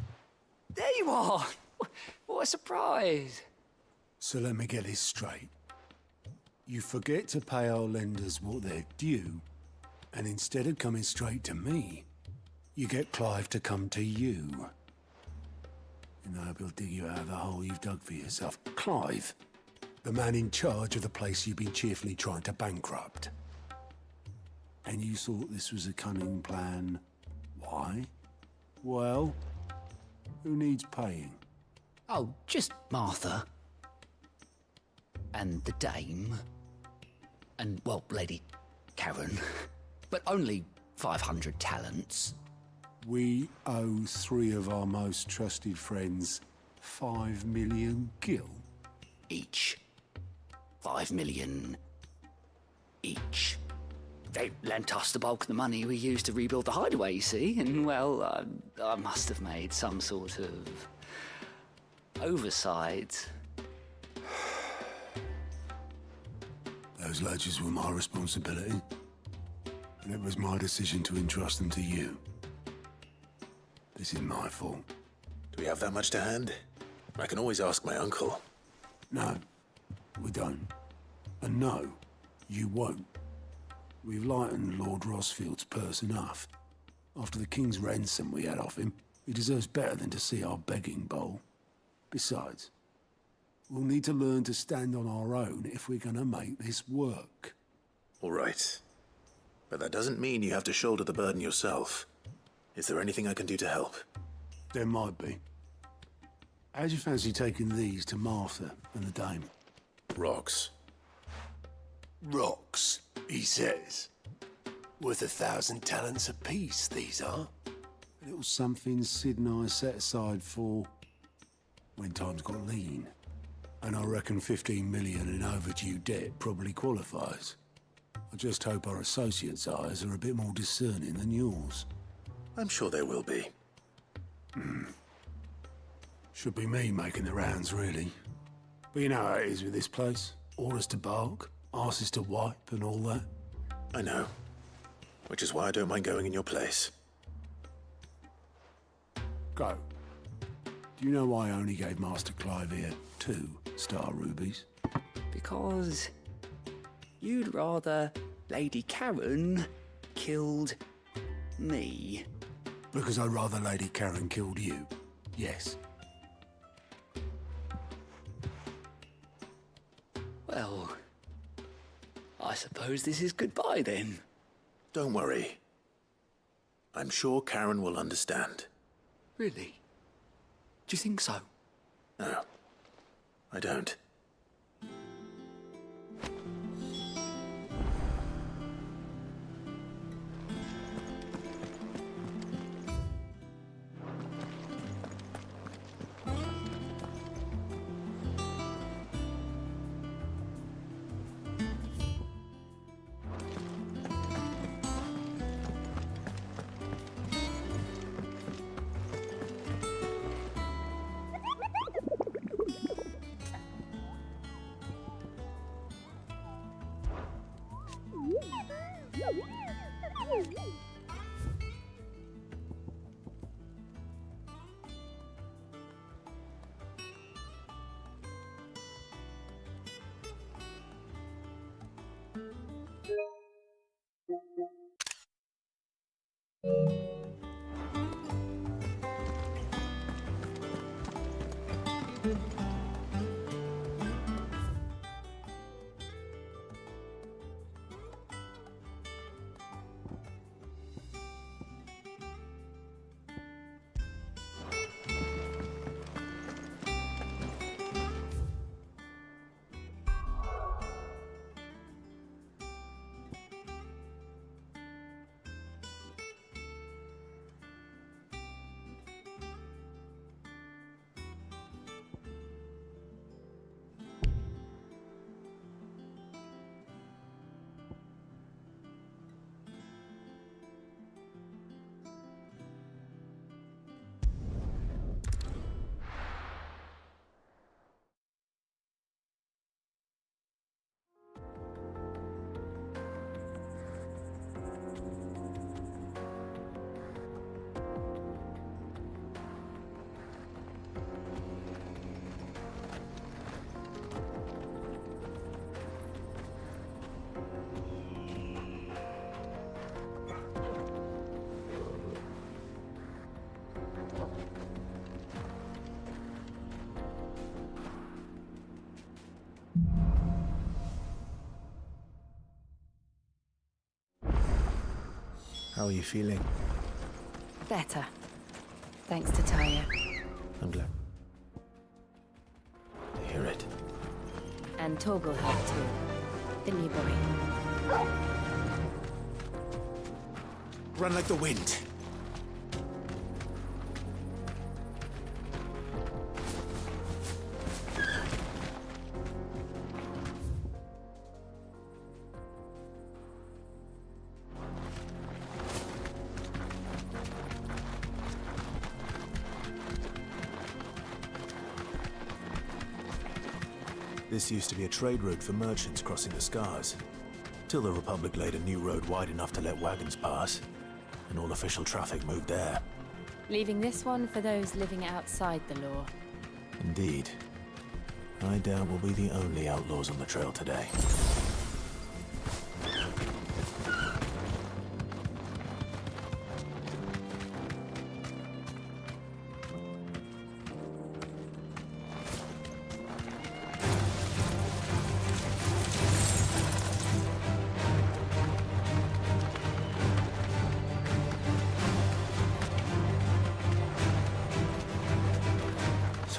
There you are! What a surprise! So let me get this straight. You forget to pay our lenders what they're due, and instead of coming straight to me, you get Clive to come to you. And I hope he'll dig you out of the hole you've dug for yourself. Clive, the man in charge of the place you've been cheerfully trying to bankrupt. And you thought this was a cunning plan. Why? Well, who needs paying? Oh, just Martha. And the dame. And, well, Lady Karen. But only 500 talents. We owe 3 of our most trusted friends 5 million gil. Each. 5 million each. They lent us the bulk of the money we used to rebuild the hideaway, you see, and, well, I must have made some sort of oversight. Those ledgers were my responsibility, and it was my decision to entrust them to you. This is my fault. Do we have that much to hand? I can always ask my uncle. No, we don't. And no, you won't. We've lightened Lord Rosfield's purse enough. After the king's ransom we had off him, he deserves better than to see our begging bowl. Besides, we'll need to learn to stand on our own if we're gonna make this work. All right. But that doesn't mean you have to shoulder the burden yourself. Is there anything I can do to help? There might be. How'd you fancy taking these to Martha and the dame? Rocks. Rocks, he says. Worth 1,000 talents apiece, these are. A little something Sid and I set aside for when times got lean. And I reckon 15 million in overdue debt probably qualifies. I just hope our associates' eyes are a bit more discerning than yours. I'm sure there will be. Should be me making the rounds, really. But you know how it is with this place. Orders to bark, arses to wipe, and all that. I know. Which is why I don't mind going in your place. Go. Do Do you know why I only gave Master Clive here 2 star rubies? Because you'd rather Lady Karen killed me. Because I'd rather Lady Karen killed you. Yes. Well, I suppose this is goodbye then. Don't worry. I'm sure Karen will understand. Really? Do you think so? No, I don't. How are you feeling? Better. Thanks to Talia. I'm glad to hear it. And Torgal helped too. Didn't you, boy? Run like the wind. This used to be a trade route for merchants crossing the Scars, till the Republic laid a new road wide enough to let wagons pass, and all official traffic moved there. Leaving this one for those living outside the law. Indeed. I doubt we'll be the only outlaws on the trail today.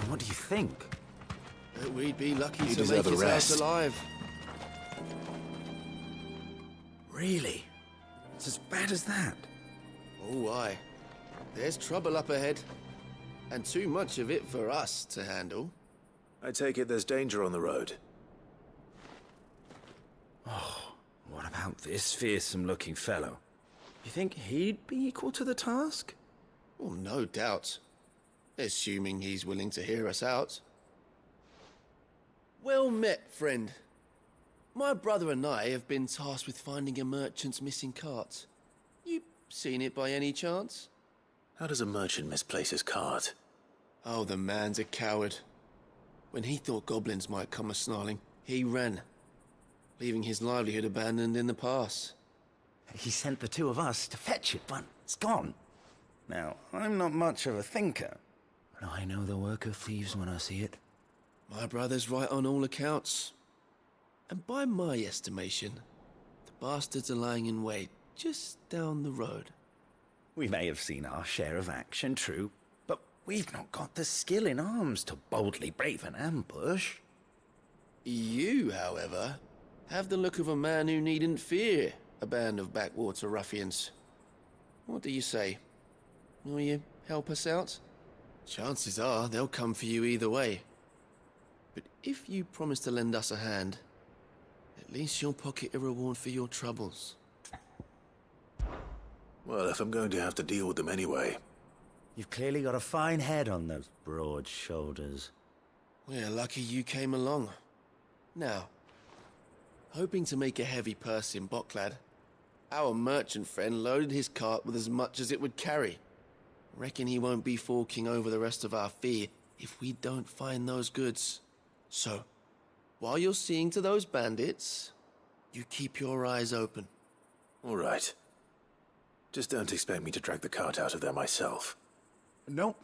What do you think? That we'd be lucky You to deserve make a it out rest. alive. Really? It's as bad as that? Oh, aye. There's trouble up ahead. And too much of it for us to handle. I take it there's danger on the road. Oh, what about this fearsome-looking fellow? You think he'd be equal to the task? Well, no doubt. Assuming he's willing to hear us out. Well met, friend. My brother and I have been tasked with finding a merchant's missing cart. You seen it by any chance? How does a merchant misplace his cart? Oh, the man's a coward. When he thought goblins might come a-snarling, he ran, leaving his livelihood abandoned in the pass. He sent the two of us to fetch it, but it's gone. Now, I'm not much of a thinker, but I know the work of thieves when I see it. My brother's right on all accounts. And by my estimation, the bastards are lying in wait just down the road. We may have seen our share of action, true, but we've not got the skill in arms to boldly brave an ambush. You, however, have the look of a man who needn't fear a band of backwater ruffians. What do you say? Will you help us out? Chances are they'll come for you either way. But if you promise to lend us a hand, at least you'll pocket a reward for your troubles. Well, if I'm going to have to deal with them anyway. You've clearly got a fine head on those broad shoulders. We're lucky you came along. Now, hoping to make a heavy purse in Bocklad, our merchant friend loaded his cart with as much as it would carry. Reckon he won't be forking over the rest of our fee if we don't find those goods. So, while you're seeing to those bandits, you keep your eyes open. All right. Just don't expect me to drag the cart out of there myself. No.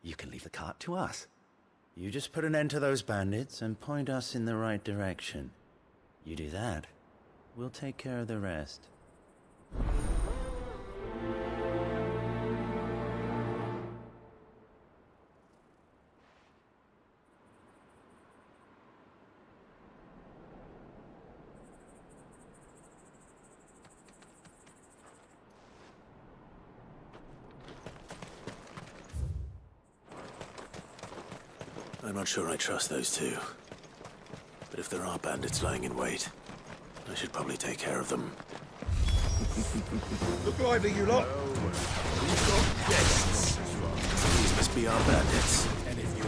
You can leave the cart to us. You just put an end to those bandits and point us in the right direction. You do that, we'll take care of the rest. I'm not sure I trust those two. But if there are bandits lying in wait, I should probably take care of them. Look lively, you lot. We've got guests. These must be our bandits. And if you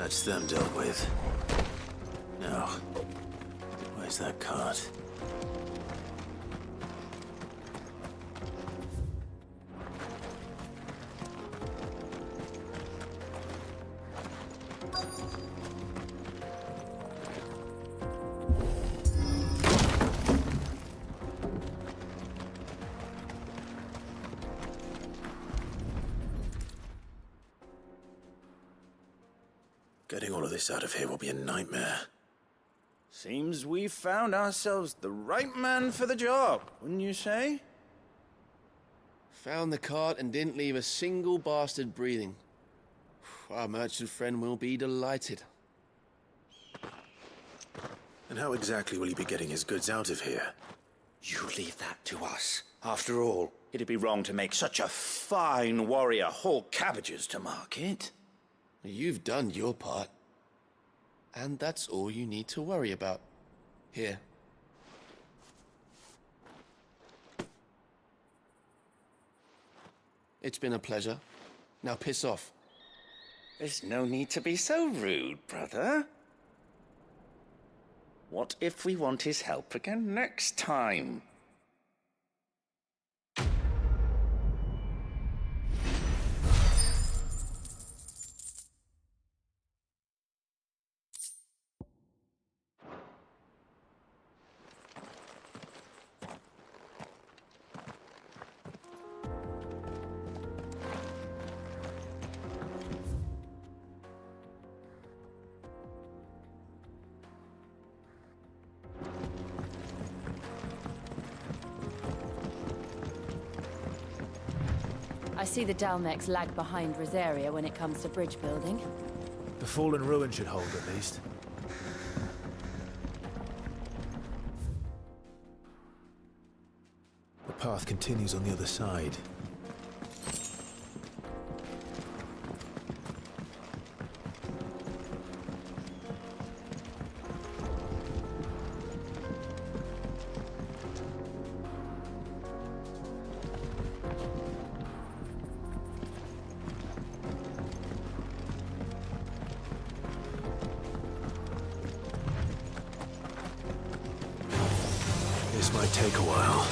That's them dealt with. Now, where's that cart? Getting all of this out of here will be a nightmare. Seems we've found ourselves the right man for the job, wouldn't you say? Found the cart and didn't leave a single bastard breathing. Our merchant friend will be delighted. And how exactly will he be getting his goods out of here? You leave that to us. After all, it'd be wrong to make such a fine warrior haul cabbages to market. You've done your part. And that's all you need to worry about. Here. It's been a pleasure. Now piss off. There's no need to be so rude, brother. What if we want his help again next time? I see the Dalmex lag behind Rosaria when it comes to bridge building. The fallen ruin should hold, at least. The path continues on the other side. This might take a while.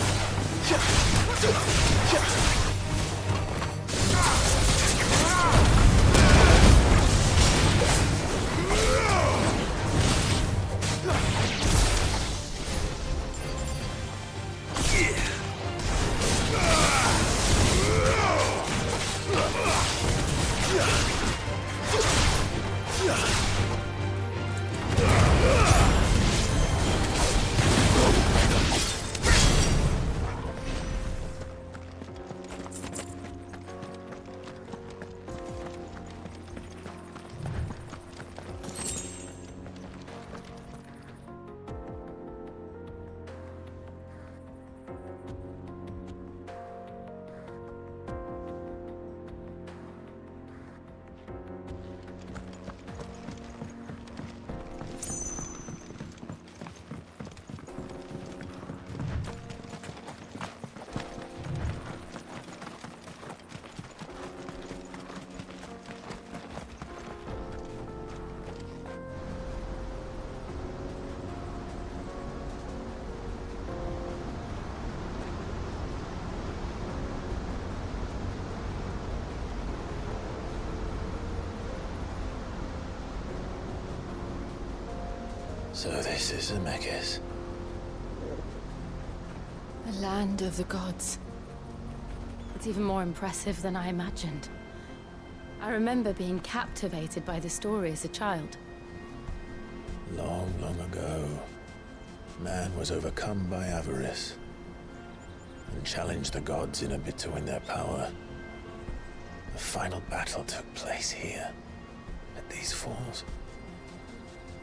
So this is Zemeckis. The land of the gods. It's even more impressive than I imagined. I remember being captivated by the story as a child. Long, long ago, man was overcome by avarice and challenged the gods in a bid to win their power. The final battle took place here, at these falls.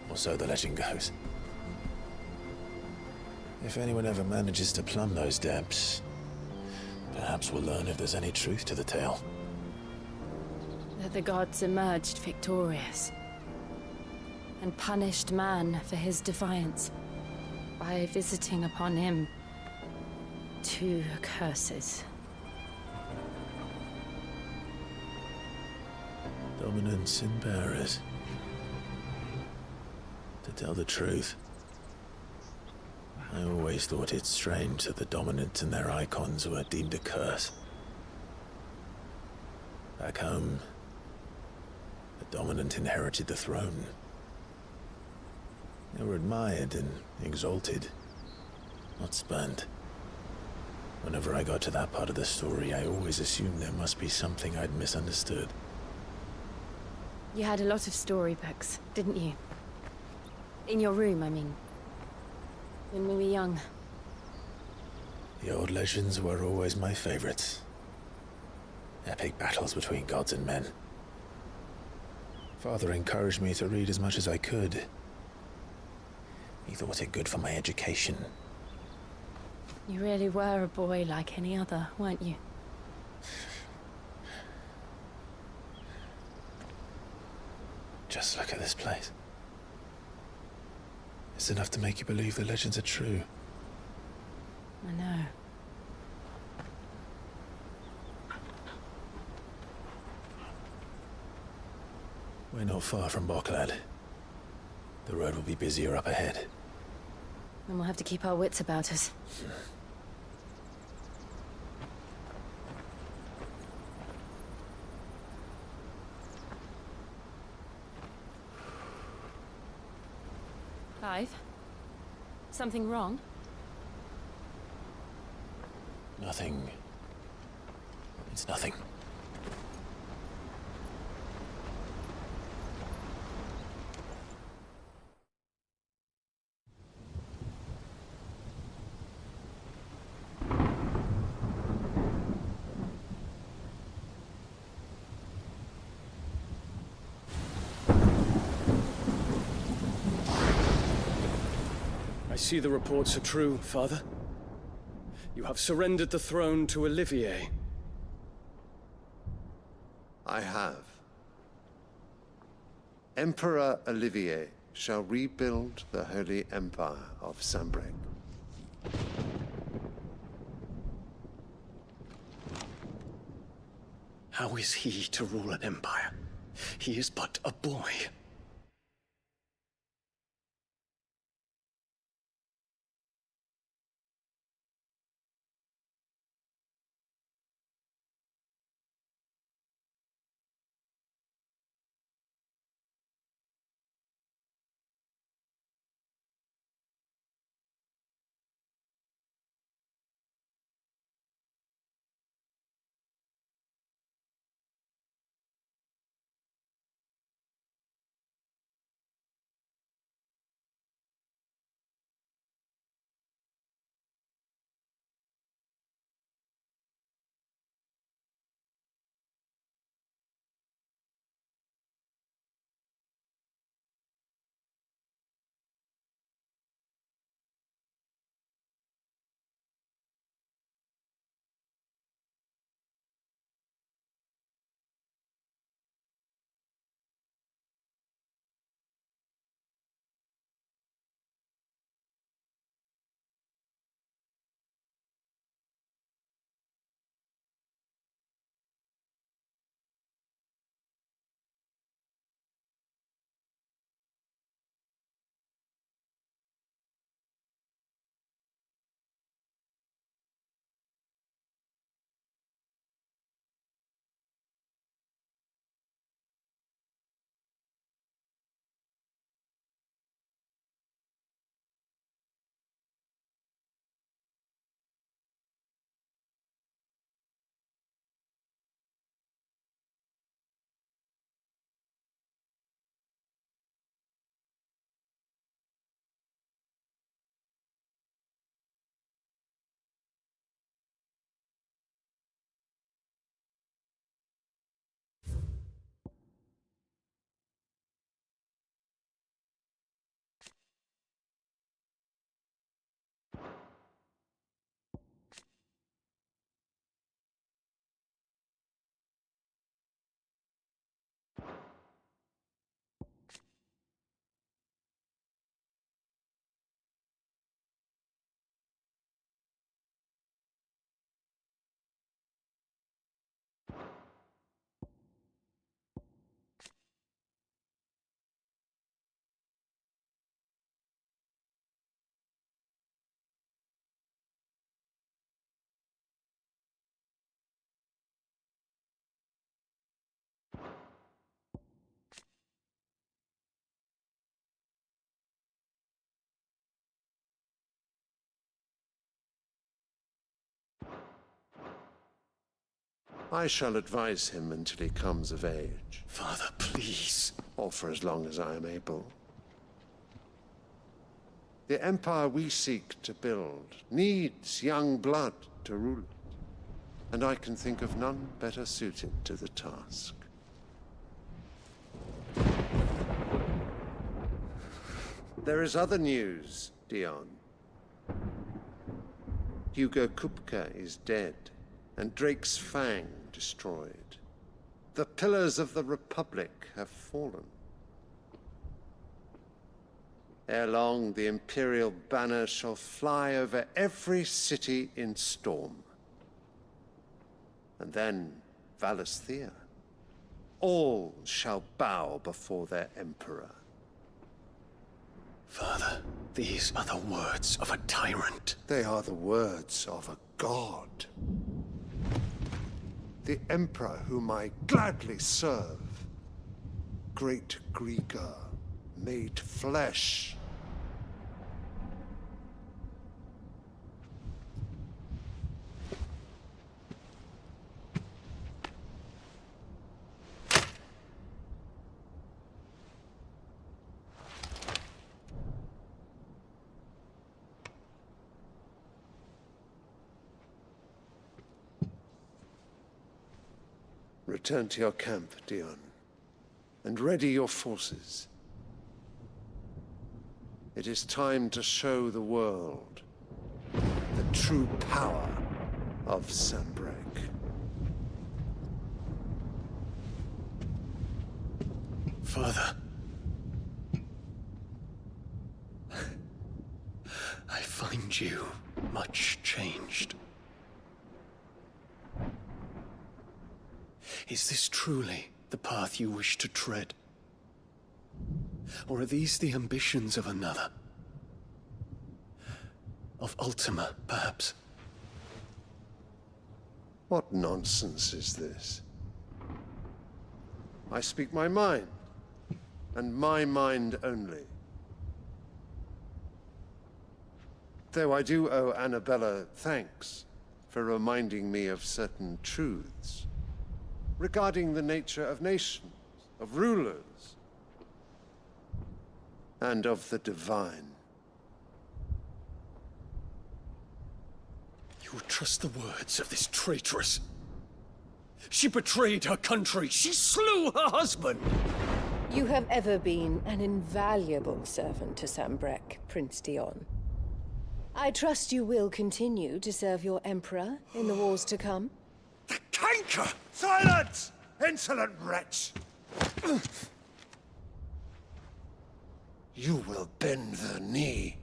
Or so the legend goes. If anyone ever manages to plumb those depths, perhaps we'll learn if there's any truth to the tale. That the gods emerged victorious and punished man for his defiance by visiting upon him 2 curses. Dominance and bearers. To tell the truth, I always thought it strange that the dominant and their icons were deemed a curse. Back home, the dominant inherited the throne. They were admired and exalted, not spurned. Whenever I got to that part of the story, I always assumed there must be something I'd misunderstood. You had a lot of storybooks, didn't you? In your room, I mean. When we were young. The old legends were always my favorites. Epic battles between gods and men. Father encouraged me to read as much as I could. He thought it good for my education. You really were a boy like any other, weren't you? Just look at this place. It's enough to make you believe the legends are true. I know. We're not far from Boklad. The road will be busier up ahead. Then we'll have to keep our wits about us. Clive? Something wrong? Nothing. It's nothing. I see the reports are true, Father. You have surrendered the throne to Olivier. I have. Emperor Olivier shall rebuild the Holy Empire of Sanbreque. How is he to rule an empire? He is but a boy. I shall advise him until he comes of age. Father, please. Or for as long as I am able. The empire we seek to build needs young blood to rule it, and I can think of none better suited to the task. there is other news, Dion. Hugo Kupka is dead, and Drake's Fang destroyed. The pillars of the Republic have fallen. Ere long, the Imperial banner shall fly over every city in Storm. And then Valisthea. All shall bow before their Emperor. Father, these are the words of a tyrant. They are the words of a god. The Emperor whom I gladly serve. Great Grieger, made flesh. Return to your camp, Dion, and ready your forces. It is time to show the world the true power of Sanbreque. Father. I find you much changed. Is this truly the path you wish to tread? Or are these the ambitions of another? Of Ultima, perhaps? What nonsense is this? I speak my mind, and my mind only. Though I do owe Annabella thanks for reminding me of certain truths regarding the nature of nations, of rulers, and of the divine. You would trust the words of this traitress? She betrayed her country. She slew her husband. You have ever been an invaluable servant to Sanbreque, Prince Dion. I trust you will continue to serve your Emperor in the wars to come. The canker! Silence! Insolent wretch! You will bend the knee.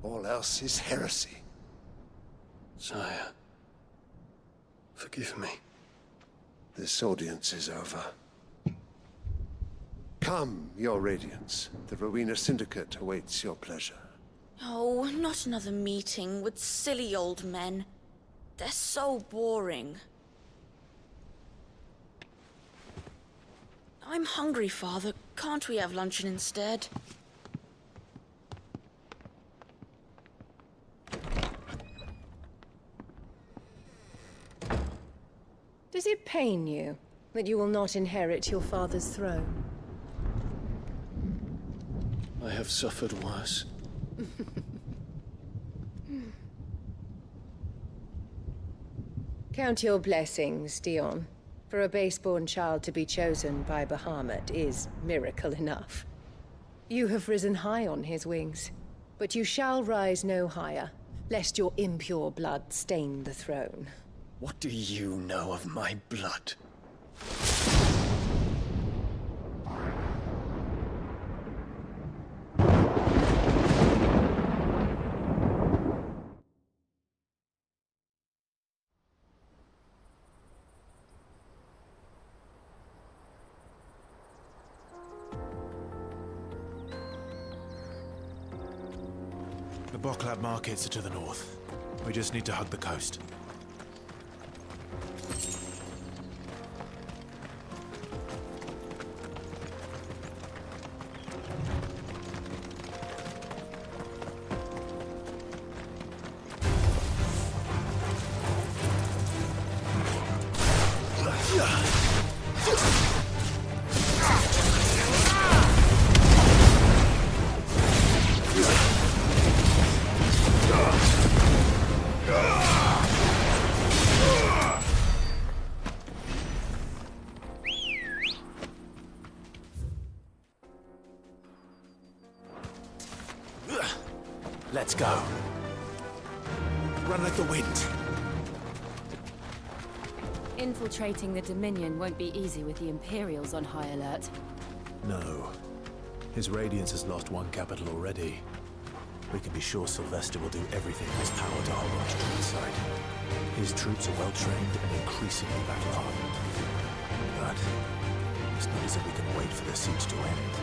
All else is heresy. Sire, forgive me. This audience is over. Come, your Radiance. The Rowena Syndicate awaits your pleasure. Oh, not another meeting with silly old men. They're so boring. I'm hungry, Father. Can't we have luncheon instead? Does it pain you that you will not inherit your father's throne? I have suffered worse. Count your blessings, Dion. For a base-born child to be chosen by Bahamut is miracle enough. You have risen high on his wings, but you shall rise no higher, lest your impure blood stain the throne. What do you know of my blood? The Boklab markets are to the north. We just need to hug the coast. Let's go. Run like the wind. Infiltrating the Dominion won't be easy with the Imperials on high alert. No. His Radiance has lost one capital already. We can be sure Sylvester will do everything in his power to hold on to the inside. His troops are well-trained and increasingly battle-hardened. But it's not as if we can wait for the siege to end.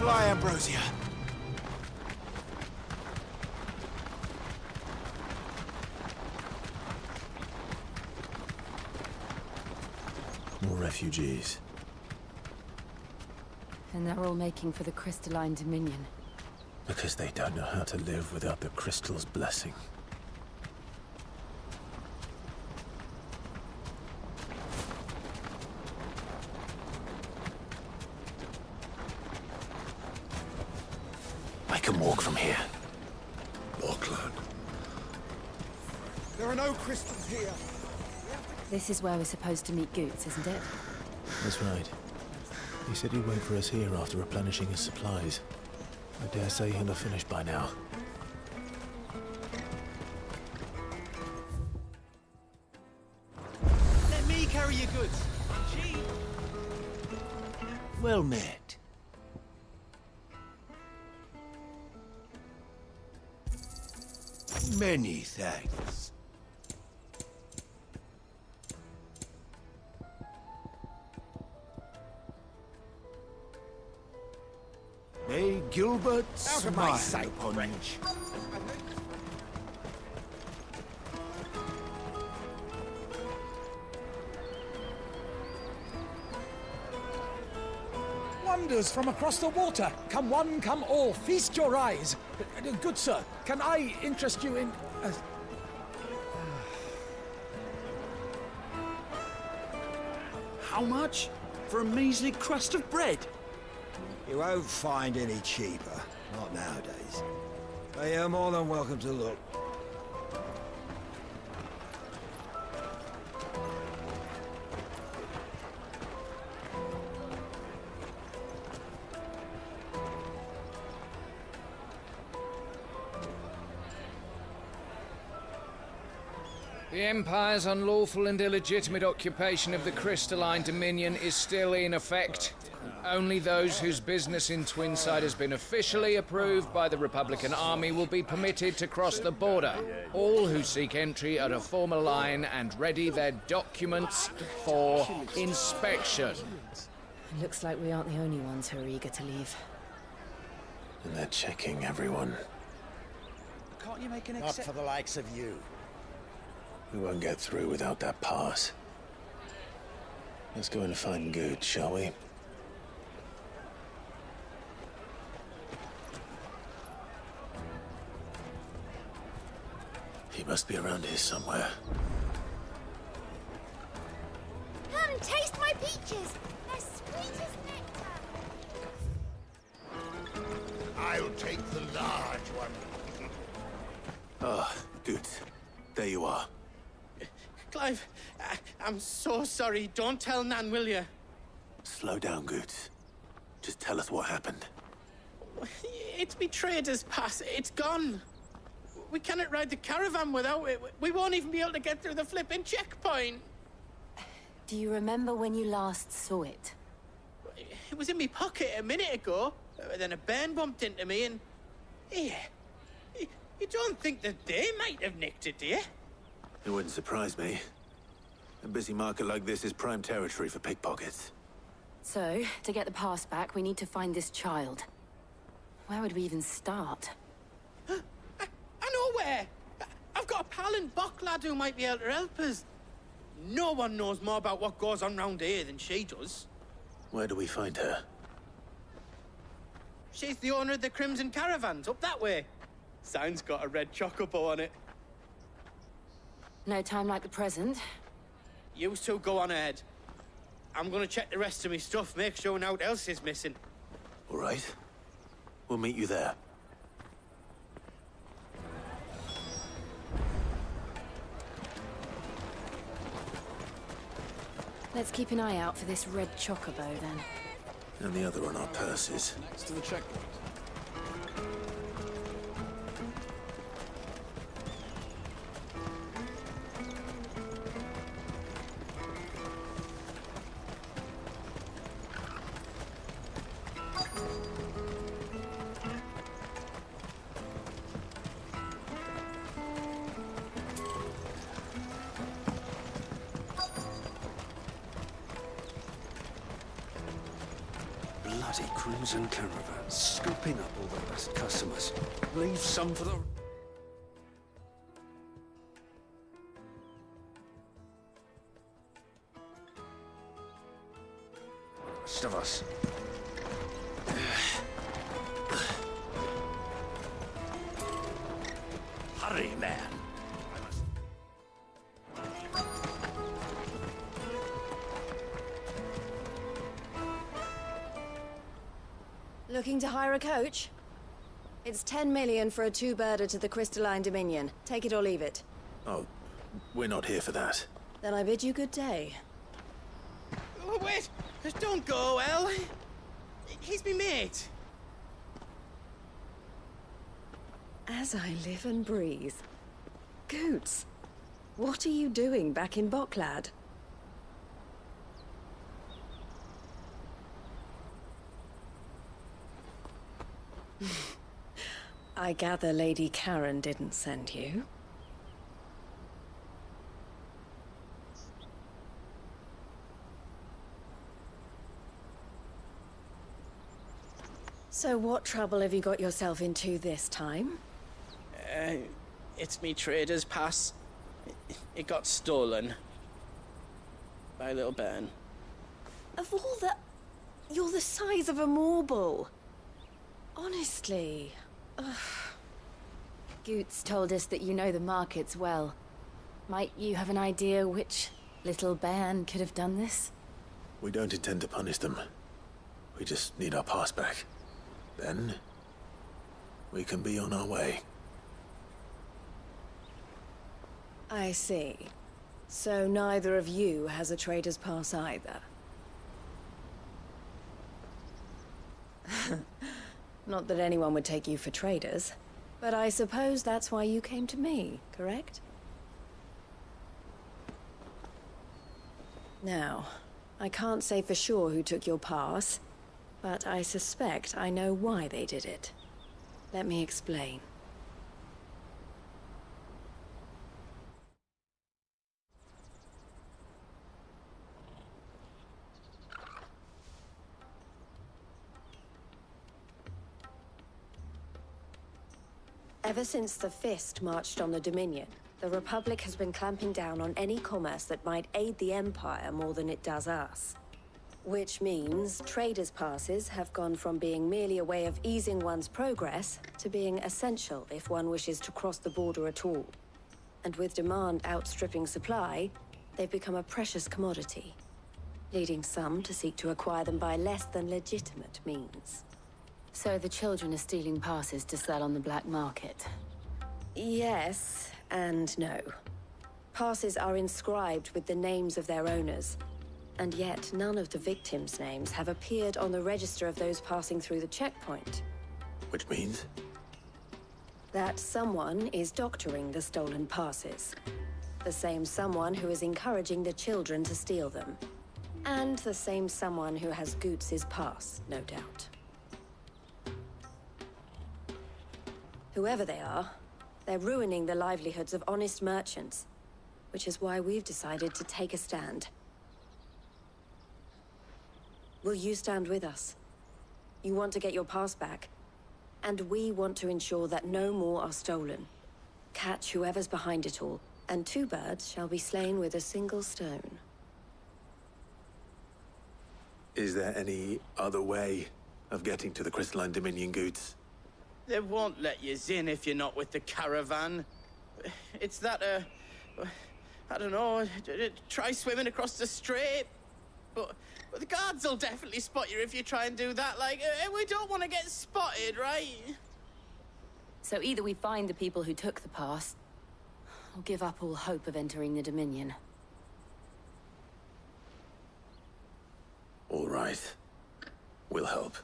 Fly, Ambrosia. More refugees. And they're all making for the crystalline Dominion. Because they don't know how to live without the crystal's blessing. I can walk from here. Auckland. There are no crystals here. This is where we're supposed to meet Goots, isn't it? That's right. He said he'd wait for us here after replenishing his supplies. I dare say he'll have finished by now. Let me carry your goods. I'm cheap. Well met. Many thanks. May Gilbert Out of my smile sight, upon you. Wonders from across the water. Come one, come all, feast your eyes. Good sir, can I interest you in... How much? For a measly crust of bread? You won't find any cheaper. Not nowadays. But you're more than welcome to look. The Empire's unlawful and illegitimate occupation of the crystalline dominion is still in effect. Only those whose business in Twinside has been officially approved by the Republican Army will be permitted to cross the border. All who seek entry are to form a line and ready their documents for inspection. Looks like we aren't the only ones who are eager to leave. And they're checking everyone. Can't you make an exception? Not for the likes of you. We won't get through without that pass. Let's go and find Good, shall we? He must be around here somewhere. Come, taste my peaches! They're sweet as nectar! I'll take the large one. Ah, Good. There you are. Clive, I'm so sorry. Don't tell Nan, will you? Slow down, Goods. Just tell us what happened. It's betrayed us, Pass. It's gone. We cannot ride the caravan without it. We won't even be able to get through the flipping checkpoint. Do you remember when you last saw it? It was in my pocket a minute ago. Then a bairn bumped into me and... Yeah. You don't think that they might have nicked it, do you? It wouldn't surprise me. A busy market like this is prime territory for pickpockets. So, to get the pass back, we need to find this child. Where would we even start? I know where! I've got a pal in Bocklad who might be able to help us. No one knows more about what goes on round here than she does. Where do we find her? She's the owner of the Crimson Caravans, up that way. Sign's got a red chocobo on it. No time like the present. You two go on ahead. I'm gonna check the rest of my stuff, make sure nothing else is missing. All right. We'll meet you there. Let's keep an eye out for this red chocobo, then. And the other on our purses. Next to the checkpoint. Bloody Crimson Caravans, scooping up all the best customers. Leave some for the... rest of us. Hurry, man. Looking to hire a coach? It's 10 million for a two-birder to the Crystalline Dominion. Take it or leave it. Oh, we're not here for that. Then I bid you good day. Oh, wait! Don't go, El. He's me mate. As I live and breathe. Goots, what are you doing back in Bocklad? I gather Lady Karen didn't send you. So what trouble have you got yourself into this time? It's me trader's pass. It got stolen. By little Ben. Of all the... You're the size of a marble. Honestly. Ugh. Goots told us that you know the markets well. Might you have an idea which little bairn could have done this? We don't intend to punish them. We just need our pass back. Then, we can be on our way. I see. So neither of you has a trader's pass either. Not that anyone would take you for traders, but I suppose that's why you came to me, correct? Now, I can't say for sure who took your pass, but I suspect I know why they did it. Let me explain. Ever since the Fist marched on the Dominion, the Republic has been clamping down on any commerce that might aid the Empire more than it does us. Which means traders' passes have gone from being merely a way of easing one's progress to being essential if one wishes to cross the border at all. And with demand outstripping supply, they've become a precious commodity, leading some to seek to acquire them by less than legitimate means. So the children are stealing passes to sell on the black market? Yes, and no. Passes are inscribed with the names of their owners, and yet none of the victims' names have appeared on the register of those passing through the checkpoint. Which means? That someone is doctoring the stolen passes. The same someone who is encouraging the children to steal them. And the same someone who has Goots' pass, no doubt. Whoever they are, they're ruining the livelihoods of honest merchants, which is why we've decided to take a stand. Will you stand with us? You want to get your pass back, and we want to ensure that no more are stolen. Catch whoever's behind it all, and two birds shall be slain with a single stone. Is there any other way of getting to the Crystalline Dominion, Goots? They won't let you in if you're not with the caravan. It's that, I don't know, try swimming across the strait. But the guards will definitely spot you if you try and do that. Like, we don't want to get spotted, right? So either we find the people who took the pass, or give up all hope of entering the Dominion. All right. We'll help.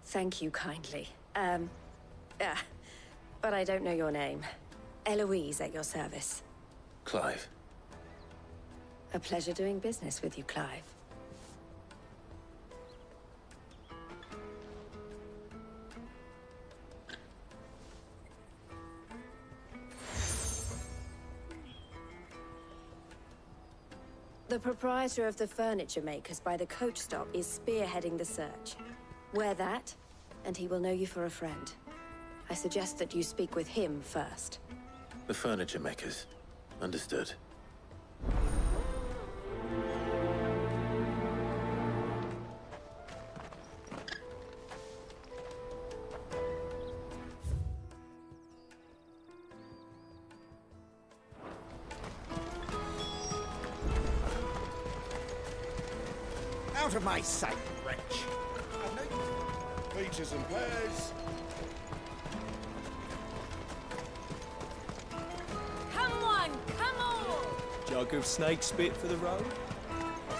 Thank you kindly. But I don't know your name. Eloise at your service. Clive. A pleasure doing business with you, Clive. The proprietor of the furniture makers by the coach stop is spearheading the search. Wear that, and he will know you for a friend. I suggest that you speak with him first. The furniture makers. Understood. Out of my sight, wretch! Peaches and pears. Come on, come on! Jug of snake spit for the road?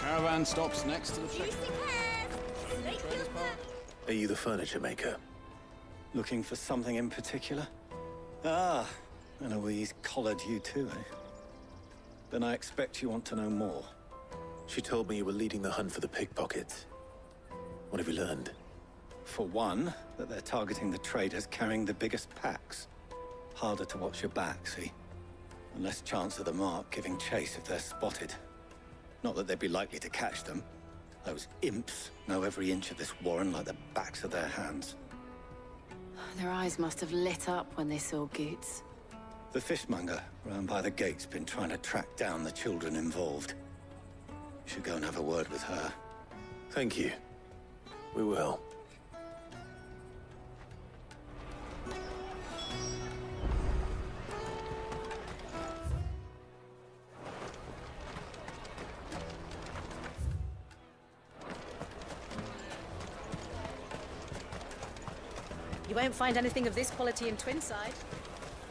Caravan stops next to the Juicy pears! Snake yogurt! Are you the furniture maker? Looking for something in particular? Ah, Eloise collared you too, eh? Then I expect you want to know more. She told me you were leading the hunt for the pickpockets. What have you learned? For one, that they're targeting the traders carrying the biggest packs. Harder to watch your back, see? And less chance of the mark giving chase if they're spotted. Not that they'd be likely to catch them. Those imps know every inch of this warren like the backs of their hands. Their eyes must have lit up when they saw Goots. The fishmonger round by the gate's been trying to track down the children involved. You should go and have a word with her. Thank you. We will. You won't find anything of this quality in Twinside.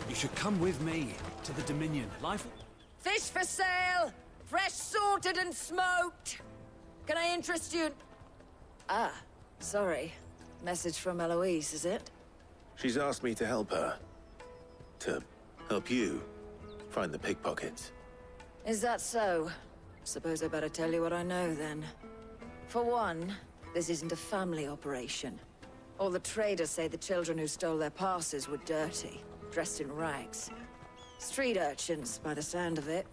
You should come with me to the Dominion. Life... Fish for sale! Fresh sorted and smoked! Can I interest you in... Ah, sorry. Message from Eloise, is it? She's asked me to help her. To help you find the pickpockets. Is that so? Suppose I better tell you what I know, then. For one, this isn't a family operation. All the traders say the children who stole their passes were dirty, dressed in rags. Street urchins, by the sound of it.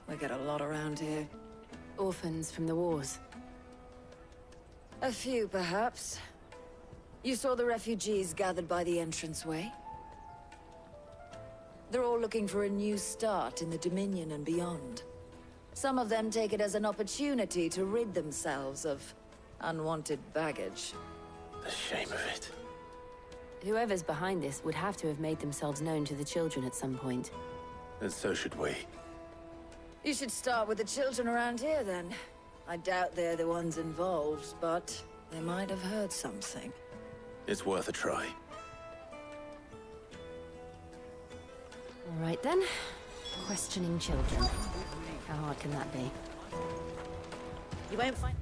We get a lot around here. Orphans from the wars. A few, perhaps. You saw the refugees gathered by the entranceway? They're all looking for a new start in the Dominion and beyond. Some of them take it as an opportunity to rid themselves of unwanted baggage. The shame of it. Whoever's behind this would have to have made themselves known to the children at some point. And so should we. You should start with the children around here, then. I doubt they're the ones involved, but they might have heard something. It's worth a try. All right, then. Questioning children. How hard can that be? You won't find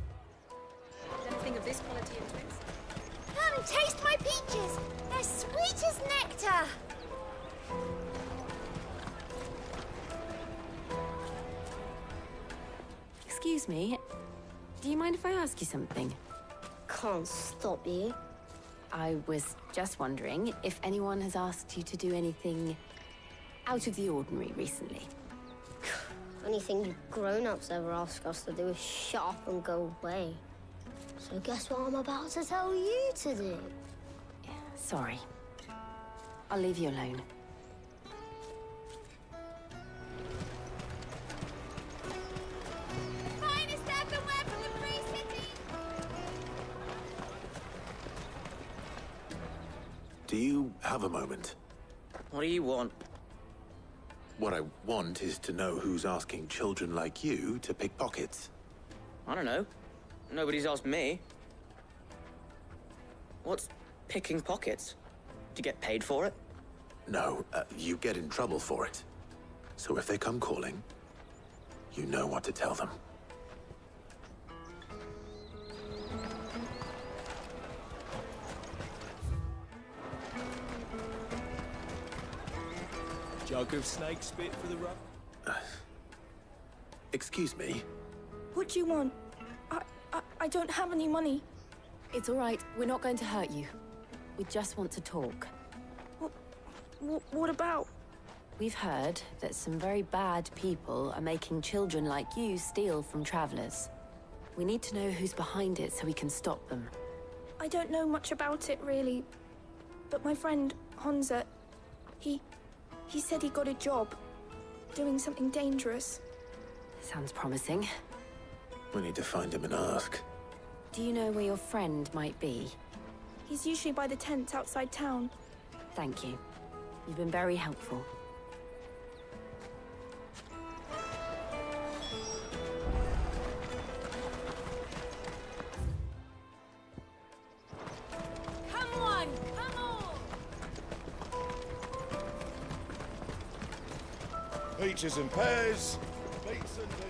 anything of this quality in Twinside. Come and taste my peaches! They're sweet as nectar! Excuse me, do you mind if I ask you something? Can't stop you. I was just wondering if anyone has asked you to do anything out of the ordinary recently. Anything you grown-ups ever ask us to do is shut up and go away. So guess what I'm about to tell you to do? Sorry. I'll leave you alone. Finest earthenware from the Free City! Do you have a moment? What do you want? What I want is to know who's asking children like you to pick pockets. I don't know. Nobody's asked me. What's picking pockets? Do you get paid for it? No, you get in trouble for it. So if they come calling, you know what to tell them. Jug of snake spit for the rub. Excuse me? What do you want? I don't have any money. It's all right. We're not going to hurt you. We just want to talk. What about? We've heard that some very bad people are making children like you steal from travelers. We need to know who's behind it so we can stop them. I don't know much about it, really. But my friend, Honza, he said he got a job doing something dangerous. Sounds promising. We need to find him and ask. Do you know where your friend might be? He's usually by the tents outside town. Thank you. You've been very helpful. Come on! Come on! Peaches and pears, beets and beef.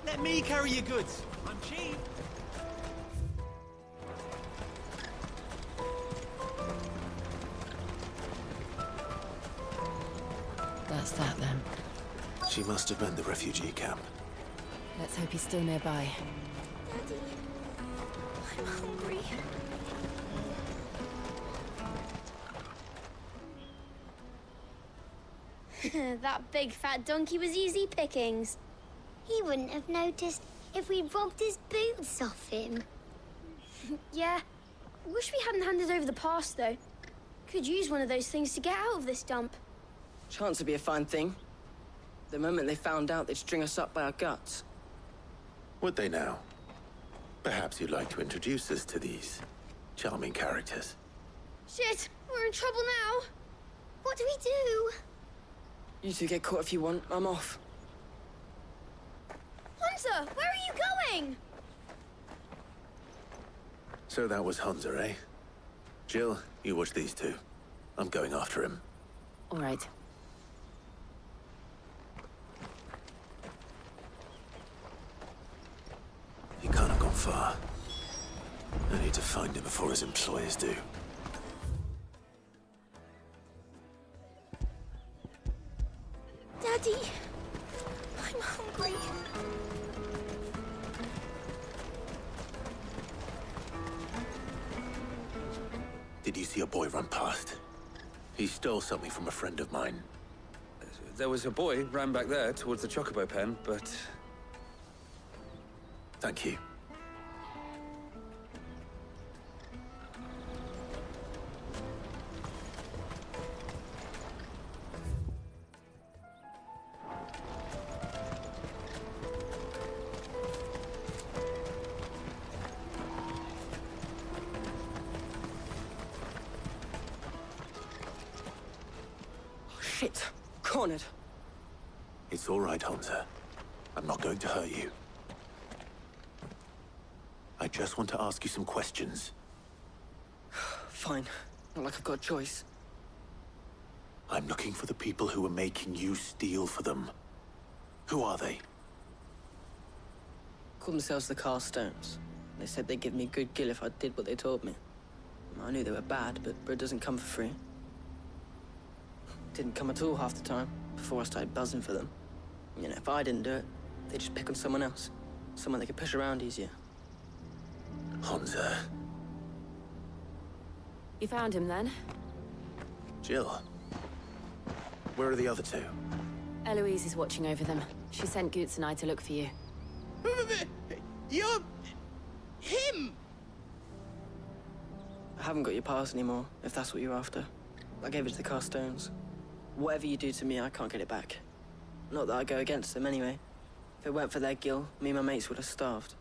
Let me carry your goods. I'm cheap. That's that, then. She must have been the refugee camp. Let's hope he's still nearby. Daddy, I'm hungry. That big fat donkey was easy pickings. He wouldn't have noticed if we robbed his boots off him. Yeah. Wish we hadn't handed over the pass, though. Could use one of those things to get out of this dump. Chance would be a fine thing. The moment they found out, they'd string us up by our guts. Would they now? Perhaps you'd like to introduce us to these charming characters. Shit, we're in trouble now. What do we do? You two get caught if you want. I'm off. Hunter, where are you going? So that was Hunter, eh? Jill, you watch these two. I'm going after him. All right. He can't have gone far. I need to find him before his employers do. Daddy, I'm hungry. Did you see a boy run past? He stole something from a friend of mine. There was a boy ran back there towards the chocobo pen, but... Thank you. Shit. Cornered. It's all right, Hunter. I'm not going to hurt you. I just want to ask you some questions. Fine. Not like I've got a choice. I'm looking for the people who are making you steal for them. Who are they? Call themselves the Carstones. They said they'd give me a good gill if I did what they told me. I knew they were bad, but bread doesn't come for free. Didn't come at all half the time, before I started buzzing for them. You know, if I didn't do it, they'd just pick on someone else. Someone they could push around easier. Hunter. You found him then? Jill. Where are the other two? Eloise is watching over them. She sent Goots and I to look for you. You're... him! I haven't got your pass anymore, if that's what you're after. I gave it to the Carstones. Whatever you do to me, I can't get it back. Not that I go against them anyway. If it weren't for their gill, me and my mates would have starved.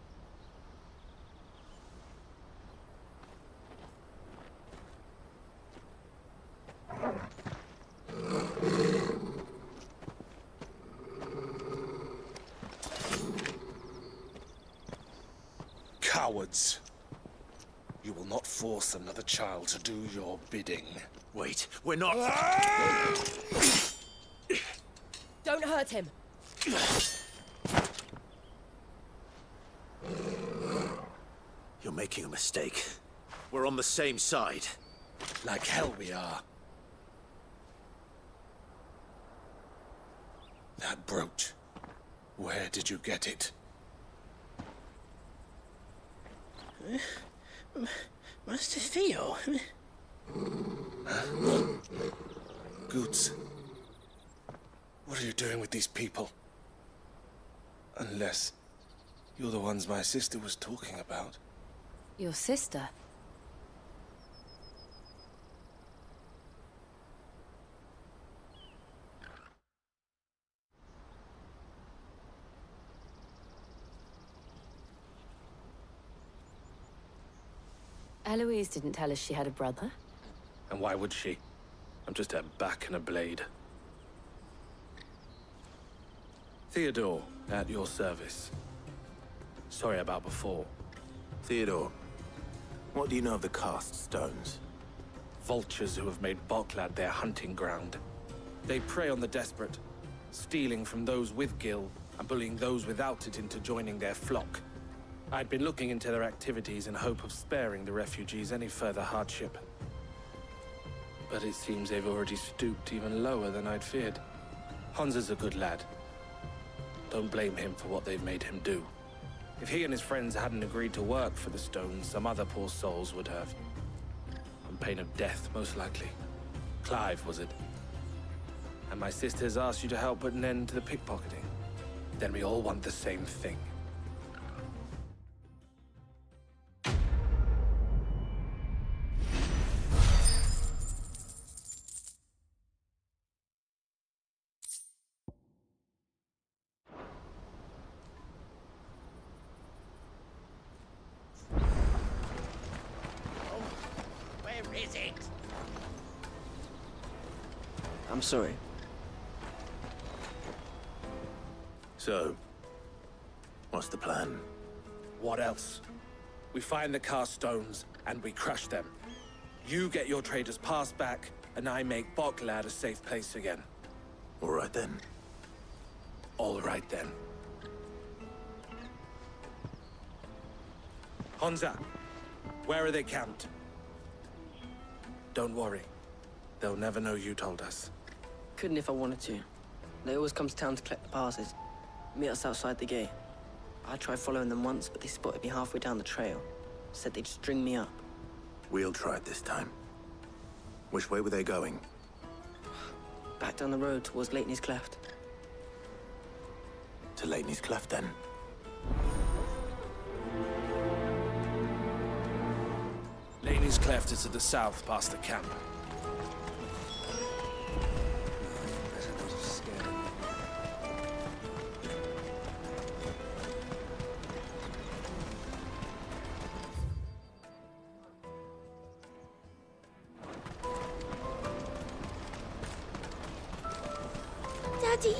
Cowards. You will not force another child to do your bidding. Wait, we're not... Don't hurt him. You're making a mistake. We're on the same side. Like hell we are. That brooch. Where did you get it? Master Theo? Goots. What are you doing with these people? Unless you're the ones my sister was talking about. Your sister? Eloise didn't tell us she had a brother. And why would she? I'm just her back and a blade. Theodore, at your service. Sorry about before. Theodore, what do you know of the Cast Stones? Vultures who have made Boklad their hunting ground. They prey on the desperate, stealing from those with gil and bullying those without it into joining their flock. I'd been looking into their activities in hope of sparing the refugees any further hardship. But it seems they've already stooped even lower than I'd feared. Hansa's a good lad. Don't blame him for what they've made him do. If he and his friends hadn't agreed to work for the Stones, some other poor souls would have. On pain of death, most likely. Clive, was it? And my sisters asked you to help put an end to the pickpocketing. Then we all want the same thing. Where is it? I'm sorry. So, what's the plan? What else? We find the cast stones and we crush them. You get your trader's pass back, and I make Boklad a safe place again. All right then. All right then. Honza, where are they camped? Don't worry. They'll never know you told us. Couldn't if I wanted to. They always come to town to collect the passes. Meet us outside the gate. I tried following them once, but they spotted me halfway down the trail. Said they'd string me up. We'll try it this time. Which way were they going? Back down the road towards Lateney's Cleft. To Lateney's Cleft, then? Laney's Cleft is to the south, past the camp. Daddy.